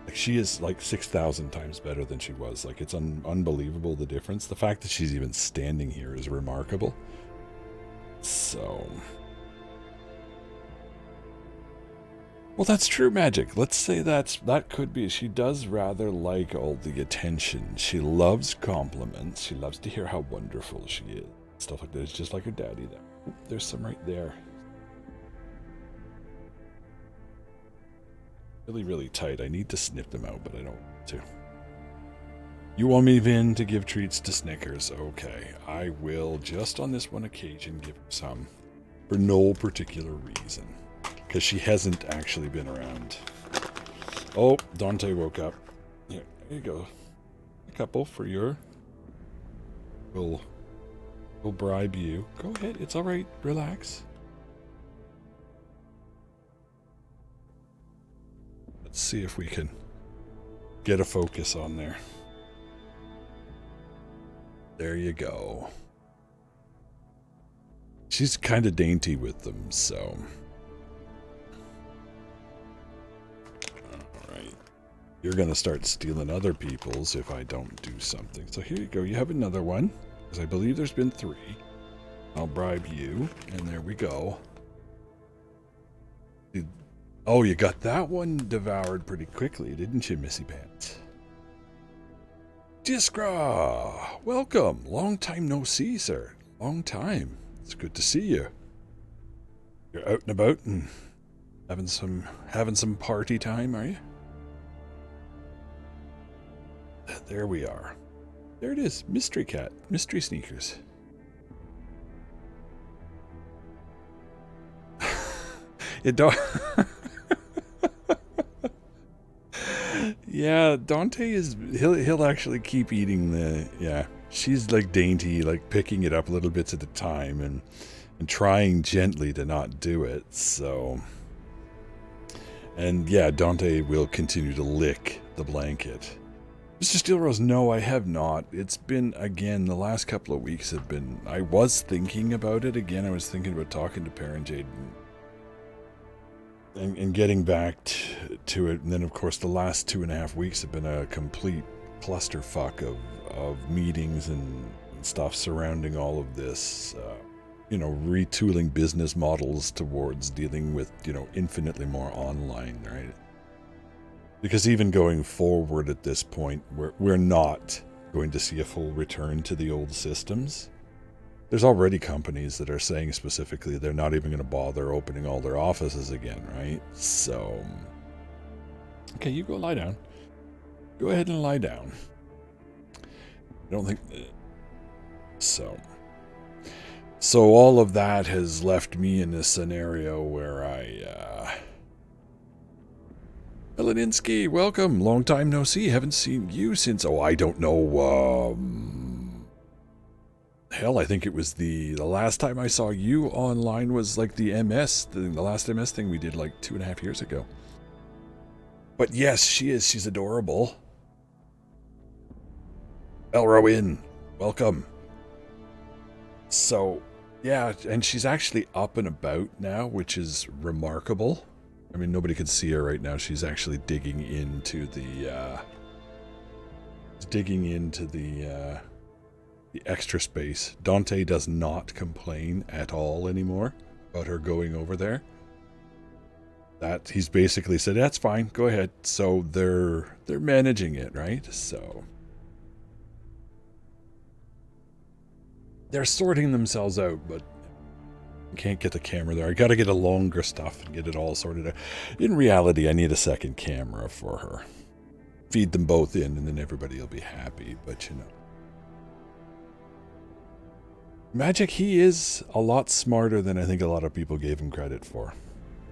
Like, she is like 6,000 times better than she was. Like, it's unbelievable, the difference. The fact that she's even standing here is remarkable. So, well, that's true magic. Let's say that could be. She does rather like all the attention. She loves compliments. She loves to hear how wonderful she is. Stuff like that. It's just like her daddy there. Oop, there's some right there. Really, really tight. I need to snip them out, but I don't want to. You want me, Vin, to give treats to Snickers? Okay, I will, just on this one occasion, give her some. For no particular reason. Because she hasn't actually been around. Oh, Dante woke up. Here, there you go. A couple for your... We'll bribe you. Go ahead, it's alright. Relax. Let's see if we can get a focus on there. There you go. She's kind of dainty with them, so... Alright. You're going to start stealing other people's if I don't do something. So here you go. You have another one, because I believe there's been 3. I'll bribe you, and there we go. Oh, you got that one devoured pretty quickly, didn't you, Missy Pants? Diskra! Welcome! Long time no see, sir. Long time. It's good to see you. You're out and about and having some party time, are you? There we are. There it is. Mystery cat. Mystery sneakers. It don't... Yeah, Dante is... He'll actually keep eating the... Yeah. She's like dainty, like picking it up little bits at a time and trying gently to not do it, so... And yeah, Dante will continue to lick the blanket. Mr. Steelrose, no, I have not. It's been, again, the last couple of weeks have been... I was thinking about it again. I was thinking about talking to Parent Jade and getting back to it. And then, of course, the last 2.5 weeks have been a complete clusterfuck of meetings and stuff surrounding all of this. retooling business models towards dealing with, infinitely more online, right? Because even going forward at this point, we're not going to see a full return to the old systems. There's already companies that are saying specifically they're not even going to bother opening all their offices again, right? So, okay, you go lie down. Go ahead and lie down. I don't think... So all of that has left me in this scenario where Melaninsky, welcome. Long time no see. Haven't seen you since... Oh, I don't know. Hell, I think it was the last time I saw you online was like the MS thing, the last MS thing we did like 2.5 years ago. But yes, she is. She's adorable. Elrowin, welcome. So, yeah, and she's actually up and about now, which is remarkable. I mean, nobody can see her right now. She's actually digging into the extra space. Dante does not complain at all anymore about her going over there. That he's basically said, that's fine, go ahead. So they're managing it, right? So they're sorting themselves out, but I can't get the camera there. I gotta get a longer stuff and get it all sorted out. In reality, I need a second camera for her. Feed them both in and then everybody will be happy, but Magic, he is a lot smarter than I think a lot of people gave him credit for.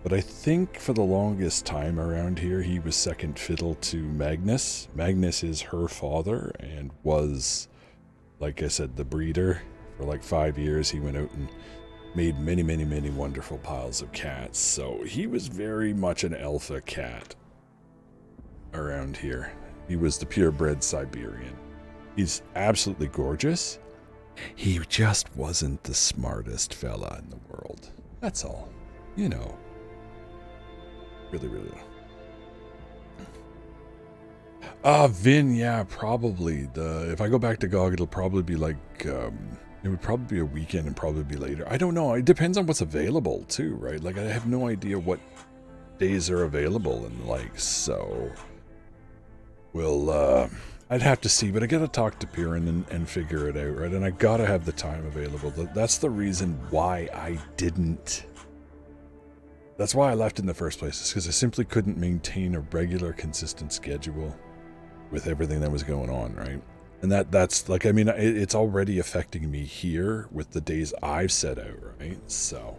But I think for the longest time around here, he was second fiddle to Magnus. Magnus is her father and was, like I said, the breeder. For like 5 years, he went out and made many, many, many wonderful piles of cats. So he was very much an alpha cat around here. He was the purebred Siberian. He's absolutely gorgeous. He just wasn't the smartest fella in the world. That's all. Really, really. Vin, yeah, probably. If I go back to GOG, it'll probably be like, it would probably be a weekend and probably be later. I don't know. It depends on what's available too, right? Like, I have no idea what days are available and so we'll, I'd have to see, but I gotta talk to Piran and figure it out, right? And I gotta have the time available. That's the reason why I didn't. That's why I left in the first place, is because I simply couldn't maintain a regular, consistent schedule with everything that was going on, right? And that's like, I mean, it's already affecting me here with the days I've set out, right? So,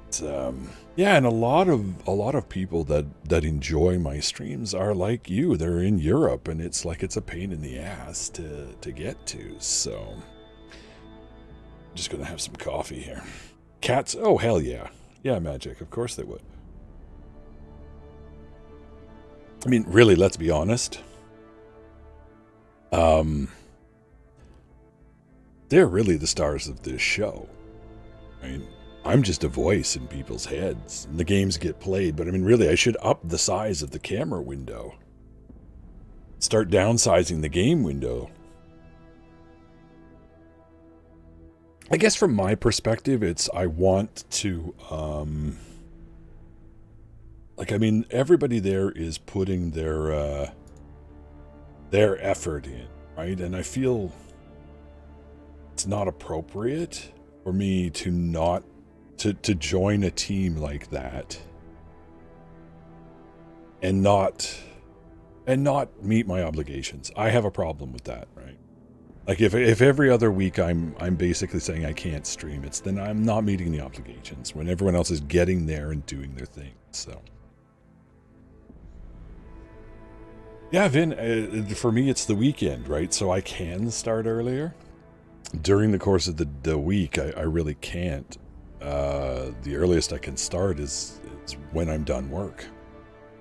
it's, yeah, and a lot of people that enjoy my streams are like you. They're in Europe, and it's like it's a pain in the ass to get to. So, I'm just gonna have some coffee here. Cats? Oh hell yeah. Yeah, Magic, of course they would. I mean, really, let's be honest. They're really the stars of this show. I mean, I'm just a voice in people's heads, and the games get played, but I mean, really, I should up the size of the camera window. Start downsizing the game window. I guess from my perspective, it's I want to, like, I mean, everybody there is putting their effort in, right? And I feel it's not appropriate for me to not, to join a team like that and not meet my obligations. I have a problem with that, right? Like if every other week I'm basically saying I can't stream, then I'm not meeting the obligations when everyone else is getting there and doing their thing. So yeah, Vin, for me it's the weekend, right? So I can start earlier. During the course of the week, I really can't. The earliest I can start is when I'm done work,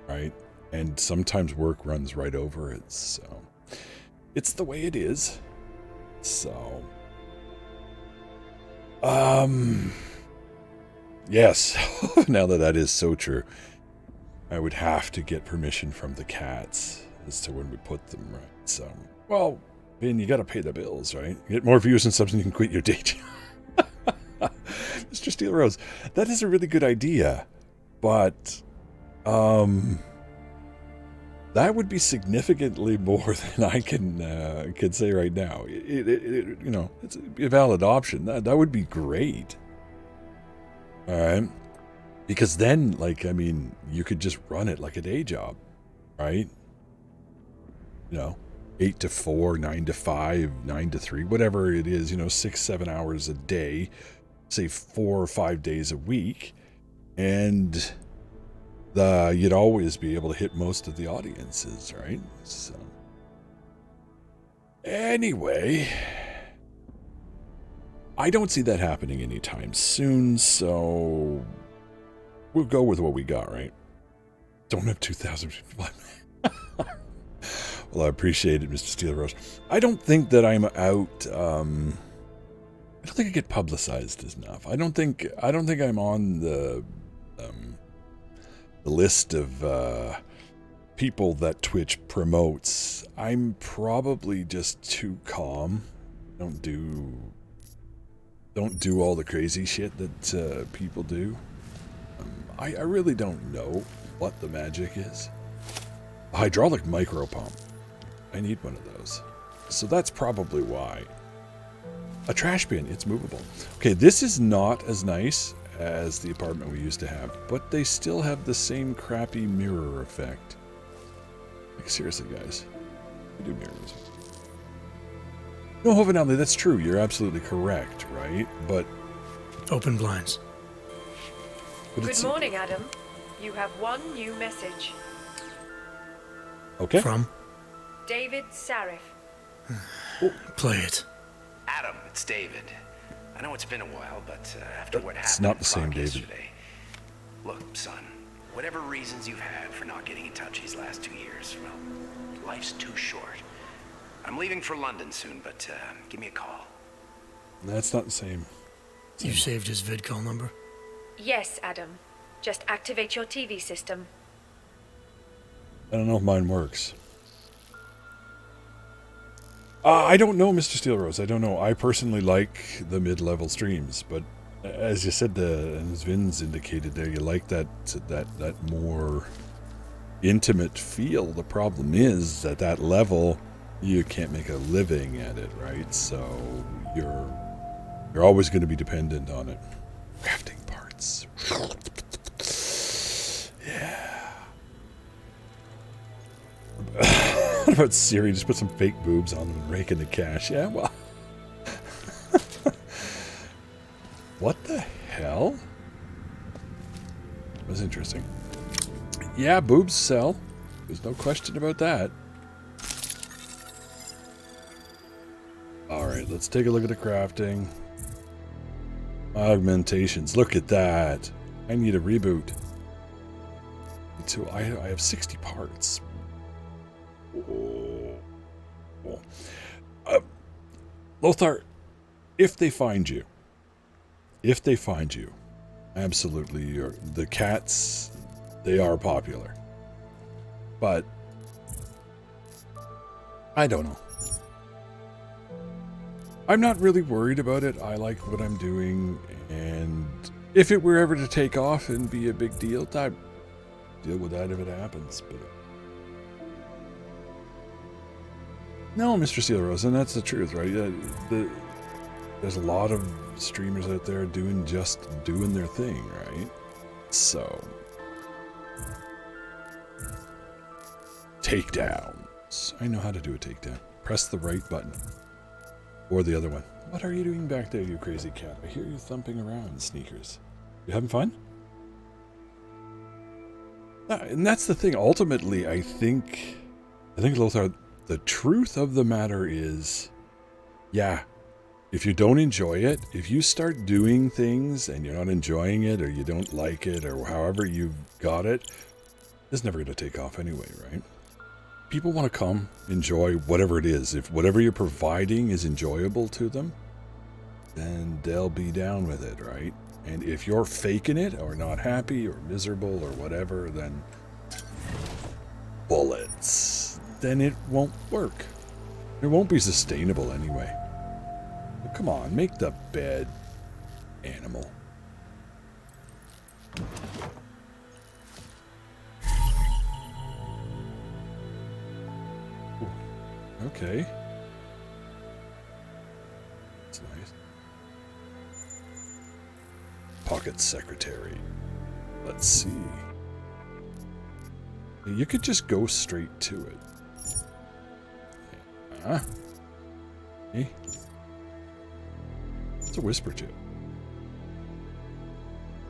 right? And sometimes work runs right over it, so it's the way it is. So, yes, now that is so true, I would have to get permission from the cats as to when we put them right. So, well, Ben, you gotta pay the bills, right? Get more views and subs and you can quit your day job. Mr. Steel Rose, that is a really good idea, but that would be significantly more than I can say right now. You know, it's a valid option. That would be great. All right, because then, like, I mean, you could just run it like a day job, right? You know, 8 to 4, 9 to 5, 9 to 3, whatever it is. You know, 6-7 hours a day, say 4 or 5 days a week, and you'd always be able to hit most of the audiences, right? So, anyway, I don't see that happening anytime soon, so we'll go with what we got, right? Don't have 2,000 people. Well, I appreciate it, Mr. Steel Rose. I don't think that I'm out. I don't think I get publicized enough. I don't think I'm on the list of people that Twitch promotes. I'm probably just too calm. Don't do all the crazy shit that people do. I really don't know what the magic is. A hydraulic micro pump. I need one of those. So that's probably why. A trash bin, it's movable. Okay, this is not as nice as the apartment we used to have, but they still have the same crappy mirror effect. Like, seriously, guys. We do mirrors. No, Hovenaldi, that's true. You're absolutely correct, right? But... Open blinds. Good morning, Adam. You have one new message. Okay. From? David Sarif. Play it. Adam, it's David. I know it's been a while, but after what happened It's not the same David. yesterday, look, son, whatever reasons you've had for not getting in touch these last 2 years, well, life's too short. I'm leaving for London soon, but give me a call. That's not the same. You saved his vidcall number? Yes, Adam. Just activate your TV system. I don't know if mine works. I don't know, Mr. Steel Rose. I don't know. I personally like the mid-level streams, but as you said, and as Vin's indicated there, you like that more intimate feel. The problem is, at that level, you can't make a living at it, right? So you're always going to be dependent on it. Crafting parts. Yeah. What about Siri? Just put some fake boobs on them and rake in the cash. Yeah, well. What the hell? That was interesting. Yeah, boobs sell. There's no question about that. Alright, let's take a look at the crafting. Augmentations. Look at that. I need a reboot. So I have 60 parts. Lothar, if they find you, absolutely, the cats, they are popular. But I don't know. I'm not really worried about it. I like what I'm doing, and if it were ever to take off and be a big deal, I'd deal with that if it happens. But no, Mr. Steel Rose, and that's the truth, right? There's a lot of streamers out there doing their thing, right? So, takedowns. I know how to do a takedown. Press the right button. Or the other one. What are you doing back there, you crazy cat? I hear you thumping around, sneakers. You having fun? And that's the thing. Ultimately, I think Lothar, the truth of the matter is, yeah, if you don't enjoy it, if you start doing things and you're not enjoying it, or you don't like it, or however you've got it, it's never going to take off anyway, right? People want to come, enjoy whatever it is. If whatever you're providing is enjoyable to them, then they'll be down with it, right? And if you're faking it, or not happy, or miserable, or whatever, then bullets. Then it won't work. It won't be sustainable anyway. Well, come on, make the bed, animal. Okay. That's nice. Pocket secretary. Let's see. You could just go straight to it. Huh? Hey. It's a whisper chip.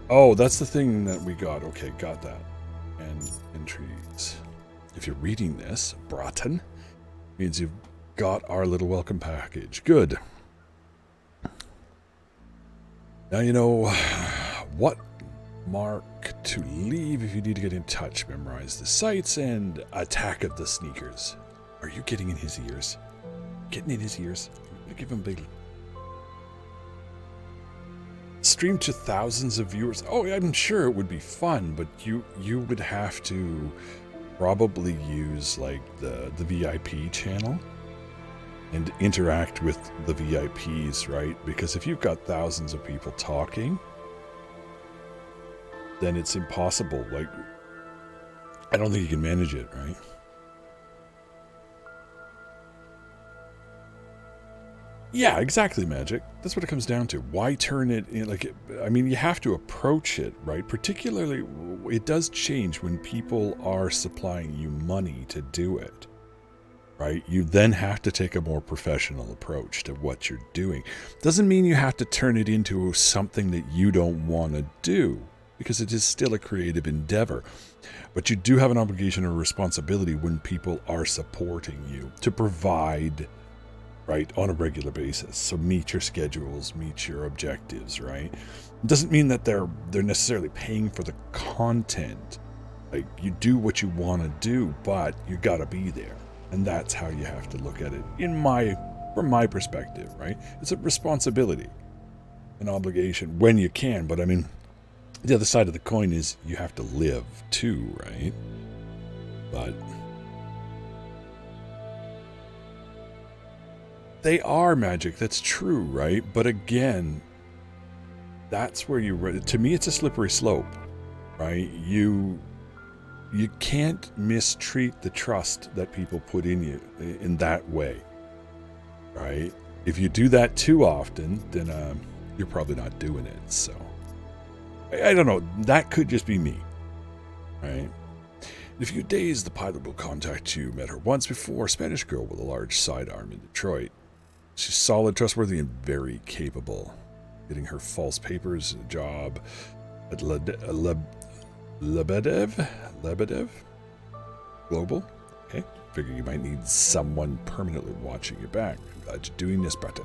Oh, that's the thing that we got. Okay, got that. And intrigues. If you're reading this, Broughton, means you've got our little welcome package. Good. Now you know what mark to leave if you need to get in touch. Memorize the sites and Attack of the Sneakers. Are you getting in his ears? Getting in his ears? I'm gonna give him a big... Stream to thousands of viewers. Oh, I'm sure it would be fun, but you would have to probably use like the VIP channel and interact with the VIPs, right? Because if you've got thousands of people talking, then it's impossible. Like, I don't think you can manage it, right? Yeah, exactly, Magic. That's what it comes down to. Why turn it in, like, I mean, you have to approach it, right? Particularly, it does change when people are supplying you money to do it, right? You then have to take a more professional approach to what you're doing. Doesn't mean you have to turn it into something that you don't want to do, because it is still a creative endeavor. But you do have an obligation or responsibility when people are supporting you to provide, right, on a regular basis. So meet your schedules, meet your objectives, right? It doesn't mean that they're necessarily paying for the content. Like, you do what you want to do, but you got to be there. And that's how you have to look at it from my perspective, right? It's a responsibility, an obligation when you can, but I mean, the other side of the coin is you have to live too, right? But they are, Magic, that's true, right? But again, that's where to me, it's a slippery slope, right? You can't mistreat the trust that people put in you in that way, right? If you do that too often, then you're probably not doing it. So I don't know. That could just be me, right? In a few days, the pilot will contact you. Met her once before. Spanish girl with a large sidearm in Detroit. She's solid, trustworthy, and very capable. Getting her false papers, a job at Lebedev Global. Okay. Figure you might need someone permanently watching your back. I'm glad you're doing this, Breton.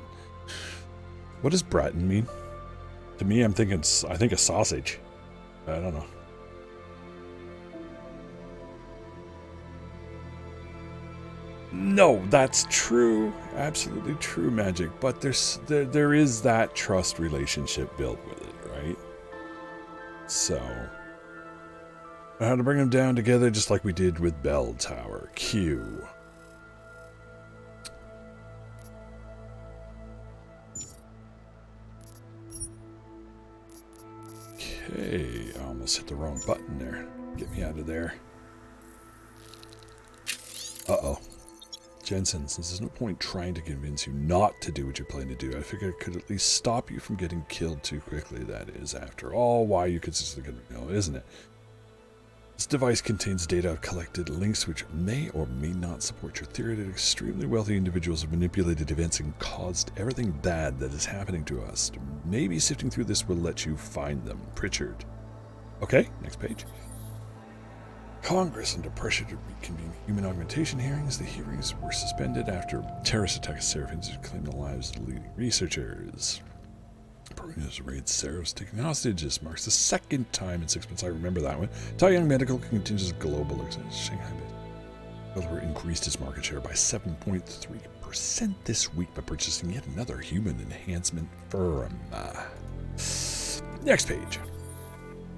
What does Breton mean? To me, I think a sausage. I don't know. No, that's true. Absolutely true, Magic. But there is that trust relationship built with it, right? So, I had to bring them down together just like we did with Bell Tower. Q. Okay, I almost hit the wrong button there. Get me out of there. Uh-oh. Jensen, since there's no point trying to convince you not to do what you're planning to do, I figured it could at least stop you from getting killed too quickly. That is, after all, why you consistently know, isn't it? This device contains data I've collected, links which may or may not support your theory that extremely wealthy individuals have manipulated events and caused everything bad that is happening to us. Maybe sifting through this will let you find them. Pritchard. Okay, next page. Congress under pressure to reconvene human augmentation hearings. The hearings were suspended after terrorist attacks Seraphins who claimed the lives of leading researchers. Programs raid Seraphs taking hostage. This marks the second time in 6 months. I remember that one. Taiyang Medical continues global expansion. Shanghai Developer increased its market share by 7.3% this week by purchasing yet another human enhancement firm. Next page.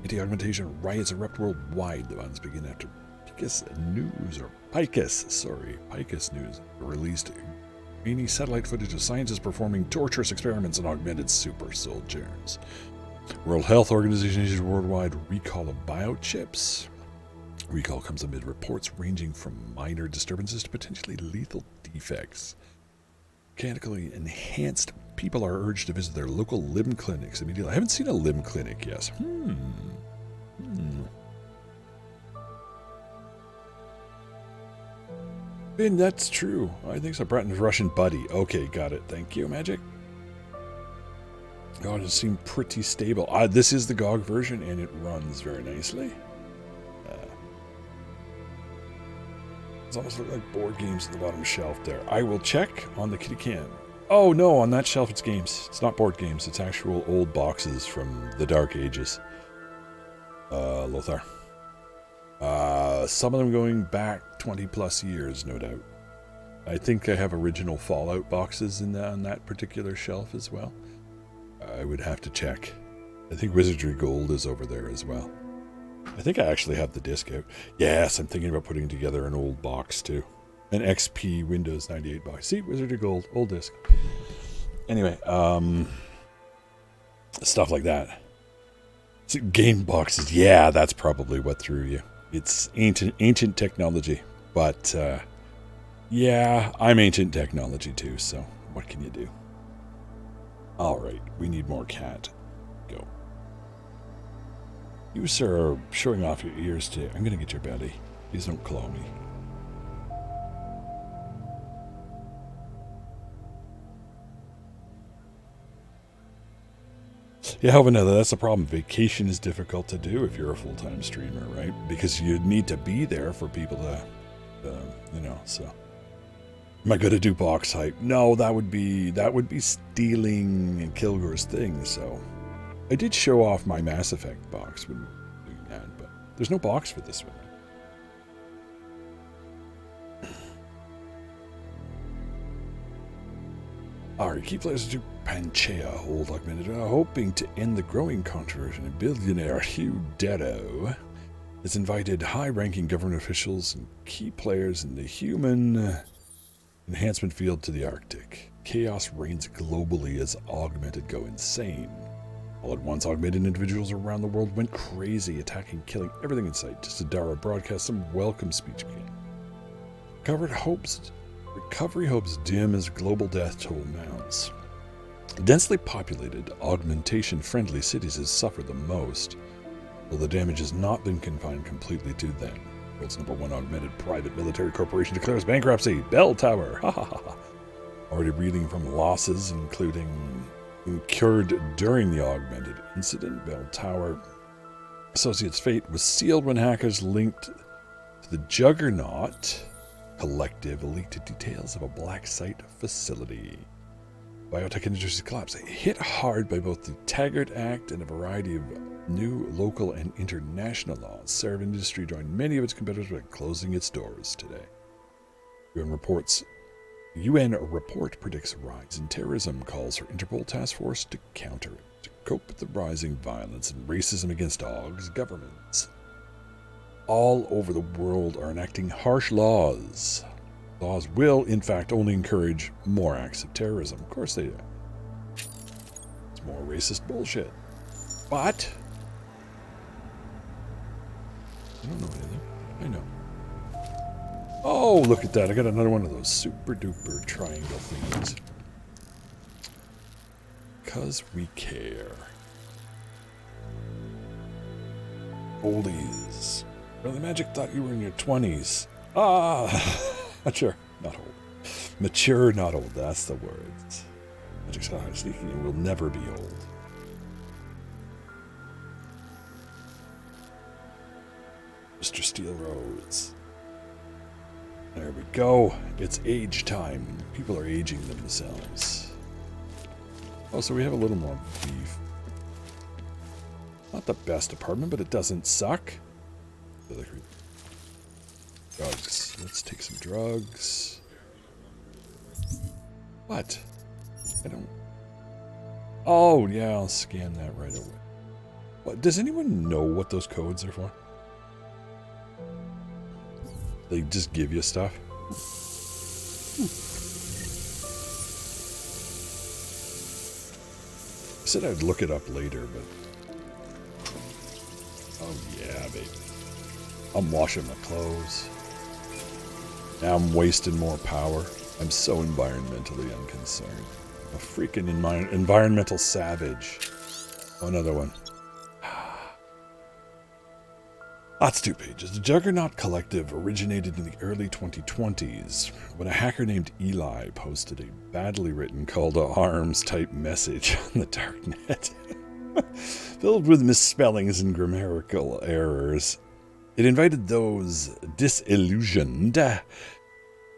Anti-augmentation riots erupt worldwide. The violence begin after Picus News released grainy satellite footage of scientists performing torturous experiments on augmented super soldiers. World Health Organization issued worldwide recall of biochips. Recall comes amid reports ranging from minor disturbances to potentially lethal defects. Mechanically enhanced people are urged to visit their local limb clinics immediately. I haven't seen a limb clinic yet. Finn, that's true. I think so. Bratton's Russian buddy. Okay, got it. Thank you, Magic. Oh, it seemed pretty stable. This is the GOG version, and it runs very nicely. It's almost look like board games at the bottom shelf there. I will check on the kitty can. Oh, no, on that shelf it's games. It's not board games. It's actual old boxes from the Dark Ages. Lothar. Some of them going back 20 plus years, no doubt. I think I have original Fallout boxes on that particular shelf as well. I would have to check. I think Wizardry Gold is over there as well. I think I actually have the disc out. Yes, I'm thinking about putting together an old box too. An XP Windows 98 box. See, Wizardry Gold, old disc. Anyway, stuff like that. So game boxes, yeah, that's probably what threw you. It's ancient technology, but yeah, I'm ancient technology too, so what can you do? Alright, we need more cat. Go. You, sir, are showing off your ears too. I'm gonna get your belly. Please don't claw me. Yeah, Vanilla, that's the problem. Vacation is difficult to do if you're a full-time streamer, right? Because you need to be there for people to, so. Am I going to do box hype? No, that would be stealing and Kilgore's thing, so. I did show off my Mass Effect box when doing that, but there's no box for this one. Alright, key players to Panchaea, old augmented, hoping to end the growing controversy. Billionaire Hugh Detto has invited high-ranking government officials and key players in the human enhancement field to the Arctic. Chaos reigns globally as augmented go insane. All at once, augmented individuals around the world went crazy, attacking, killing everything in sight. Sidara broadcast some welcome speech again. Recovery hopes dim as global death toll mounts. Densely populated, augmentation-friendly cities have suffered the most, though the damage has not been confined completely to them. World's #1 augmented private military corporation declares bankruptcy. Bell Tower. Ha ha ha. Already reeling from losses, including incurred during the augmented incident. Bell Tower Associates' fate was sealed when hackers linked to the Juggernaut Collective leaked details of a black site facility. Biotech industry collapse, hit hard by both the Taggart Act and a variety of new local and international laws. Serv Industry joined many of its competitors by closing its doors today. UN report predicts rise in terrorism, calls for Interpol task force to counter it. To cope with the rising violence and racism against dogs, governments all over the world are enacting harsh laws. Laws will, in fact, only encourage more acts of terrorism. Of course they do. It's more racist bullshit. But I don't know anything. I know. Oh, look at that. I got another one of those super duper triangle things. Because we care. Oldies. Well, the Magic thought you were in your 20s. Mature, not old. Mature, not old. That's the words. Magic's high sneaking and will never be old. Mr. Steel Rose. There we go. It's age time. People are aging themselves. Oh, so we have a little more beef. Not the best apartment, but it doesn't suck. Drugs. Let's take some drugs. What? I don't... Oh, yeah, I'll scan that right away. What? Does anyone know what those codes are for? They just give you stuff? I said I'd look it up later, but... Oh, yeah, baby. I'm washing my clothes. Now I'm wasting more power. I'm so environmentally unconcerned. A freaking environmental savage. Oh, another one. That's 2 pages. The Juggernaut Collective originated in the early 2020s when a hacker named Eli posted a badly written call to arms type message on the darknet. Filled with misspellings and grammatical errors. It invited those disillusioned,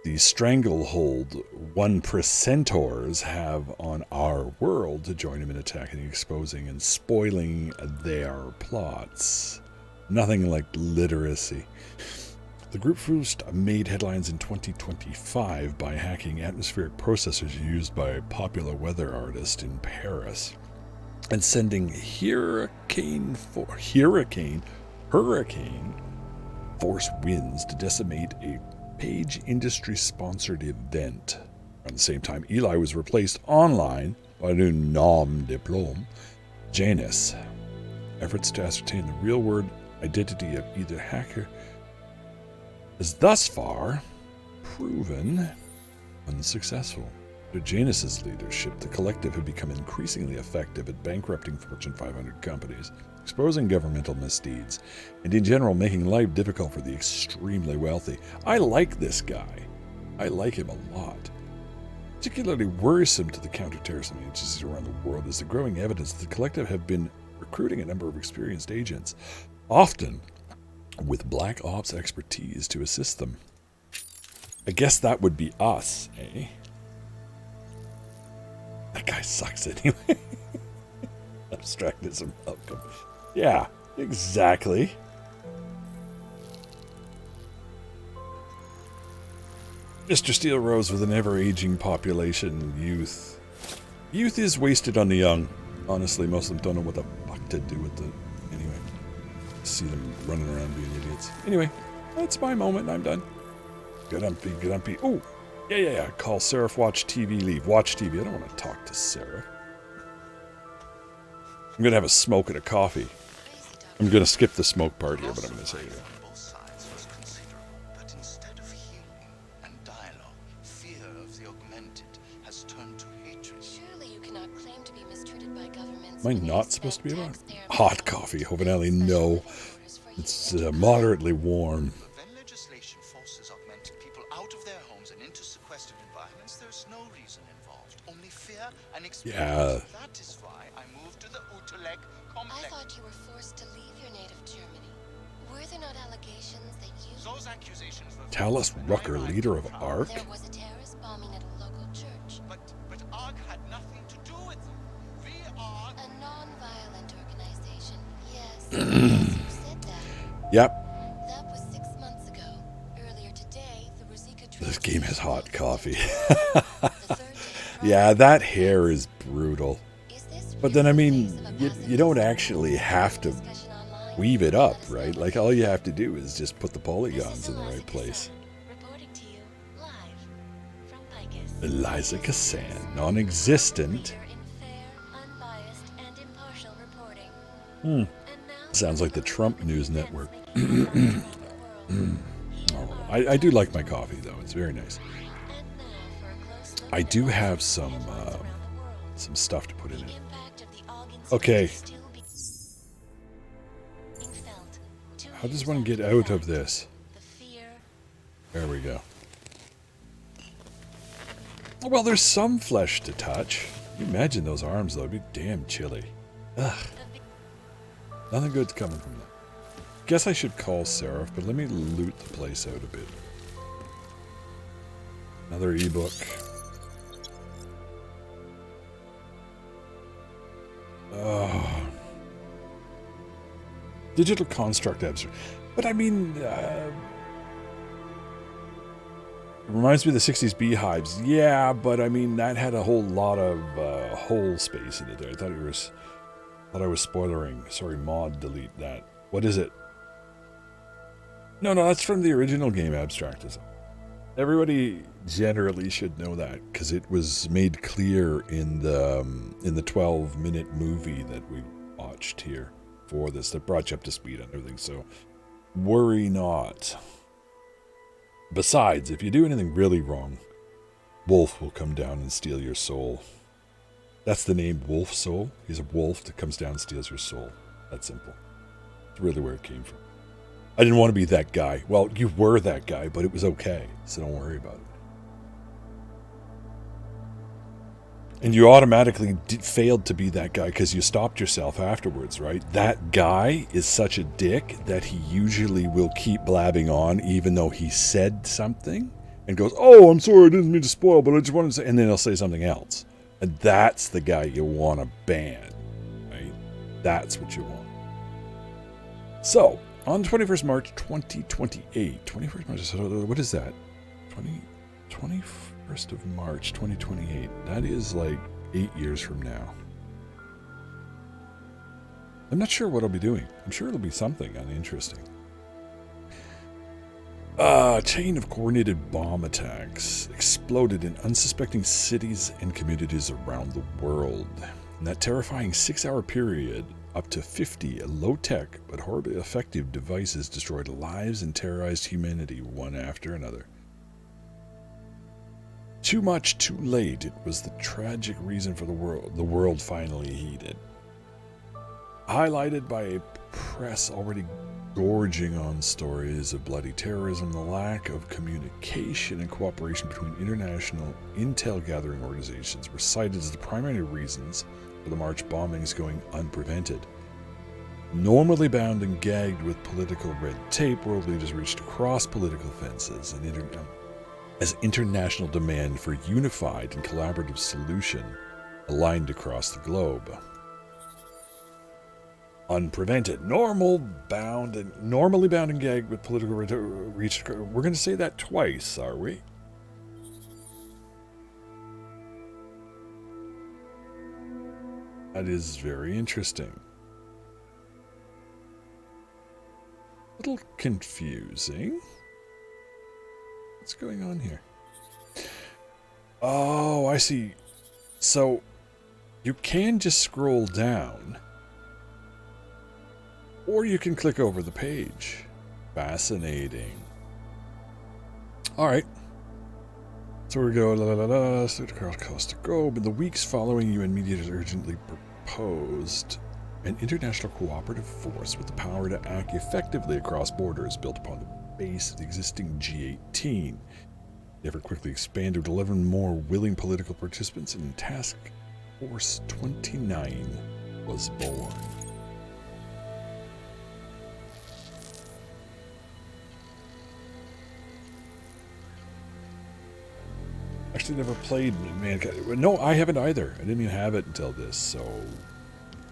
the stranglehold 1%ers have on our world, to join him in attacking, exposing, and spoiling their plots. Nothing like literacy. The group first made headlines in 2025 by hacking atmospheric processors used by a popular weather artist in Paris and sending hurricane force winds to decimate a Page Industry-sponsored event. Around the same time, Eli was replaced online by a new nom de plume, Janus. Efforts to ascertain the real-world identity of either hacker has thus far proven unsuccessful. Under Janus's leadership, the collective have become increasingly effective at bankrupting Fortune 500 companies, exposing governmental misdeeds, and in general making life difficult for the extremely wealthy. I like this guy. I like him a lot. Particularly worrisome to the counterterrorism agencies around the world is the growing evidence that the collective have been recruiting a number of experienced agents, often with black ops expertise to assist them. I guess that would be us, eh? That guy sucks anyway. Abstractism outcome. Yeah, exactly. Mr. Steele rose with an ever-aging population. Youth is wasted on the young. Honestly, most of them don't know what the fuck to do with the... Anyway. See them running around being idiots. Anyway, that's my moment. I'm done. Good umpy. Oh, yeah. Call Seraph, watch TV, leave. Watch TV. I don't want to talk to Seraph. I'm going to have a smoke and a coffee. I'm going to skip the smoke part here, but I'm going to say it. Am I not supposed to be about hot coffee? Hovenelli, no. It's moderately warm. When legislation forces augmented people out of their homes and into sequestered environments, there's no reason involved. Only fear and experience. Yeah. That is why I moved to the Utelek complex. I thought you were forced to leave your native Germany. Were there not allegations that you... Those accusations were... Talus Rucker, leader of ARC? There was a terrorist bombing at a local church. But ARC had nothing to do with it. We are... A non-violent organization, yes. You said that. Yep. That was 6 months ago. Earlier today, the Rosika... This game has hot coffee. Yeah, that hair is brutal. But then, I mean, you don't actually have to weave it up, right? Like, all you have to do is just put the polygons in the right place. Eliza Cassan, non-existent. Sounds like the Trump News Network. I do like my coffee, though. It's very nice. I do have some stuff to put in it. Okay. How does one get out of this? There we go. Well, there's some flesh to touch. Can you imagine those arms, though? It'd be damn chilly. Ugh. Nothing good's coming from that. Guess I should call Seraph, but let me loot the place out a bit. Another ebook. Oh. Digital construct abstract. But I mean, it reminds me of the 60s beehives. Yeah, but I mean, that had a whole lot of hole space in it there. I thought I was spoilering. Sorry, mod, delete that. What is it? No, that's from the original game, Abstractism. Everybody generally should know that, because it was made clear in the 12-minute movie that we watched here for this, that brought you up to speed on everything. So Worry not. Besides, if you do anything really wrong, Wolf will come down and steal your soul. That's the name, Wolf Soul. He's a wolf that comes down and steals your soul. That's simple. It's really where it came from. I didn't want to be that guy. Well, you were that guy, but it was okay, so don't worry about it. And you automatically failed to be that guy because you stopped yourself afterwards, right? That guy is such a dick that he usually will keep blabbing on even though he said something and goes, oh, I'm sorry, I didn't mean to spoil, but I just wanted to say, and then he'll say something else. And that's the guy you want to ban, right? That's what you want. So, on 21st March 2028, 21st March, what is that? 21st of March 2028. That is like 8 years from now. I'm not sure what I'll be doing. I'm sure it'll be something uninteresting. A chain of coordinated bomb attacks exploded in unsuspecting cities and communities around the world. In that terrifying 6-hour period, up to 50 low-tech but horribly effective devices destroyed lives and terrorized humanity one after another. Too much, too late. It was the tragic reason for the world finally heeded. Highlighted by a press already gorging on stories of bloody terrorism, the lack of communication and cooperation between international intel-gathering organizations were cited as the primary reasons for the March bombings going unprevented. Normally bound and gagged with political red tape, world leaders reached across political fences and as international demand for unified and collaborative solution aligned across the globe. Unprevented. Normally bound and gagged with political reach. We're going to say that twice, are we? That is very interesting. A little confusing. What's going on here? Oh, I see. So, you can just scroll down. Or you can click over the page. Fascinating. Alright. So we go, across the globe. In the weeks following, UN mediators urgently proposed an international cooperative force with the power to act effectively across borders, built upon the base of the existing G18. The effort quickly expanded with 11 more willing political participants, and Task Force 29 was born. Actually never played Mankind. No, I haven't either. I didn't even have it until this, so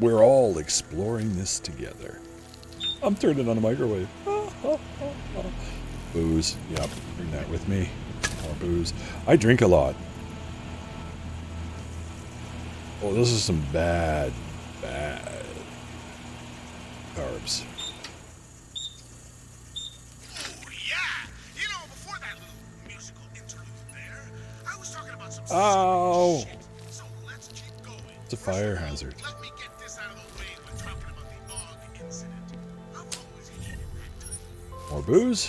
we're all exploring this together. I'm turning on the microwave. Booze. Yep, bring that with me. More booze. I drink a lot. Oh, this is some bad carbs. Oh! It's a fire hazard. More booze?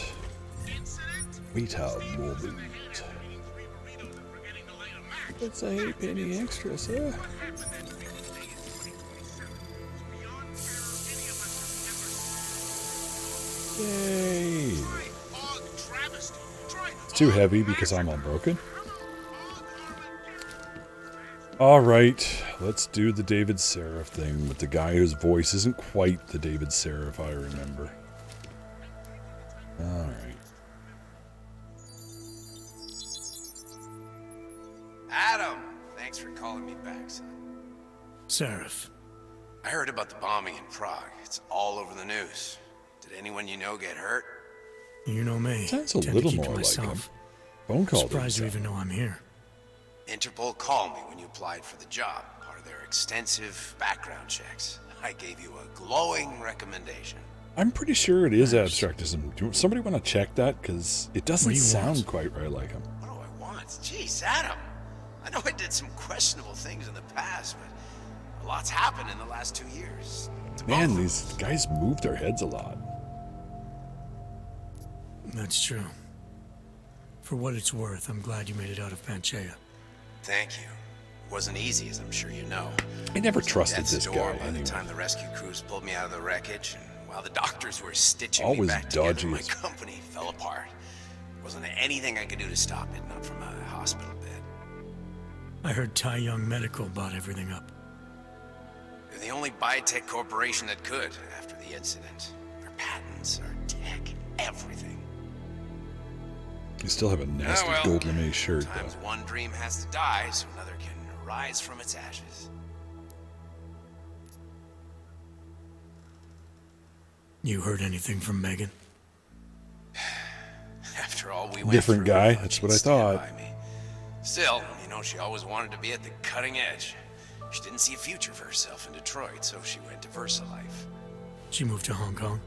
Wheat have more booze. It's a halfpenny extra, sir. Yay! It's too heavy because I'm unbroken. Alright, let's do the David Seraph thing with the guy whose voice isn't quite the David Seraph I remember. Alright. Adam! Thanks for calling me back, son. Seraph. I heard about the bombing in Prague. It's all over the news. Did anyone you know get hurt? You know me. Sounds a little more like him. Phone call. Surprised you even know I'm here. Interpol called me when you applied for the job, part of their extensive background checks. I gave you a glowing recommendation. I'm pretty sure it is abstractism. Do somebody want to check that? Because it doesn't sound quite right like him. What do I want? Jeez, Adam. I know I did some questionable things in the past, but a lot's happened in the last 2 years. Man, these guys move their heads a lot. That's true. For what it's worth, I'm glad you made it out of Panchaea. Thank you. It wasn't easy, as I'm sure you know. I never trusted Death's this door guy by anyway. the time the rescue crews pulled me out of the wreckage, and while the doctors were stitching Always me back dodgy together, my as- company fell apart. Wasn't anything I could do to stop it, not from a hospital bed. I heard Tai Young Medical bought everything up. They're the only biotech corporation that could after the incident. Our patents, our tech, everything. You still have a nasty well, gold lame shirt, Sometimes though. one dream has to die so another can rise from its ashes. You heard anything from Megan? After all we went Different through, guy. she'd That's what I stand thought. by me. Still, you know, she always wanted to be at the cutting edge. She didn't see a future for herself in Detroit, so she went to VersaLife. She moved to Hong Kong?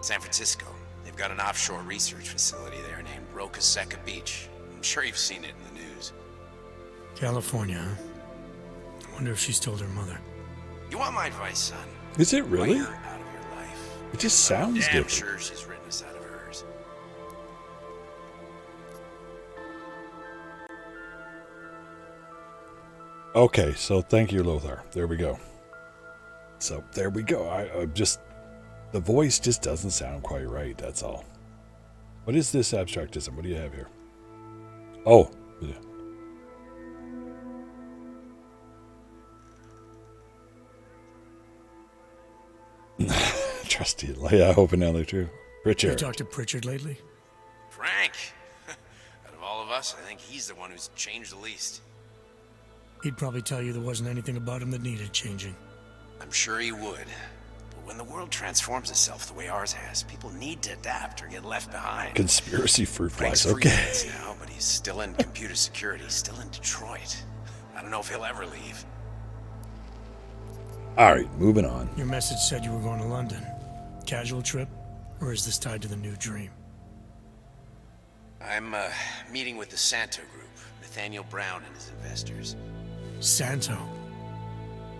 San Francisco. They've got an offshore research facility there named Roca Seca Beach. I'm sure you've seen it in the news. California, huh? I wonder if she's told her mother. You want my advice, son? Is it really? Write her out of your life. It just sounds Damn different. sure she's written us out of hers. Okay, so thank you, Lothar. There we go. So there we go. I just, the voice just doesn't sound quite right. That's all. What is this abstractism? What do you have here? Oh, yeah. Trusty. Yeah, I hope and now they're true. You Richard. talked to Pritchard lately? Frank. Out of all of us, I think he's the one who's changed the least. He'd probably tell you there wasn't anything about him that needed changing. I'm sure he would. But when the world transforms itself the way ours has, people need to adapt or get left behind. Conspiracy fruit Frank's flies. Okay. freelance now, but he's still in computer security, still in Detroit. I don't know if he'll ever leave. All right, moving on. Your message said you were going to London. Casual trip? Or is this tied to the new dream? I'm meeting with the Santo Group, Nathaniel Brown and his investors. Santo?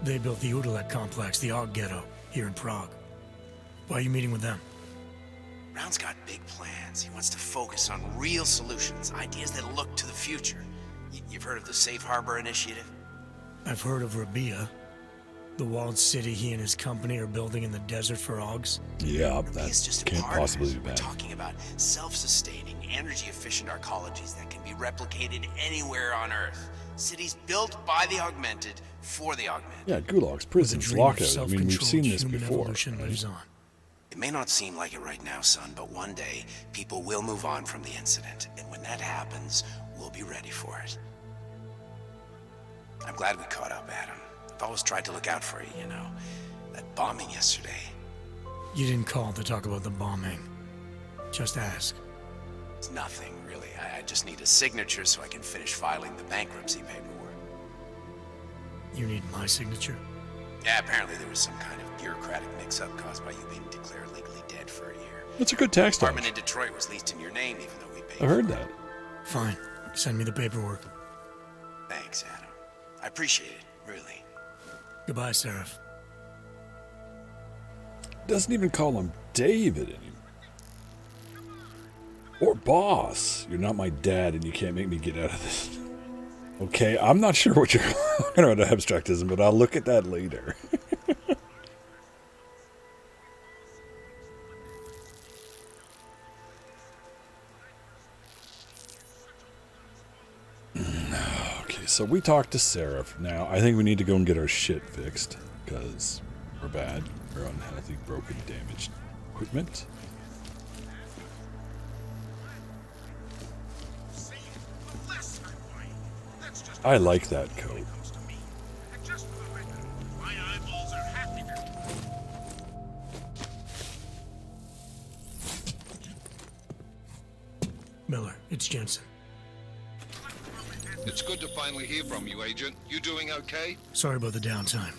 They built the Udalek complex, the Og Ghetto, here in Prague. Why are you meeting with them? Brown's got big plans. He wants to focus on real solutions, ideas that look to the future. You've heard of the Safe Harbor Initiative? I've heard of Rabia, the walled city he and his company are building in the desert for Ogs. Yeah, It's that just a can't part of possibly it. be We're bad. talking about self-sustaining, energy-efficient arcologies that can be replicated anywhere on Earth. Cities built by the augmented for the augmented. Yeah, gulags, prisons, dream of lockouts. I mean, we've seen this human before. evolution right? lives on. It may not seem like it right now, son, but one day people will move on from the incident, and when that happens, we'll be ready for it. I'm glad we caught up, Adam. I've always tried to look out for you, you know. That bombing yesterday. You didn't call to talk about the bombing. Just ask. It's nothing, really. I just need a signature so I can finish filing the bankruptcy paperwork. You need my signature? Yeah, apparently there was some kind of bureaucratic mix-up caused by you being declared legally dead for a year. That's a good tax dodge. Apartment in Detroit was leased in your name, even though we paid. I heard that. Fine. Send me the paperwork. Thanks, Adam. I appreciate it, really. Goodbye, Seraph. Doesn't even call him David anymore. Or boss. You're not my dad and you can't make me get out of this. Okay, I'm not sure what you're talking about abstractism, but I'll look at that later. Okay, so we talked to Seraph. Now, I think we need to go and get our shit fixed, because we're bad. We're unhealthy, broken, damaged equipment. I like that coat. Miller, it's Jensen. It's good to finally hear from you, Agent. You doing okay? Sorry about the downtime.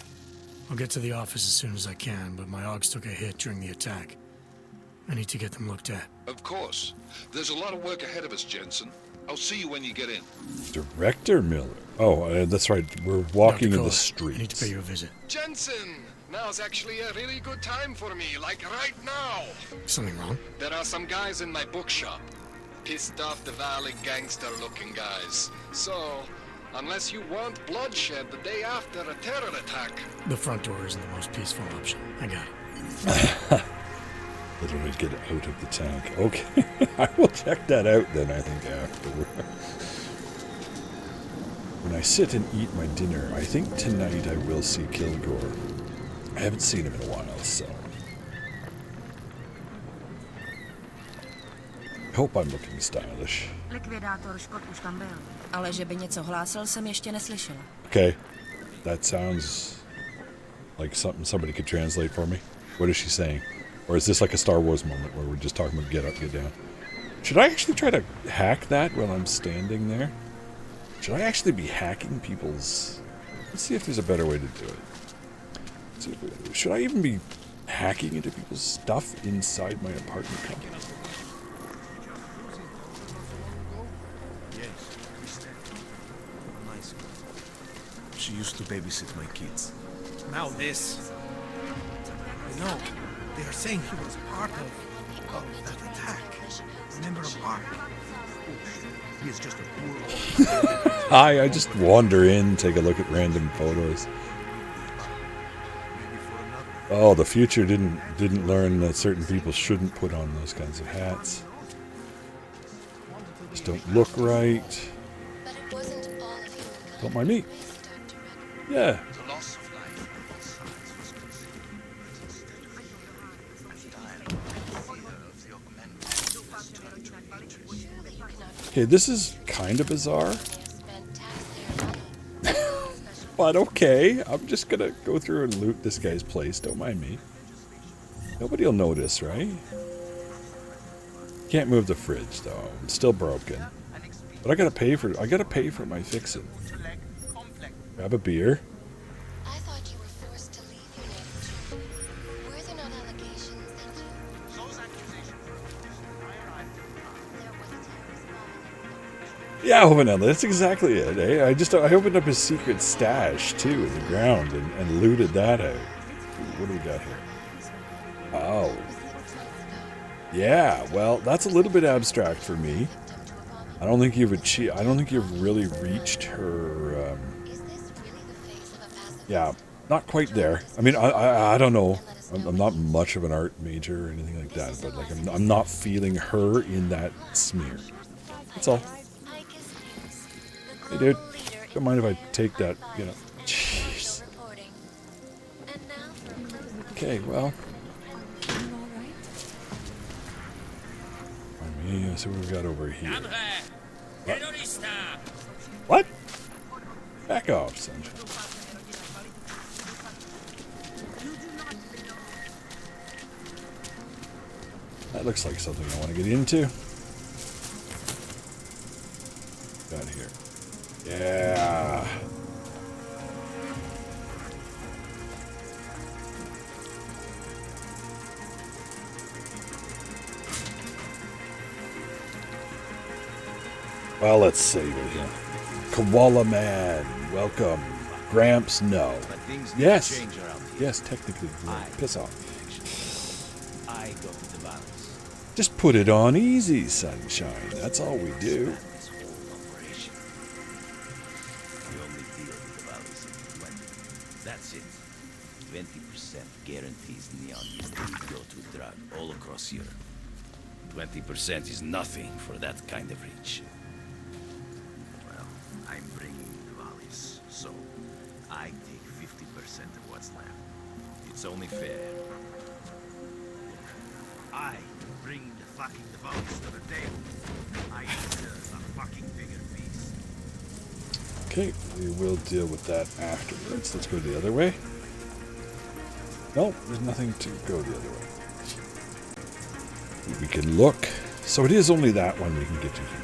I'll get to the office as soon as I can, but my Augs took a hit during the attack. I need to get them looked at. Of course. There's a lot of work ahead of us, Jensen. I'll see you when you get in. Director Miller. Oh, that's right. We're walking in the Dr. Kohler, streets. I need to pay you a visit. Jensen! Now's actually a really good time for me, like right now. Something wrong? There are some guys in my bookshop. Pissed off the Valley gangster-looking guys. So, unless you want bloodshed the day after a terror attack... The front door isn't the most peaceful option. I got it. Literally get it out of the tank. Okay. I will check that out then, I think, afterward. When I sit and eat my dinner, I think tonight I will see Kilgore. I haven't seen him in a while, so... I hope I'm looking stylish. Ale že by něco hlásil, jsem ještě neslyšela. Okay. That sounds like something somebody could translate for me. What is she saying? Or is this like a Star Wars moment where we're just talking about get up, get down? Should I actually try to hack that while I'm standing there? Should I actually be hacking people's... Let's see if there's a better way to do it. Let's see if should I even be hacking into people's stuff inside my apartment complex? She used to babysit my kids. Now this. You know, they are saying he was part of that attack. Remember a part? He is just a poor old... Hi, I just wander in, take a look at random photos. Oh, the future didn't learn that certain people shouldn't put on those kinds of hats. Just don't look right. Don't mind me. Yeah. Okay, this is kind of bizarre. But okay, I'm just gonna go through and loot this guy's place. Don't mind me. Nobody'll notice, right? Can't move the fridge though. It's still broken. But I gotta pay for my fixin'. Grab a beer. I thought you were forced to leave your neighborhood. Were there not allegations that you... Those accusations Yeah, Vanilla, that's exactly it, eh? I opened up his secret stash too in the ground and looted that out. What do we got here? Oh. Yeah, well, that's a little bit abstract for me. I don't think you've really reached her yeah, not quite there. I mean, I don't know. I'm not much of an art major or anything like that, but like I'm not feeling her in that smear. That's all. Hey, dude. Don't mind if I take that, you know. Jeez. Okay, well. Let's see what we've got over here. What? Back off, Sunshine. That looks like something I want to get into. Got here. Yeah. Well, let's save it here. Koala Man, welcome. Gramps, no. Yes. Yes, technically. Piss off. I go to the balance. Just put it on easy, Sunshine. That's all we do. We only deal with the balance of 20. That's it. 20% guarantees neon used go to drug all across Europe. 20% is nothing for that kind of reach. Well, I'm bringing the valleys, so I take 50% of what's left. It's only fair. I bring the fucking device to the table. I deserve a fucking bigger piece. Okay, we will deal with that afterwards. Let's go the other way. Nope, there's nothing to go the other way. We can look. So it is only that one we can get to here.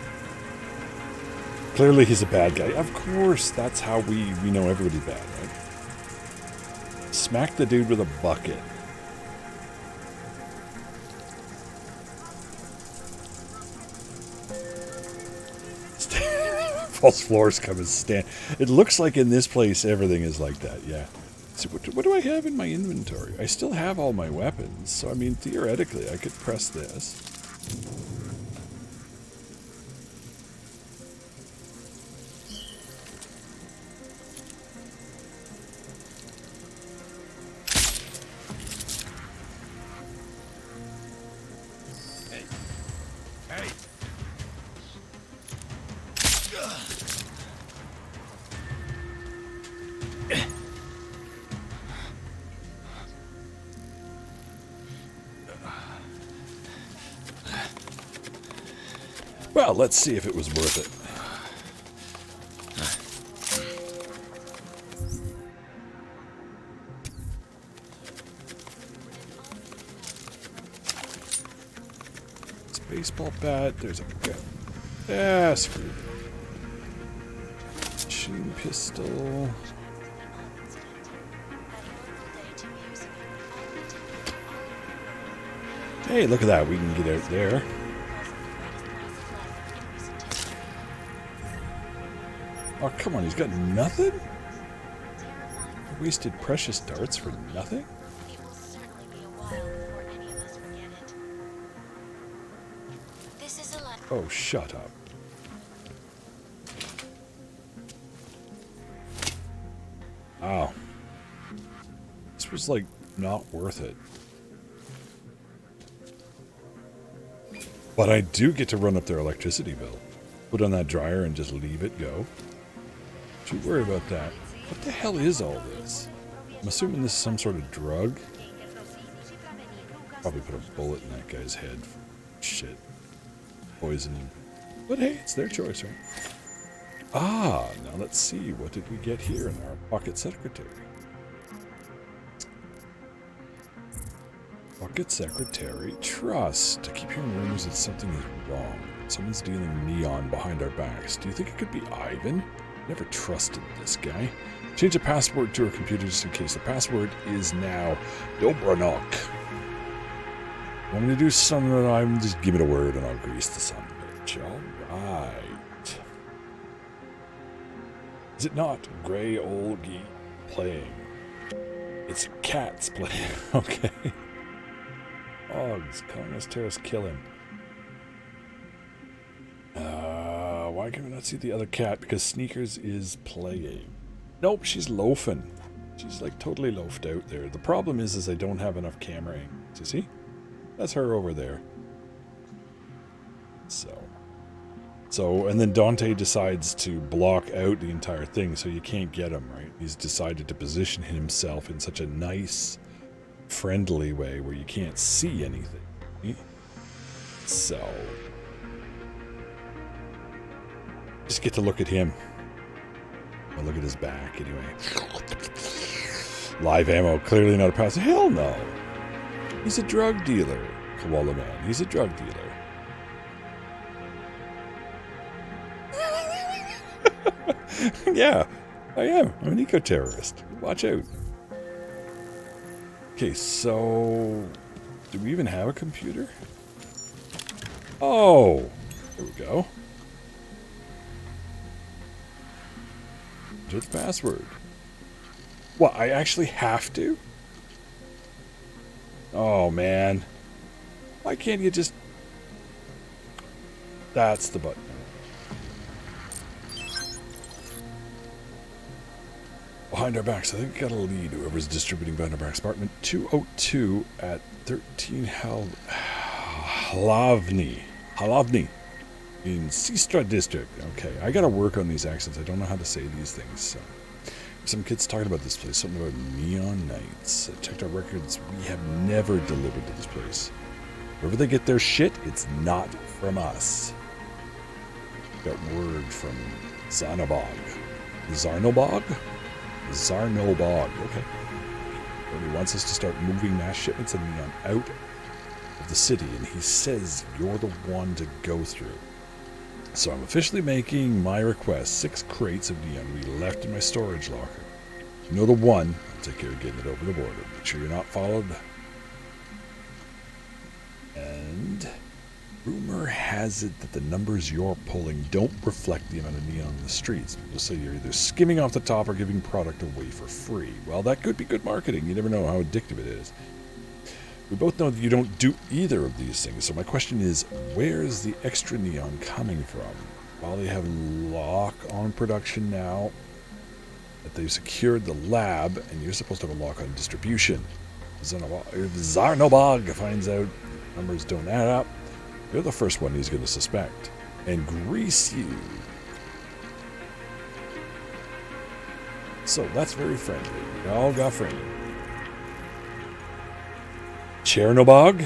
Clearly he's a bad guy. Of course, that's how we know everybody's bad, right? Smack the dude with a bucket. False floors come and stand. It looks like in this place everything is like that, yeah. So what do I have in my inventory? I still have all my weapons, so I mean, theoretically, I could press this. Hey! Well, let's see if it was worth it. It's a baseball bat. There's a gun. Ah, screw it. Machine pistol. Hey, look at that. We can get out there. Oh, come on. He's got nothing? Wasted precious darts for nothing? Oh, shut up. Wow. This was, like, not worth it. But I do get to run up their electricity bill. Put on that dryer and just leave it go. Don't you worry about that. What the hell is all this? I'm assuming this is some sort of drug. Probably put a bullet in that guy's head. Shit. Poison him. But hey, it's their choice, right? Ah, now let's see. What did we get here in our pocket secretary? Pocket secretary. Trust. I keep hearing rumors that something is wrong. Someone's dealing neon behind our backs. Do you think it could be Ivan? Never trusted this guy. Change the password to our computer just in case. The password is now Dobranok. Want me to do something that I'm just give it a word and I'll grease the son of a bitch. Alright. Is it not Grey Olgie playing? It's cats playing. Okay. Hogs, Congress terrorists kill him. Why can we not see the other cat? Because Sneakers is playing. Nope, she's loafing. She's like totally loafed out there. The problem is I don't have enough camera angles. You see? That's her over there. So, and then Dante decides to block out the entire thing so you can't get him, right? He's decided to position himself in such a nice, friendly way where you can't see anything. Right? So, just get to look at him. I'll look at his back anyway. Live ammo, clearly not a pass. Hell no. He's a drug dealer, Koala Man. He's a drug dealer. Yeah, I am. I'm an eco-terrorist. Watch out. Okay, so... do we even have a computer? Oh! There we go. Enter the password. What, I actually have to? Oh, man. Why can't you just... That's the button. Behind our backs. I think we got a lead. Whoever's distributing behind our backs. Apartment 202 at 13 Halavni in Sistra District. Okay, I gotta work on these accents. I don't know how to say these things. So. Some kids talking about this place. Something about neon nights. I checked our records. We have never delivered to this place. Wherever they get their shit, it's not from us. Got word from Zarnobog. Zarnobog? Zarnobog, okay. He wants us to start moving mass shipments of neon out of the city, and he says you're the one to go through. So I'm officially making my request. 6 crates of neon we left in my storage locker. You know the one. I'll take care of getting it over the border. Make sure you're not followed. And Rumor has it that the numbers you're pulling don't reflect the amount of neon in the streets. So you're either skimming off the top or giving product away for free. Well, that could be good marketing. You never know how addictive it is. We both know that you don't do either of these things. So my question is, where's the extra neon coming from? While they have lock on production now, that they've secured the lab, and you're supposed to have a lock on distribution. If Zarnobog finds out numbers don't add up, you're the first one he's going to suspect. And grease you. So that's very friendly. We all got friendly. Chernobog?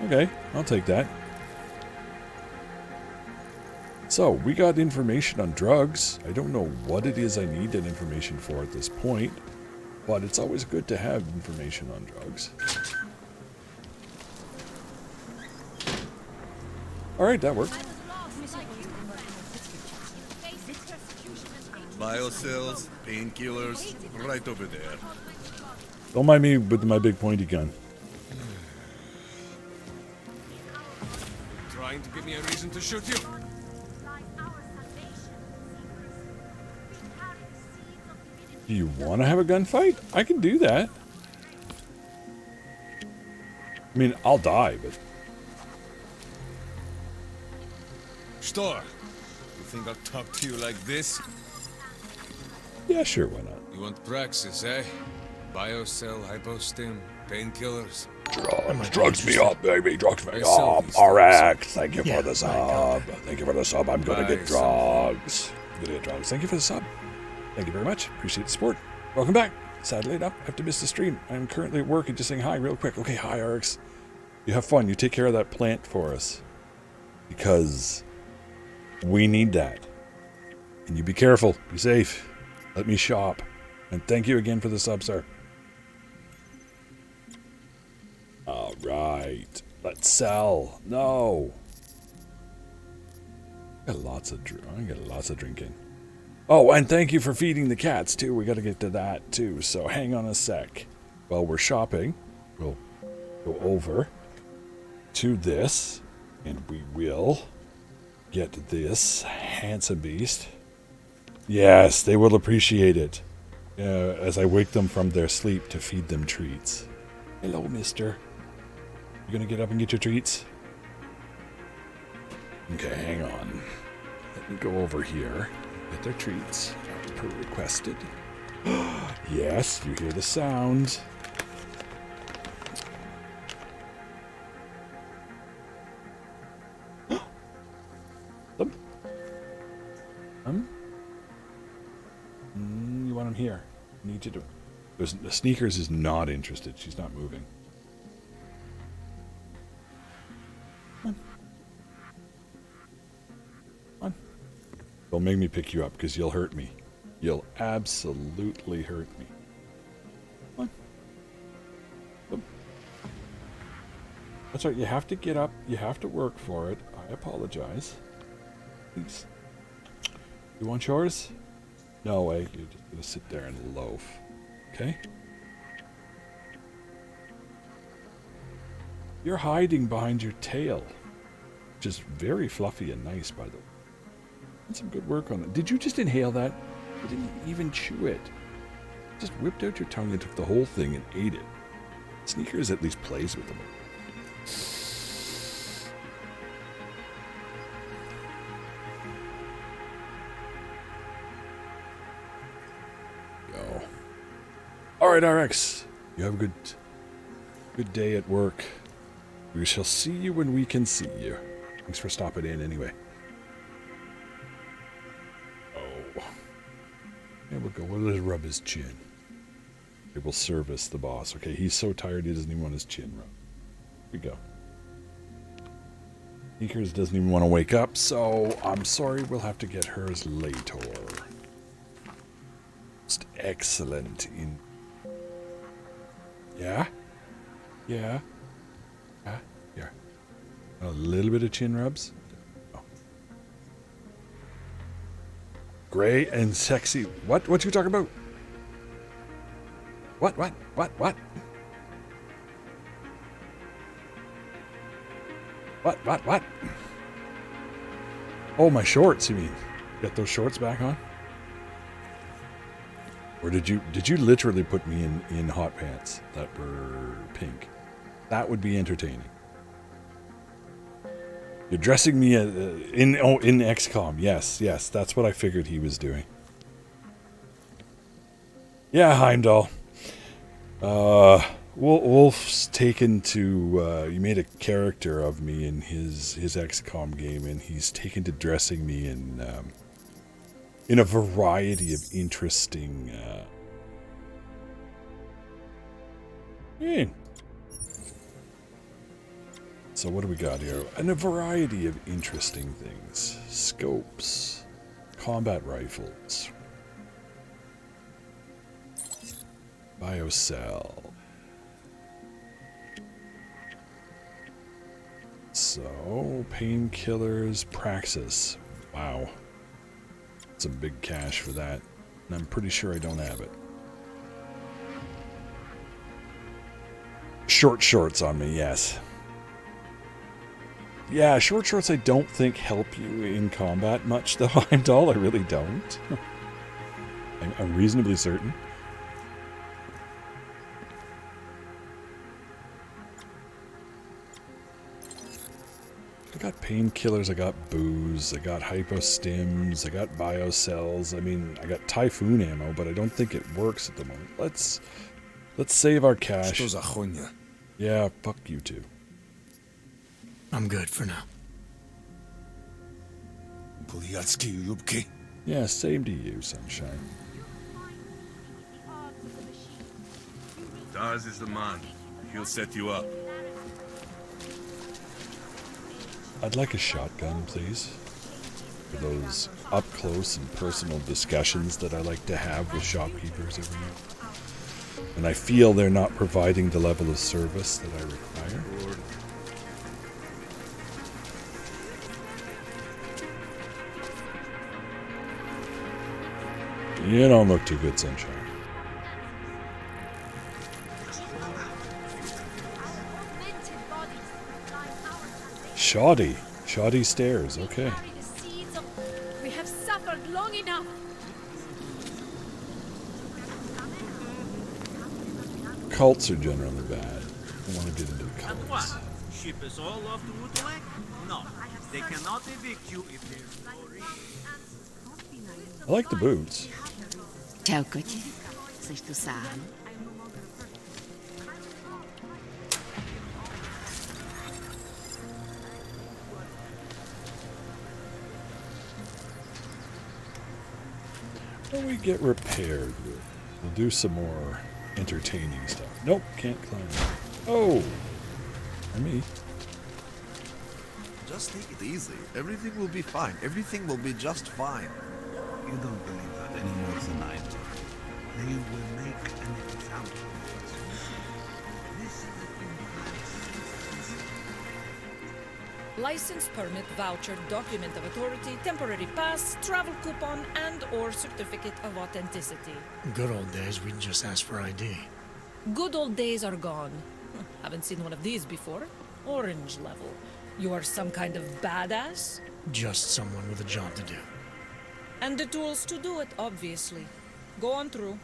Okay, I'll take that. So, we got information on drugs. I don't know what it is I need that information for at this point, but it's always good to have information on drugs. Alright, that worked. Biocells, painkillers, right over there. Don't mind me with my big pointy gun. Trying to give me a reason to shoot you? Do you want to have a gunfight? I can do that. I mean, I'll die, but... Stor, you think I'll talk to you like this? Yeah, sure, why not? You want praxis, eh? Biocell, hypostim, painkillers. Drugs me up, baby. Drugs me up. RX, thank you for the sub. Thank you for the sub. I'm gonna get drugs. I'm gonna get drugs. Thank you for the sub. Thank you very much. Appreciate the support. Welcome back. Sadly enough, I have to miss the stream. I'm currently at work and just saying hi real quick. Okay, hi, RX. You have fun. You take care of that plant for us. Because we need that. And you be careful. Be safe. Let me shop. And thank you again for the sub, sir. Alright. Let's sell. No. I got lots of drinking. Oh, and thank you for feeding the cats, too. We got to get to that, too. So hang on a sec. While we're shopping, we'll go over to this. And we will get this handsome beast. Yes, they will appreciate it. As I wake them from their sleep to feed them treats. Hello, mister. You gonna get up and get your treats? Okay, hang on. Let me go over here. Get their treats. Per requested. Yes, you hear the sound. You want him here. I need you to... The Sneakers is not interested. She's not moving. Come on. Don't make me pick you up because you'll hurt me. You'll absolutely hurt me. Come on. Come. That's right. You have to get up. You have to work for it. I apologize. Please. You want yours? No way. You're just going to sit there and loaf. Okay? You're hiding behind your tail. Which is very fluffy and nice, by the way. Did some good work on it. Did you just inhale that? You didn't even chew it. Just whipped out your tongue and took the whole thing and ate it. Sneakers at least plays with them. Go. Alright, RX. You have a good day at work. We shall see you when we can see you. Thanks for stopping in anyway. Oh. There we go. We'll just rub his chin. It will service the boss. Okay, he's so tired he doesn't even want his chin rubbed. Here we go. Sneakers doesn't even want to wake up, so I'm sorry, we'll have to get hers later. Just excellent in... Yeah? Yeah? Yeah? Here. A little bit of chin rubs. Oh. Gray and sexy. What? What you talking about? What? What? Oh, my shorts, you mean? Get those shorts back on? Or did you literally put me in hot pants that were pink? That would be entertaining. You're dressing me in XCOM. Yes, that's what I figured he was doing. Yeah, Heimdall. Wolf's taken to, you made a character of me in his XCOM game, and he's taken to dressing me in a variety of interesting, So what do we got here? And a variety of interesting things. Scopes, combat rifles, biocell. So, painkillers, Praxis. Wow. Some big cash for that. And I'm pretty sure I don't have it. Short shorts on me, yes. Yeah, short shorts I don't think help you in combat much, though. Heimdall, I really don't. I'm reasonably certain. I got painkillers, I got booze, I got hypostims, I got biocells. I mean, I got typhoon ammo, but I don't think it works at the moment. Let's save our cash. Yeah, fuck you too. I'm good for now. Yeah, same to you, Sunshine. Daz is the man. He'll set you up. I'd like a shotgun, please. For those up-close and personal discussions that I like to have with shopkeepers every now. And I feel they're not providing the level of service that I require. You don't look too good, Sunshine. Shoddy stairs, okay. We have suffered long enough. Cults are generally bad. I want to get into the cults. Ship is all off to Woodlake? No, they cannot evict you if there's no reason. I like the boots. Ciao, Coche. Coś tu sam. What do we get repaired with? We'll do some more entertaining stuff. Nope, can't climb. Oh! For me. Just take it easy. Everything will be fine. Everything will be just fine. You don't believe that any more than I do. They will make an example of us. This License, permit, voucher, document of authority, temporary pass, travel coupon, and or certificate of authenticity. Good old days, we'd just ask for ID. Good old days are gone. Haven't seen one of these before. Orange level. You are some kind of badass? Just someone with a job to do. And the tools to do it, obviously. Go on through.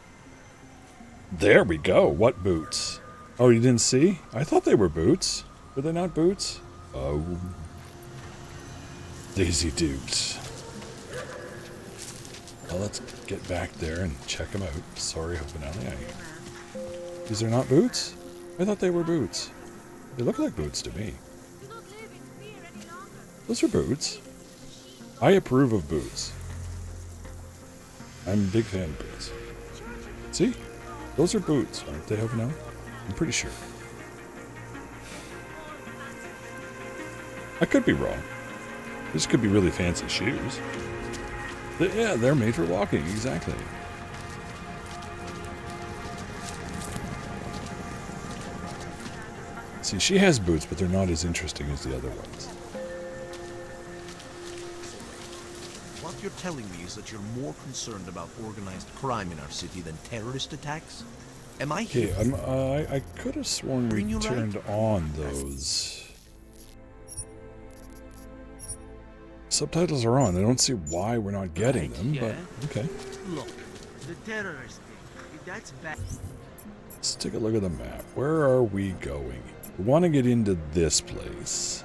There we go. What boots? Oh, you didn't see? I thought they were boots. Were they not boots? Oh. Daisy Dukes. Well, let's get back there and check them out. Sorry, Hopenelli. These are not boots? I thought they were boots. They look like boots to me. Those are boots. I approve of boots. I'm a big fan of boots. See? Those are boots, aren't they, Hopenelli? I'm pretty sure. I could be wrong. This could be really fancy shoes. Yeah, they're made for walking, exactly. See, she has boots, but they're not as interesting as the other ones. What you're telling me is that you're more concerned about organized crime in our city than terrorist attacks? Am I here? Okay, I could have sworn we turned on those subtitles are on. I don't see why we're not getting them, but okay. Look, the terrorist thing, that's bad. Let's take a look at the map. Where are we going? We want to get into this place.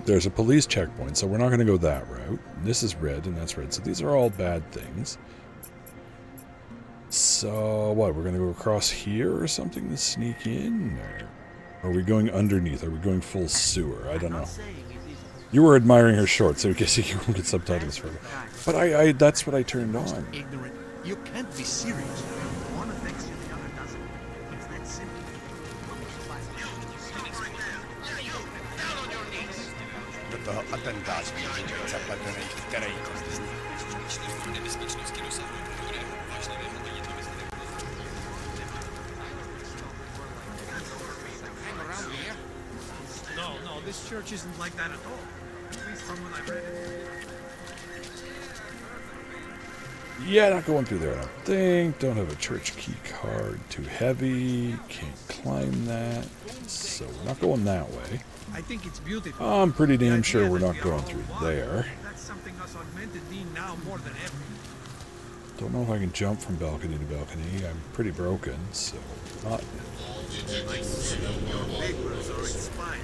There's a police checkpoint, so we're not going to go that route. This is red, and that's red. So these are all bad things. So, what? We're going to go across here or something to sneak in? Or are we going underneath? Are we going full sewer? I don't know. You were admiring her shorts, so I guess you won't get subtitles for her. But that's what I turned on. Ignorant. You can't be serious. One affects you, the other doesn't. It's that simple. No, this church isn't like that at all. At least from when I read it. Yeah, not going through there, I don't think. Don't have a church key card. Too heavy. Can't climb that. So we're not going that way. I think it's beautiful. I'm pretty damn sure we're not going through there. That's something us augmented need now more than ever. Don't know if I can jump from balcony to balcony. I'm pretty broken, so not. Papers are expired.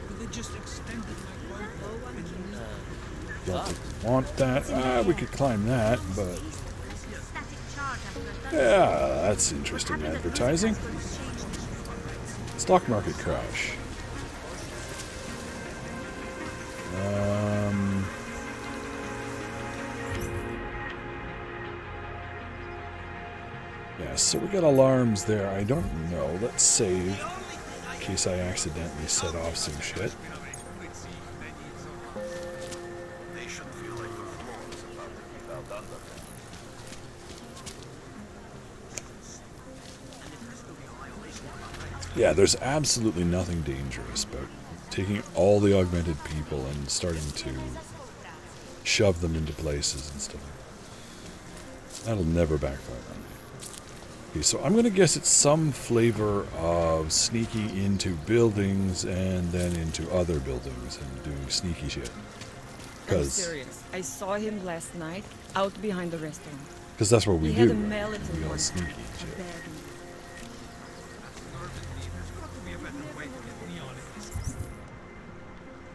But they just extended my Don't think we want that. We could climb that, but yeah, that's interesting advertising. Stock market crash. Yeah, so we got alarms there. I don't know. Let's save in case I accidentally set off some shit. Yeah, there's absolutely nothing dangerous about taking all the augmented people and starting to shove them into places and stuff. That'll never backfire on me. Okay, so I'm going to guess it's some flavor of sneaking into buildings and then into other buildings and doing sneaky shit. I'm serious. I saw him last night out behind the restaurant. Because that's what we He had do. a militant We all one. sneaky shit.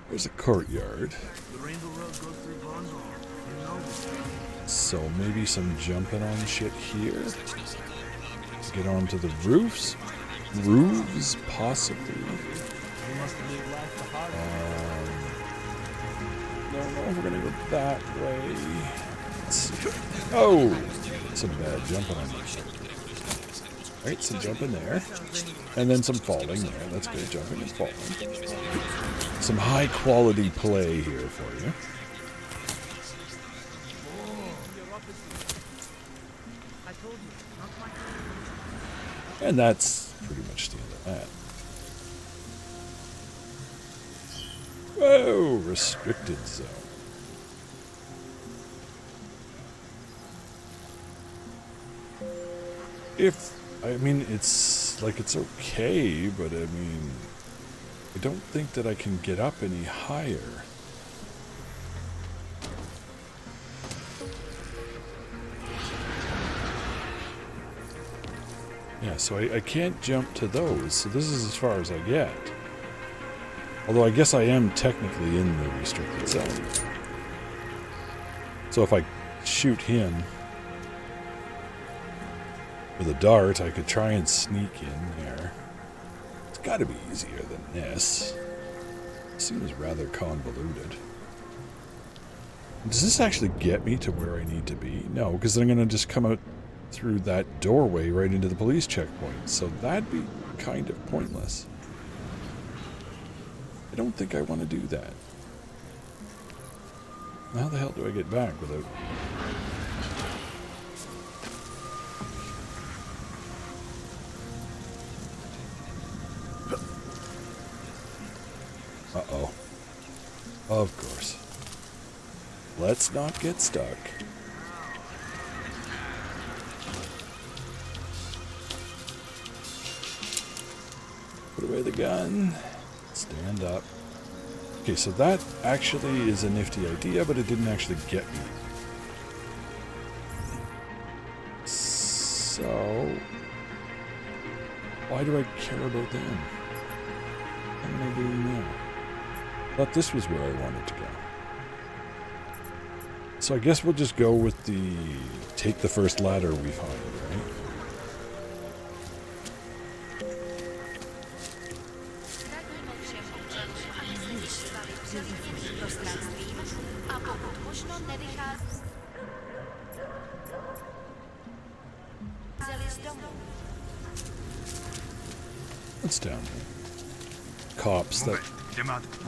There's a courtyard. The rainbow road goes through Bronzeville. You know this. So maybe some jumping on shit here. Get onto the roofs. Roofs, possibly. No, we're gonna go that way. Let's see. Oh! Some bad jumping on this shit. Alright, some jumping there. And then some falling there. That's good. Jumping and falling. Some high quality play here for you. And that's pretty much the end of that. Whoa! Restricted zone. I mean, it's okay, but I mean, I don't think that I can get up any higher. Yeah, so I can't jump to those, so this is as far as I get. Although I guess I am technically in the restricted zone. So if I shoot him with a dart, I could try and sneak in there. It's got to be easier than this. It seems rather convoluted. Does this actually get me to where I need to be? No, because then I'm going to just come out through that doorway right into the police checkpoint. So that'd be kind of pointless. I don't think I want to do that. How the hell do I get back without... Uh-oh. Of course. Let's not get stuck. Put away the gun. Stand up. Okay, so that actually is a nifty idea, but it didn't actually get me. So, why do I care about them? What am I doing now? Thought this was where I wanted to go. So I guess we'll just go with the take the first ladder we find, right? What's down there? Cops that...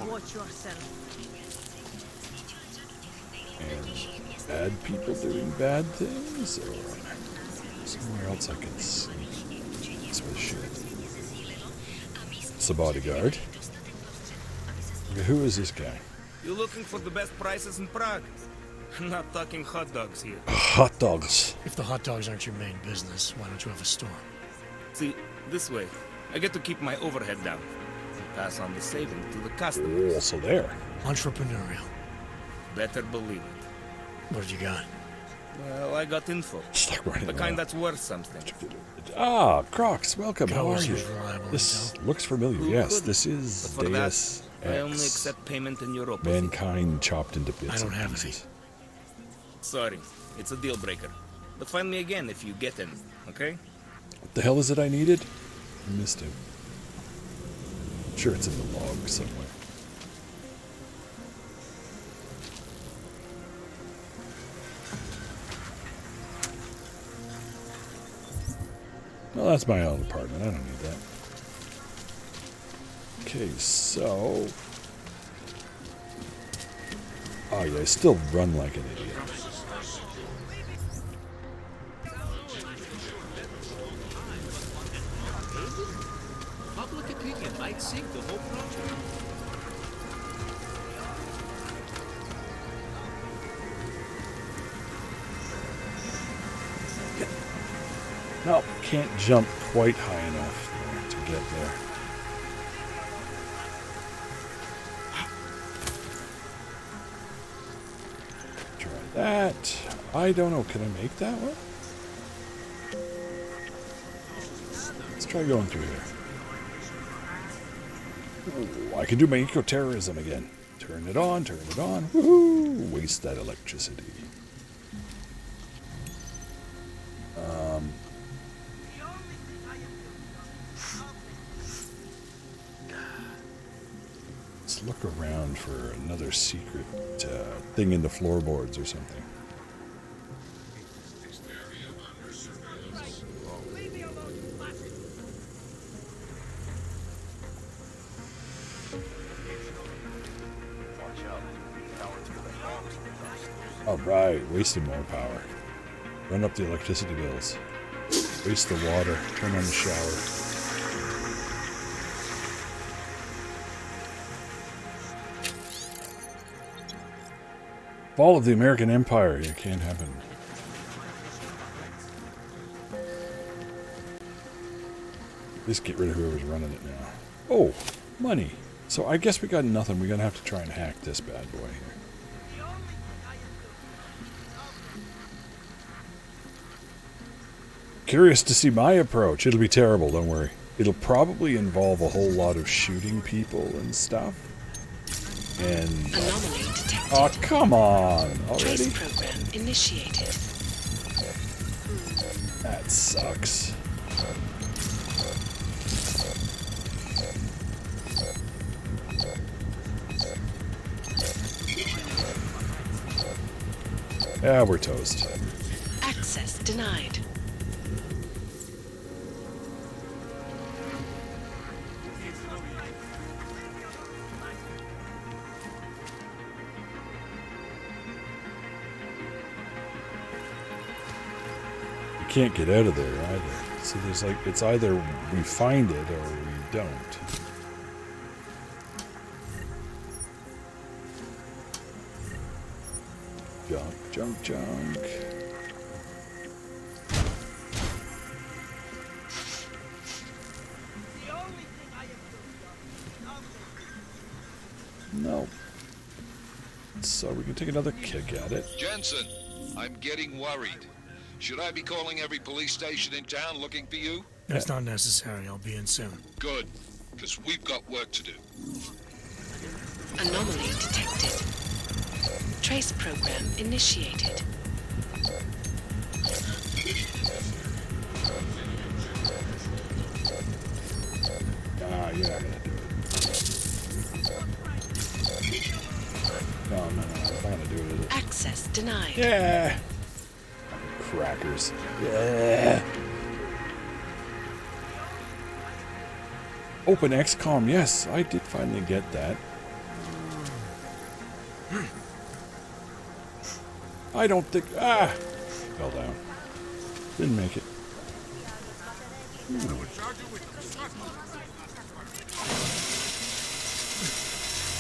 Watch yourself. And bad people doing bad things? Or somewhere else I can sneak? This was shit. It's the bodyguard. Okay, who is this guy? You looking for the best prices in Prague? Not talking hot dogs here. Hot dogs. If the hot dogs aren't your main business, why don't you have a store? See, this way. I get to keep my overhead down. Pass on the saving to the customers. Also there. Entrepreneurial. Better believe it. What have you got? Well, I got info. The kind that's worth something. Ah, Crocs, welcome. How are you? Reliable This looks familiar. Yes, this is But for Deus that, I only Ex. accept payment in Europe. Mankind chopped into bits. I don't and have pieces. Sorry, it's a deal breaker. But find me again if you get any, okay? What the hell is it I needed? I missed it. Sure, it's in the log somewhere. Well, that's my own apartment. I don't need that. Okay, so... Oh, yeah, I still run like an idiot. Public opinion might sink the whole project. No, can't jump quite high enough there to get there. Try that. I don't know. Can I make that one? Let's try going through here. Ooh, I can do my eco-terrorism again. Turn it on, turn it on. Woohoo! Waste that electricity. Let's look around for another secret thing in the floorboards or something. All right, wasting more power. Run up the electricity bills. Waste the water. Turn on the shower. Fall of the American Empire. It can't happen. Just get rid of whoever's running it now. Oh, money. So I guess we got nothing. We're going to have to try and hack this bad boy here. Curious to see my approach. It'll be terrible, don't worry. It'll probably involve a whole lot of shooting people and stuff. And... oh, come on! Already? Program initiated. That sucks. Yeah, we're toast. Access denied. Can't get out of there either. So there's like, it's either we find it or we don't. Junk, junk, junk. Nope. we can take another kick at it. Jensen, I'm getting worried. Should I be calling every police station in town looking for you? That's not necessary. I'll be in soon. Good, because we've got work to do. Anomaly detected. Trace program initiated. Ah, you're not gonna do it. No, I'm not gonna do it, is it? Access denied. Yeah! Crackers. Yeah! Open XCOM, yes, I did finally get that. I don't think... Ah! Fell down. Didn't make it.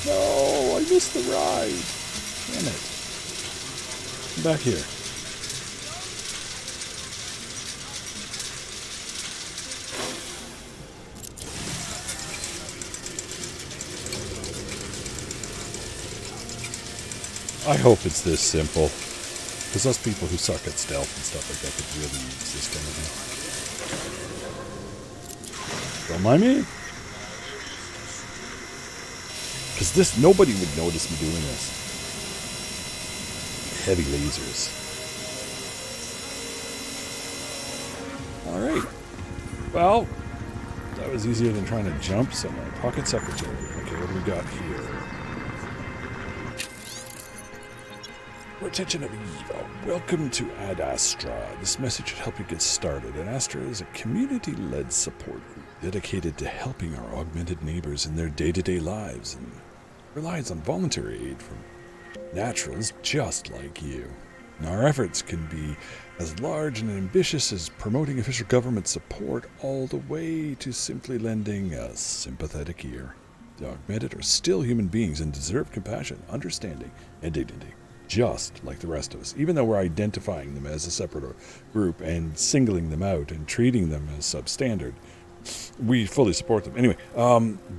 No, I missed the ride. Damn it. Come back here. I hope it's this simple. Because those people who suck at stealth and stuff like that could really use this kind of thing. Don't mind me. Because this, nobody would notice me doing this. Heavy lasers. Alright. Well, that was easier than trying to jump somewhere. Pocket secretary. Okay, what do we got here? Retention of Eve. Welcome to Ad Astra. This message should help you get started. Ad Astra is a community-led support group dedicated to helping our augmented neighbors in their day-to-day lives and relies on voluntary aid from naturals just like you. And our efforts can be as large and ambitious as promoting official government support all the way to simply lending a sympathetic ear. The augmented are still human beings and deserve compassion, understanding, and dignity. Just like the rest of us, even though we're identifying them as a separate group and singling them out and treating them as substandard, we fully support them. Anyway,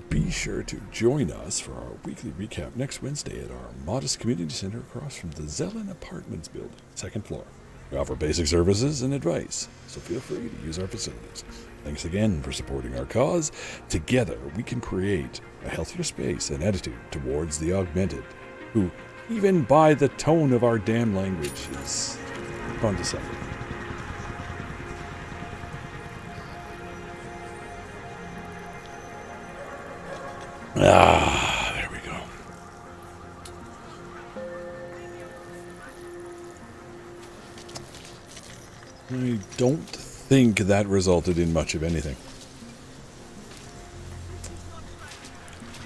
be sure to join us for our weekly recap next Wednesday at our modest community center across from the Zelen Apartments building, 2nd floor. We offer basic services and advice, so feel free to use our facilities. Thanks again for supporting our cause. Together, we can create a healthier space and attitude towards the augmented, who, even by the tone of our damn language, is fun to say. Ah, there we go. I don't think that resulted in much of anything.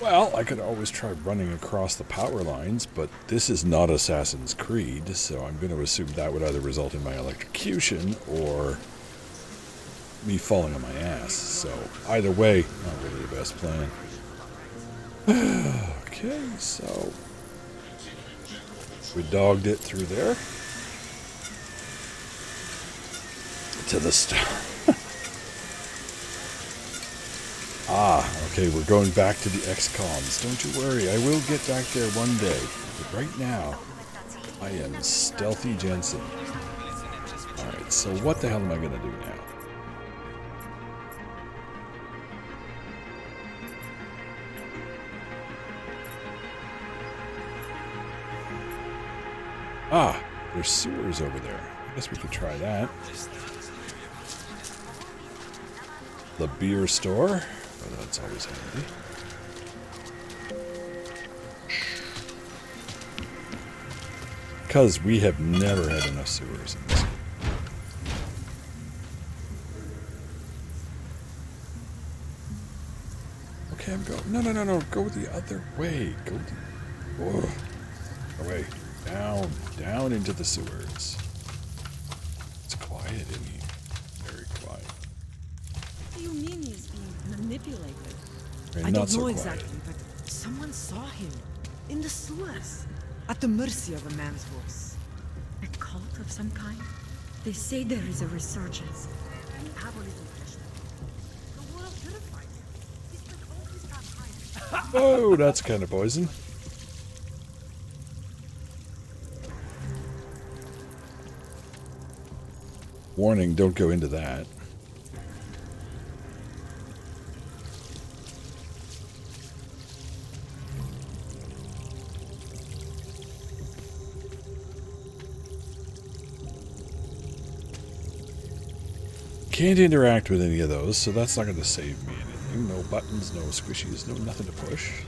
Well, I could always try running across the power lines, but this is not Assassin's Creed, so I'm going to assume that would either result in my electrocution or me falling on my ass. So either way, not really the best plan. Okay, so we dogged it through there to the start. Ah, okay, we're going back to the XCOMs. Don't you worry, I will get back there one day. But right now, I am Stealthy Jensen. Alright, so what the hell am I going to do now? Ah, there's sewers over there. I guess we could try that. The beer store. Oh, that's always handy. Because we have never had enough sewers in this. Okay, I'm going. No. Go the other way. Go away. Down into the sewers. It's quiet in here. Very quiet. What do you mean he's being manipulated? Very I not don't so know quiet. exactly, but someone saw him in the sewers, at the mercy of a man's voice. A cult of some kind? They say there is a resurgence. Oh, that's kind of poison. Warning, don't go into that. Can't interact with any of those, so that's not going to save me anything. No buttons, no squishies, no nothing to push.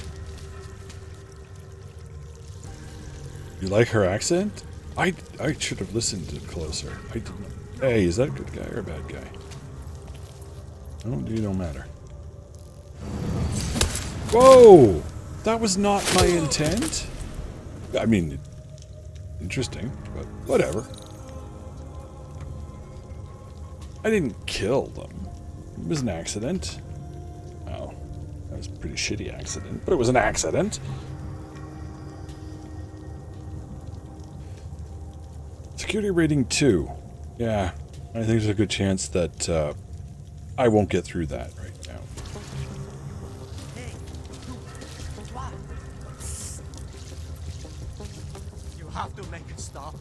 You like her accent? I should have listened closer. I didn't. Hey, is that a good guy or a bad guy? Oh, you don't matter. Whoa! That was not my intent. I mean, interesting, but whatever. I didn't kill them. It was an accident. Oh, that was a pretty shitty accident, but it was an accident. Security rating 2. Yeah, I think there's a good chance that I won't get through that right now. You have to make it stop.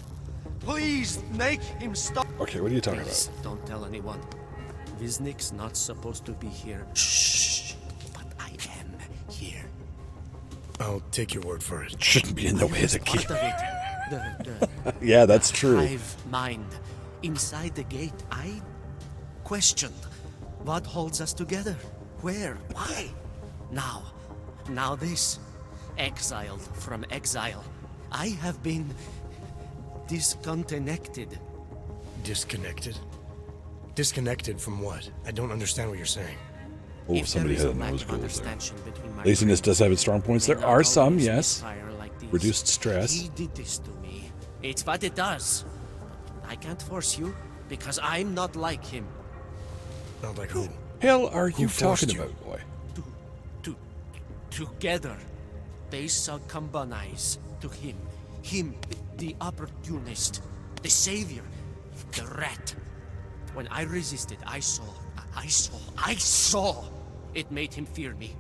Please make him stop. Okay, what are you talking Please, about? don't tell anyone. Viznik's not supposed to be here. Shh. But I am here. I'll take your word for it. Shouldn't be in the way of the key. Part of it. Yeah, that's true. Hive mind. Inside the gate, I questioned what holds us together. Where? Why? Now this. Exiled from exile. I have been disconnected. Disconnected? Disconnected from what? I don't understand what you're saying. Oh, If somebody there is had a a lack nose of gold there. understanding between my Laziness does have its strong points. There are some, yes. fire like these. Reduced stress. He did this to me. It's what it does. I can't force you because I'm not like him. Not like who? Hell are you forced talking you? about, boy? Together, they succumbanize to him. Him, the opportunist, the savior, the rat. When I resisted, I saw. It made him fear me.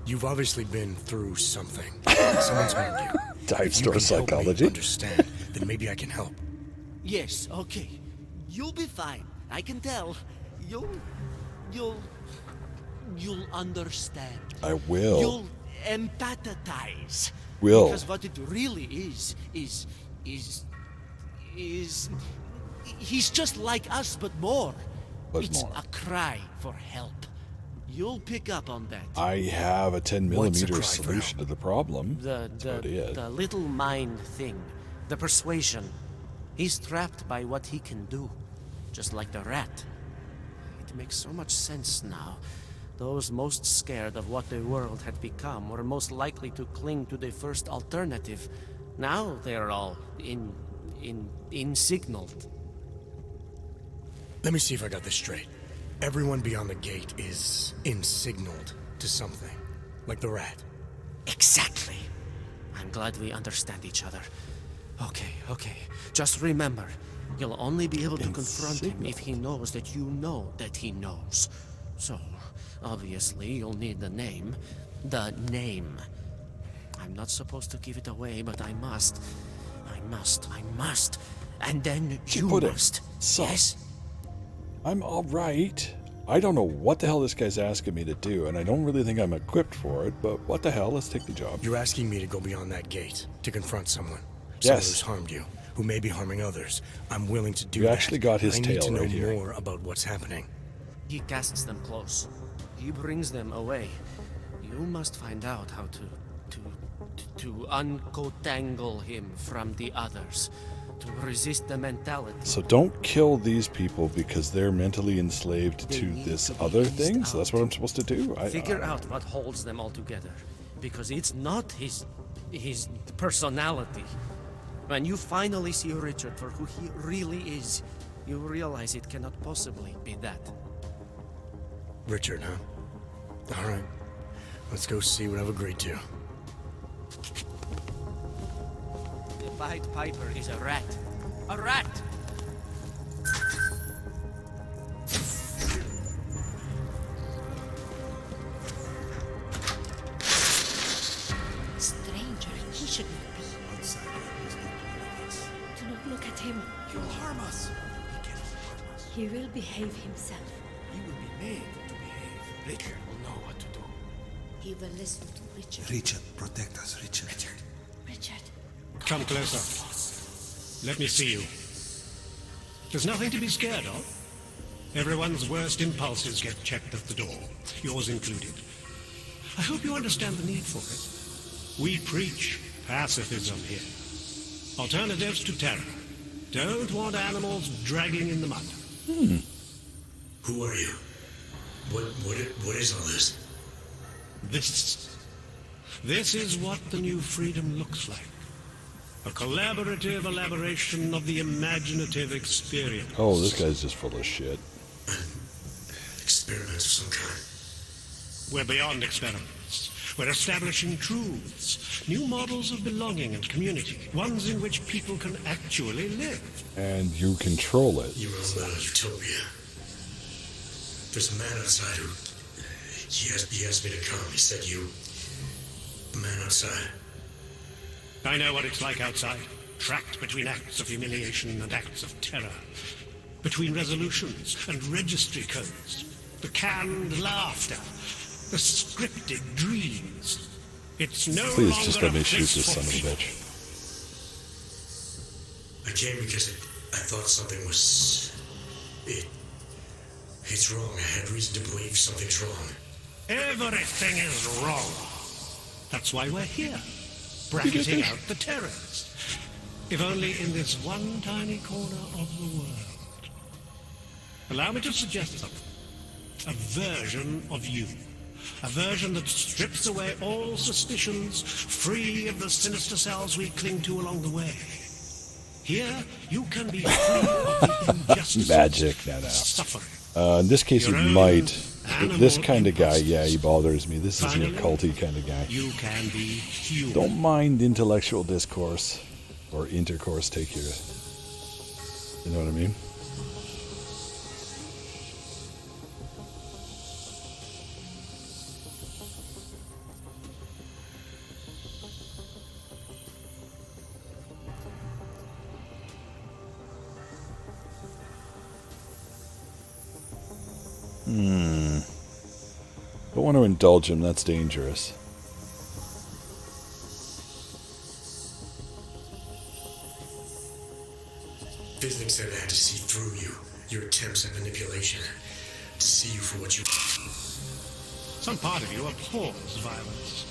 You've obviously been through something. Someone's harmed you. Dive If you store can help me psychology. understand, then maybe I can help. Yes, okay. You'll be fine. I can tell. You'll understand. I will. You'll empathize. Will. Because what it really is he's just like us, but more. But it's more. a cry for help. You'll pick up on that. I have a 10 What's a millimeter cry for solution to the problem. That's about it. The little mind thing, the persuasion. He's trapped by what he can do, just like the rat. It makes so much sense now. Those most scared of what the world had become were most likely to cling to the first alternative. Now they're all insignaled. Let me see if I got this straight. Everyone beyond the gate is insignaled to something. Like the rat. Exactly. I'm glad we understand each other. Okay. Just remember, you'll only be able to confront him if he knows that you know that he knows. So, obviously, you'll need the name. The name. I'm not supposed to give it away, but I must. And then you must. So, yes? I'm alright. I don't know what the hell this guy's asking me to do, and I don't really think I'm equipped for it, but what the hell, let's take the job. You're asking me to go beyond that gate, to confront someone. Yes. Someone who's harmed you, who may be harming others. I'm willing to do You that. actually got his I need tail to know right here. more about what's happening. He casts them close. He brings them away. You must find out how to uncotangle him from the others. To resist the mentality. So don't kill these people because they're mentally enslaved to this other thing? So that's what I'm supposed to do? Figure out what holds them all together. Because it's not his personality. When you finally see Richard for who he really is, you realize it cannot possibly be that. Richard, huh? Alright. Let's go see what I've agreed to. The Pied Piper is a rat. A rat! Stranger, he shouldn't be. Do not look at him. He will harm us. He cannot harm us. He will behave himself. He will be made to behave. Richard will know what to do. He will listen to Richard. Richard, protect us, Richard. Richard. Come closer. Let me see you. There's nothing to be scared of. Everyone's worst impulses get checked at the door, yours included. I hope you understand the need for it. We preach pacifism here. Alternatives to terror. Don't want animals dragging in the mud. Who are you? What is all this? This is what the new freedom looks like. A collaborative elaboration of the imaginative experience. Oh, this guy's just full of shit. Experiments of some kind. We're beyond experiments. We're establishing truths, new models of belonging and community, ones in which people can actually live. And you control it. You wrote about a utopia. There's a man outside who... He asked me to come. He said you... The man outside. I know what it's like outside. Trapped between acts of humiliation and acts of terror. Between resolutions and registry codes. The canned laughter. The scripted dreams. It's no Please longer just let me a shoot place this for son of a people. bitch. I came because I thought something was... It's wrong. I had reason to believe something's wrong. Everything is wrong. That's why we're here. Bracketing out the terrorists. If only in this one tiny corner of the world. Allow me to suggest something. A version of you. A version that strips away all suspicions, free of the sinister cells we cling to along the way. Here, you can be free of the injustices, Magic, no. suffering. In this case, he Your own might. animal This kind of guy, impulses. yeah, he bothers me. This is an Finally, occulty kind of guy. You can be human. Don't mind intellectual discourse or intercourse. Take your, you know what I mean? Don't want to indulge him. That's dangerous. Visnick said I had to see through you, your attempts at manipulation, to see you for what you... Some part of you abhors violence.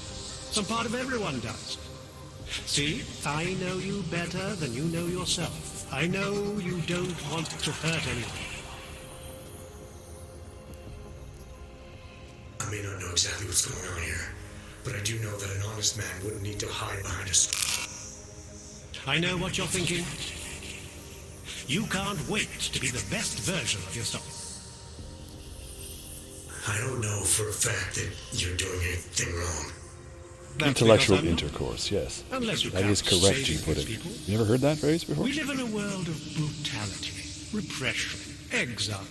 Some part of everyone does. See, I know you better than you know yourself. I know you don't want to hurt anyone. I may not know exactly what's going on here, but I do know that an honest man wouldn't need to hide behind us. I know what you're thinking. You can't wait to be the best version of yourself. I don't know for a fact that you're doing anything wrong. That's Intellectual because I'm not. intercourse, yes. Unless you That count is correct, saving you put these it. people. You never heard that phrase before? We live in a world of brutality, repression, exile.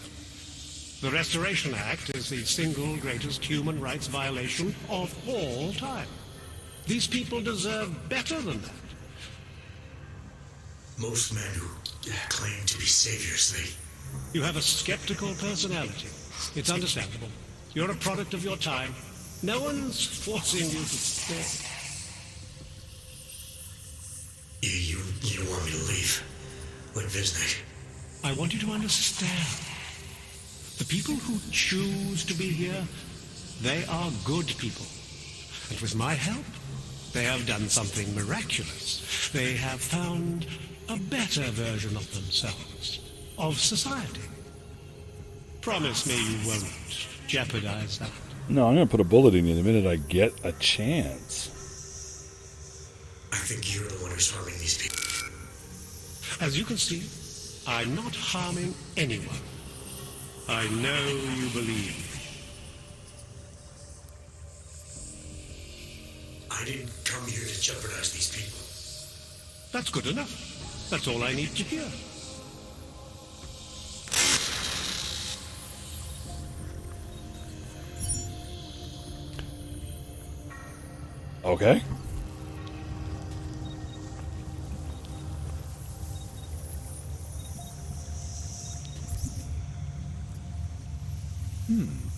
The Restoration Act is the single greatest human rights violation of all time. These people deserve better than that. Most men who claim to be saviors, You have a skeptical personality. It's understandable. You're a product of your time. No one's forcing you to stay. You want me to leave? Like Visnick? I want you to understand. The people who choose to be here, they are good people. And with my help, they have done something miraculous. They have found a better version of themselves, of society. Promise me you won't jeopardize that. No, I'm going to put a bullet in you the minute I get a chance. I think you're the one who's harming these people. As you can see, I'm not harming anyone. I know you believe. I didn't come here to jeopardize these people. That's good enough. That's all I need to hear. Okay.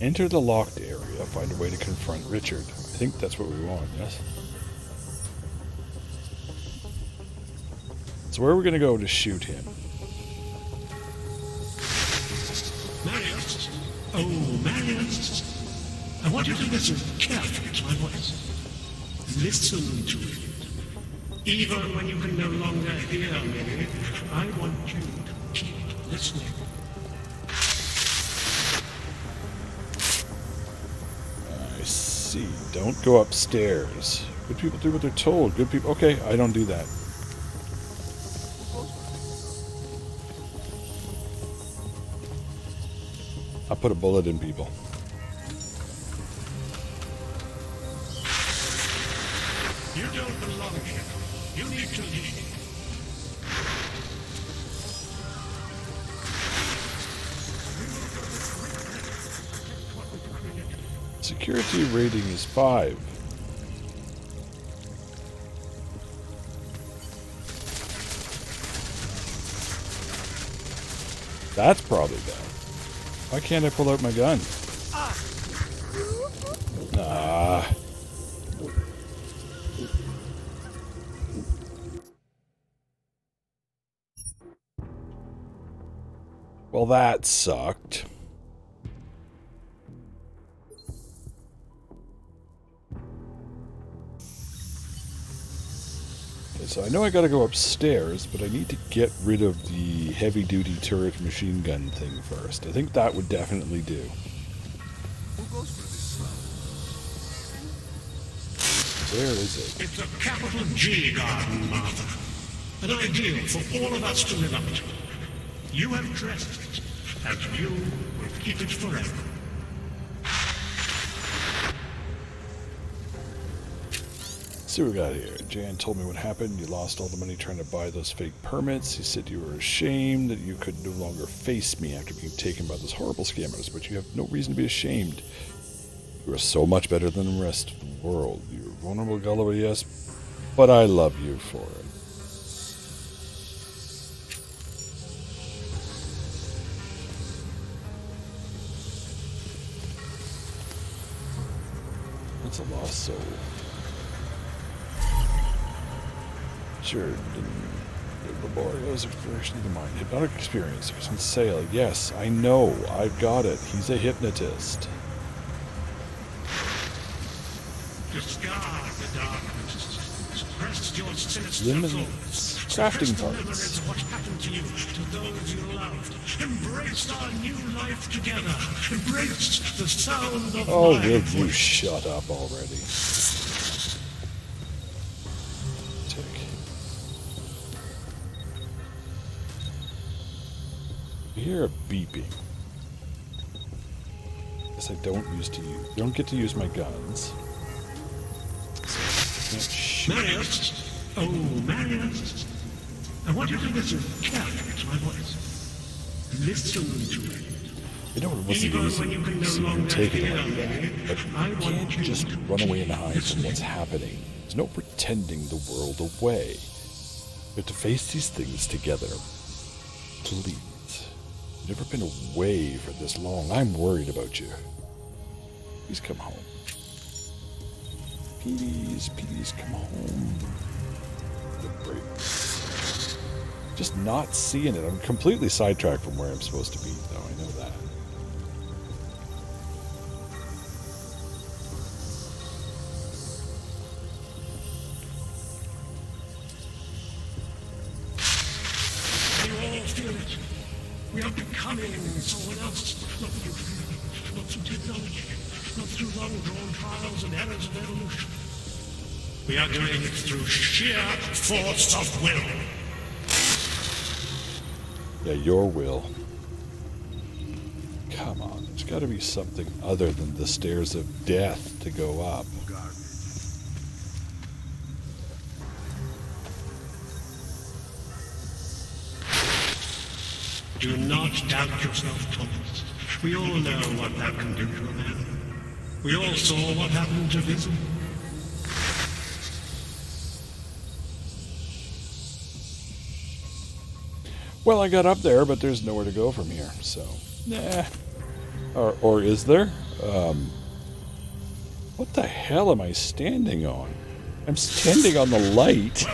Enter the locked area. Find a way to confront Richard. I think that's what we want, yes? So where are we going to go to shoot him? Marius? Oh, Marius. I want you to listen carefully to my voice. Listen to it. Even when you can no longer hear me, I want you to keep listening. I see. Don't go upstairs. Good people do what they're told. Good people... Okay, I don't do that. I put a bullet in people. You don't belong here. You need to leave. Security rating is 5. That's probably bad. Why can't I pull out my gun? Ah. Well, that sucked. Okay, so I know I gotta go upstairs, but I need to get rid of the heavy-duty turret machine gun thing first. I think that would definitely do. Where is it? It's a capital G garden, Martha. An ideal for all of us to live up to. You have dressed it, and you will keep it forever. Let's see what we got here. Jan told me what happened. You lost all the money trying to buy those fake permits. He said you were ashamed that you could no longer face me after being taken by those horrible scammers, but you have no reason to be ashamed. You are so much better than the rest of the world. You're vulnerable, gullible, yes, but I love you for it. That's a lost soul. Sure, the laborious exploration of the mind. Hypnotic experience. It's on sale. Yes, I know. I've got it. He's a hypnotist. Discard the darkness. Suppress your sinister Limited thoughts. crafting Suppress the parts. memories of what happened to you, to those you loved. Embrace our new life together. Embrace the sound of Oh, my will voice. you shut up already? Tick. You hear a beeping. Guess I don't get to use my guns. Can't shoot. Marius! Oh, Marius! I want you to listen carefully to my voice. Listen to it. You know, it wasn't Even easy when you can no to longer take it hear like me, that, but I you want can't you just to run away and keep hide from what's listening. happening. There's no pretending the world away. We have to face these things together. Please. You've never been away for this long. I'm worried about you. Please come home. Please, please come home. The break. Just not seeing it. I'm completely sidetracked from where I'm supposed to be, though. I know that. You all feel it. We are becoming someone else. Not through fear, not through technology, not through long-drawn trials and errors of evolution. We are doing it through sheer force of will. Yeah, your will. Come on, there's got to be something other than the stairs of death to go up. Do not doubt yourself, Thomas. We all know what that can do to a man. We all saw what happened to Vincent. Well, I got up there, but there's nowhere to go from here, so... Nah. Or is there? What the hell am I standing on? I'm standing on the light.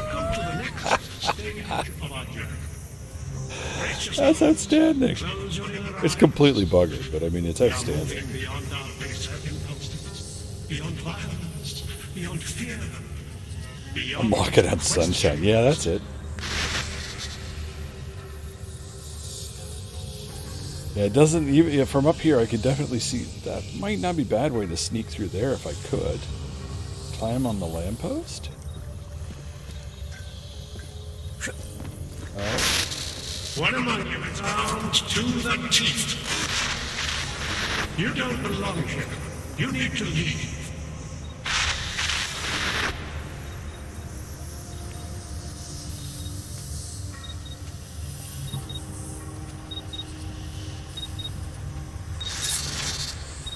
That's outstanding. It's completely buggered, but I mean, it's outstanding. Beyond our base impulses, beyond violence, beyond fear, I'm walking on sunshine. Yeah, that's it. Yeah, it doesn't even from up here. I could definitely see that might not be a bad way to sneak through there if I could. Climb on the lamppost. One among you is armed to the teeth. You don't belong here. You need to leave.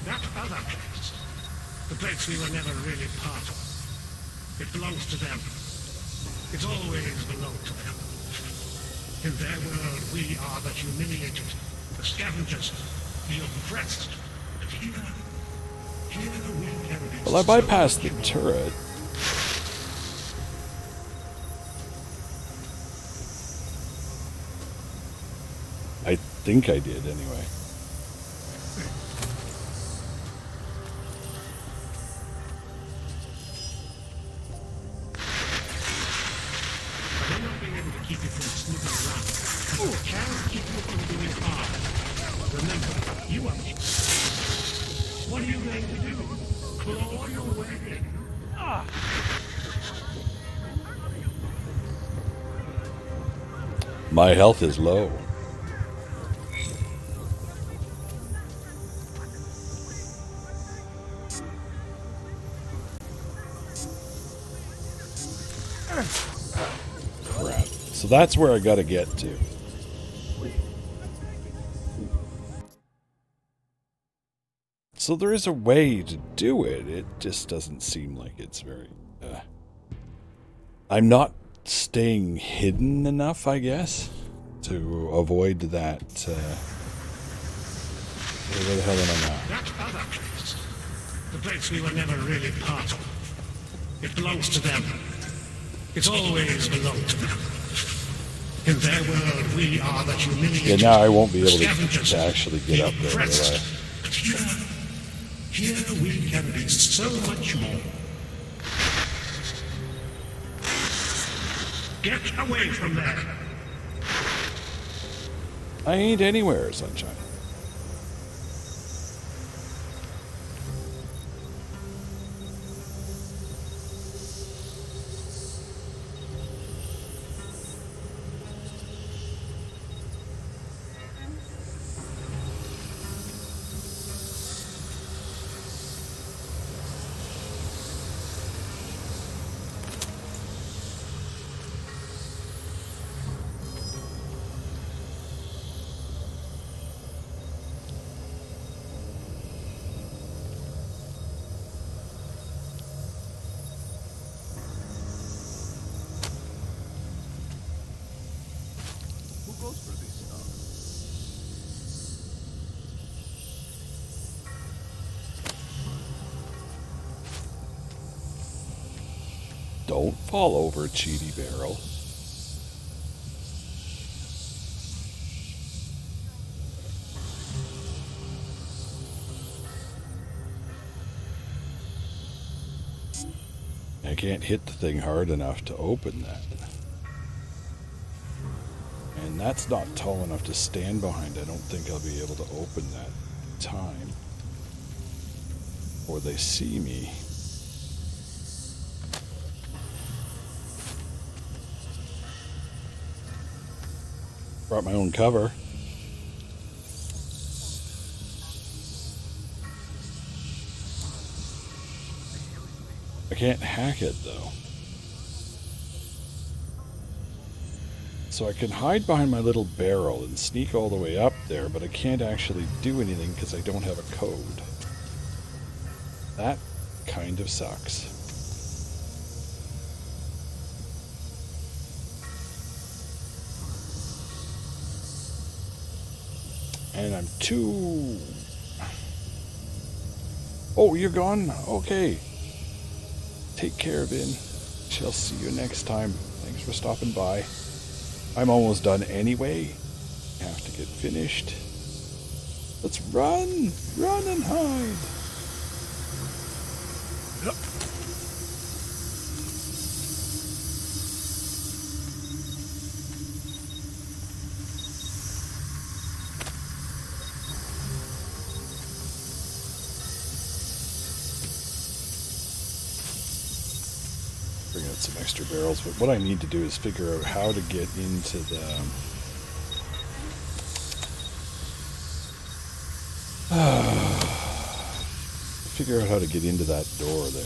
That other place, the place we were never really part of, it belongs to them. It's always belonged to them. In their world, we are the humiliated, the scavengers, the oppressed. But here we can be. Well, I bypassed the turret. I think I did, anyway. My health is low. Crap. So that's where I gotta get to. So there is a way to do it. It just doesn't seem like it's very... I'm not staying hidden enough, I guess, to avoid that... where the hell am I now? That other place, the place we were never really part of, it belongs to them. It's always belonged to them. In their world, we are the humiliated. Yeah, now I won't be able to actually get up there, will I? But here we can be so much more. Get away from there. I ain't anywhere, Sunshine. Don't fall over, cheaty barrel. I can't hit the thing hard enough to open that. And that's not tall enough to stand behind. I don't think I'll be able to open that time. Or they see me. Brought my own cover. I can't hack it though. So I can hide behind my little barrel and sneak all the way up there, but I can't actually do anything because I don't have a code. That kind of sucks. And I'm too... Oh, you're gone? Okay. Take care, Vin. Shall see you next time. Thanks for stopping by. I'm almost done anyway. Have to get finished. Let's run! Run and hide! Bring out some extra barrels, but what I need to do is figure out how to get into the... figure out how to get into that door there.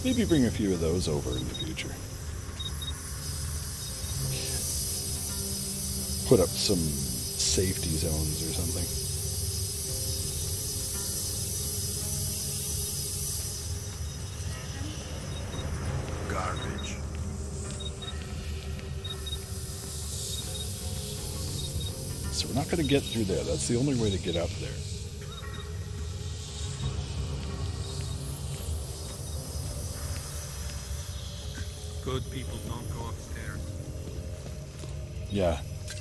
Maybe bring a few of those over in the future. Put up some safety zones or something. Garbage. So we're not going to get through there. That's the only way to get up there. Good people don't go upstairs. Yeah.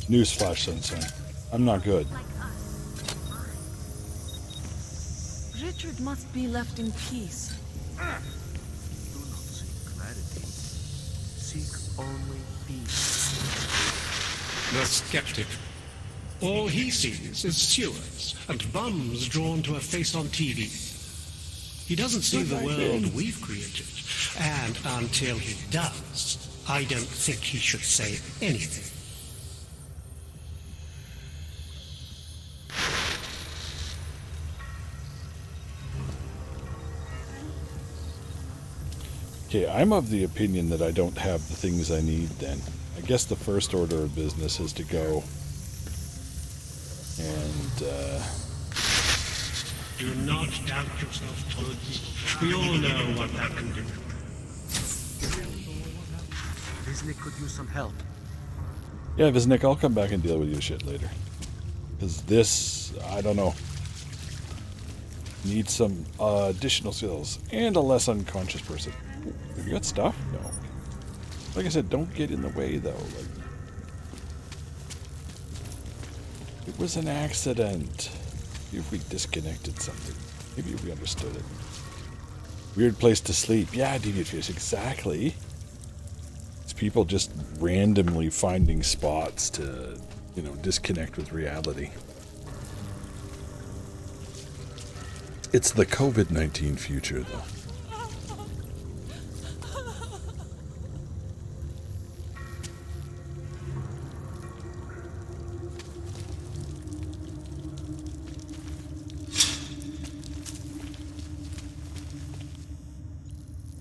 Newsflash, Sunshine. I'm not good. Richard must be left in peace. Do not seek clarity. Seek only peace. The skeptic. All he sees is sewers and bums drawn to a face on TV. He doesn't see the world we've created. And until he does, I don't think he should say anything. Okay, I'm of the opinion that I don't have the things I need then. I guess the first order of business is to go and, Do not doubt yourself, Todd. We all know what that can do. Visnik could use some help. Yeah, Visnik, I'll come back and deal with your shit later. Because this, I don't know, needs some additional skills and a less unconscious person. Have you got stuff? No. Like I said, don't get in the way, though. Like, it was an accident. Maybe if we disconnected something, maybe we understood it. Weird place to sleep. Yeah, Deviant Fish, exactly. It's people just randomly finding spots to, you know, disconnect with reality. It's the COVID-19 future, though.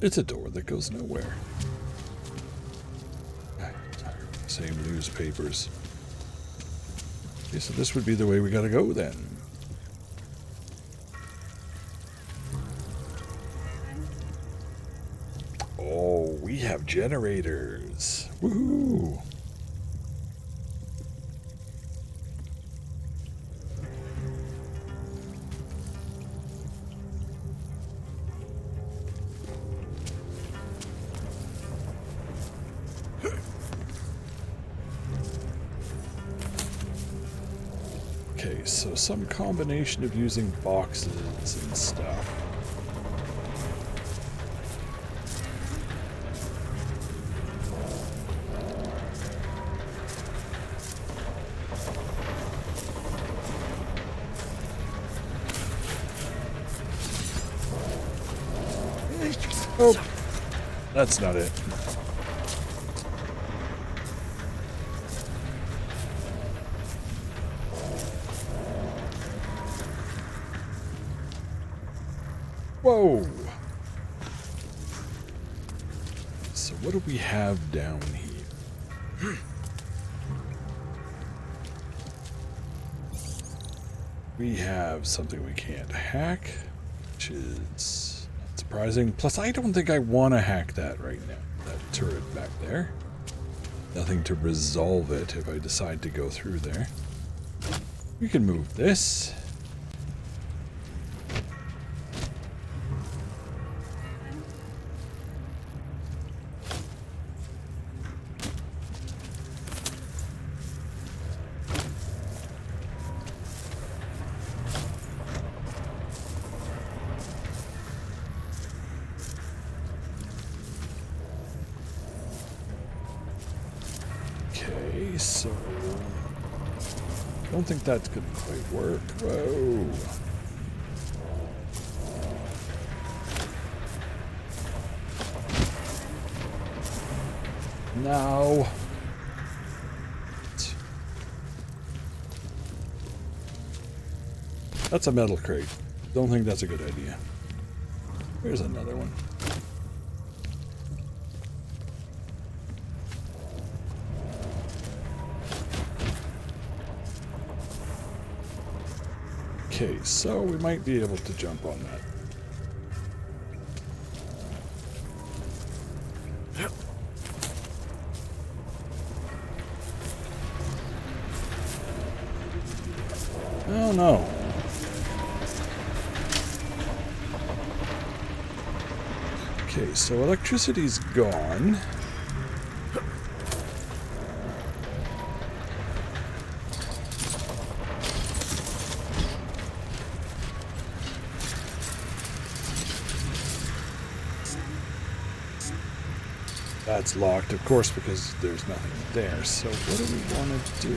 It's a door that goes nowhere. Same newspapers. Okay, so this would be the way we gotta go then. Oh, we have generators. Woohoo! Okay, so some combination of using boxes and stuff. Oh, that's not it. Whoa! So what do we have down here? We have something we can't hack, which is not surprising. Plus, I don't think I want to hack that right now. That turret back there. Nothing to resolve it if I decide to go through there. We can move this. So I don't think that's gonna quite work. Whoa. No. That's a metal crate. Don't think that's a good idea. Here's another one. Okay, so we might be able to jump on that. Oh no. Okay, so electricity's gone. That's locked, of course, because there's nothing there. So what do we want to do?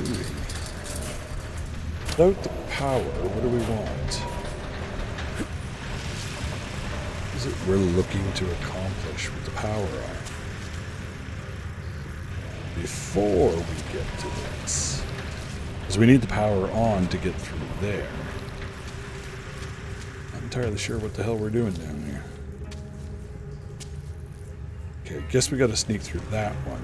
Without the power, what do we want? What is it we're looking to accomplish with the power on? Before we get to this. Because we need the power on to get through there. Not entirely sure what the hell we're doing down here. Okay, guess we gotta sneak through that one.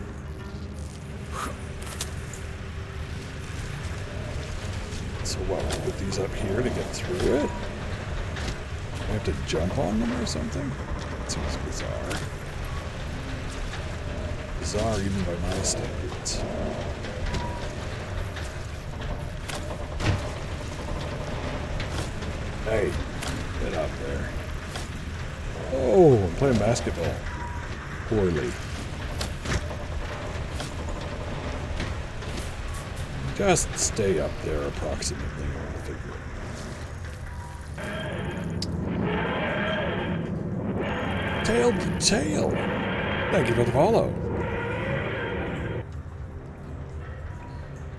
So what, we put these up here to get through it? I have to jump on them or something? That seems bizarre. Bizarre even by my standards. Hey, get up there. Oh, I'm playing basketball. Poorly. Just stay up there approximately. I want to figure it. Tail to tail. Thank you for the follow.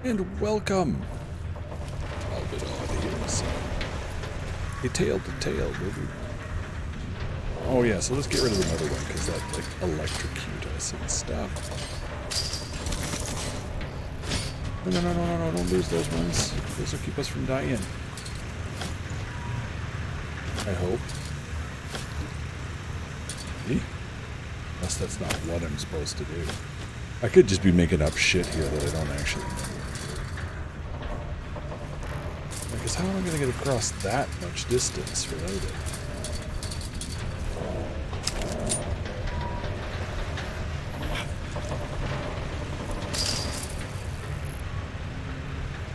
And welcome. A little bit odd here, so. A tail to tail, baby. Oh yeah, so let's get rid of another one, because that, like, electrocute us and stuff. No, don't lose those ones. Those will keep us from dying. I hope. See? Unless that's not what I'm supposed to do. I could just be making up shit here that I don't actually know. Because how am I going to get across that much distance without it?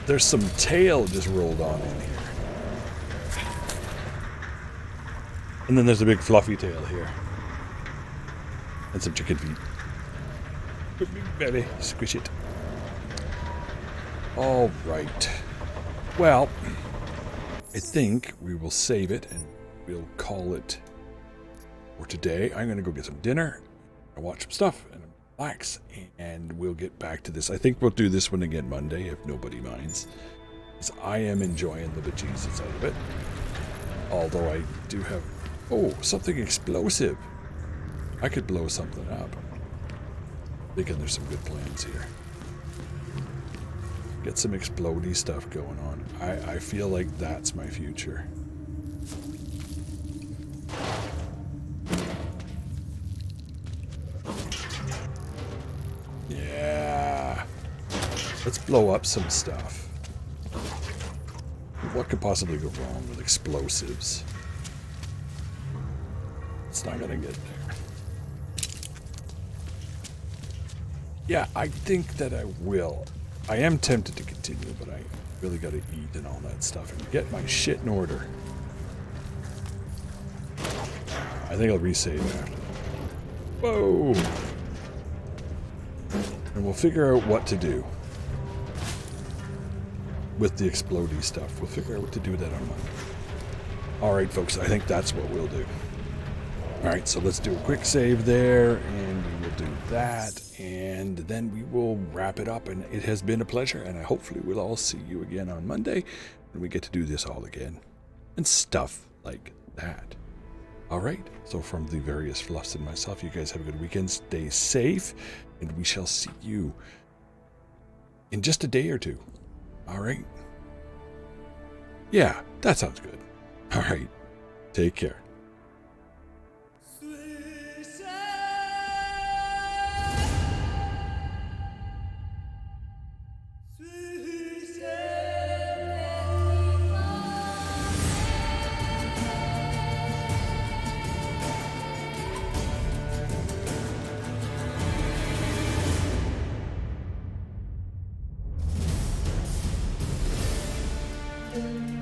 There's some tail just rolled on in here. And then there's a big fluffy tail here. And some chicken feet. Baby, squish it. All right. Well, I think we will save it and we'll call it for today. I'm going to go get some dinner, and watch some stuff, and relax, and we'll get back to this. I think we'll do this one again Monday, if nobody minds. Because I am enjoying the bejesus out of it. Although I do have... Oh, something explosive. I could blow something up. Thinking there's some good plans here. Get some explodey stuff going on. I feel like that's my future. Yeah. Let's blow up some stuff. What could possibly go wrong with explosives? It's not gonna get there. Yeah, I think that I will. I am tempted to continue, but I really gotta eat and all that stuff and get my shit in order. I think I'll resave after that. Whoa! And we'll figure out what to do with the explodey stuff. We'll figure out what to do with that on Monday. Alright, folks, I think that's what we'll do. Alright, so let's do a quick save there, and we'll do that, and then we will wrap it up. And it has been a pleasure, and hopefully we'll all see you again on Monday when we get to do this all again. And stuff like that. Alright, so from the various fluffs and myself, you guys have a good weekend, stay safe, and we shall see you in just a day or two. Alright? Yeah, that sounds good. Alright, take care. Thank you.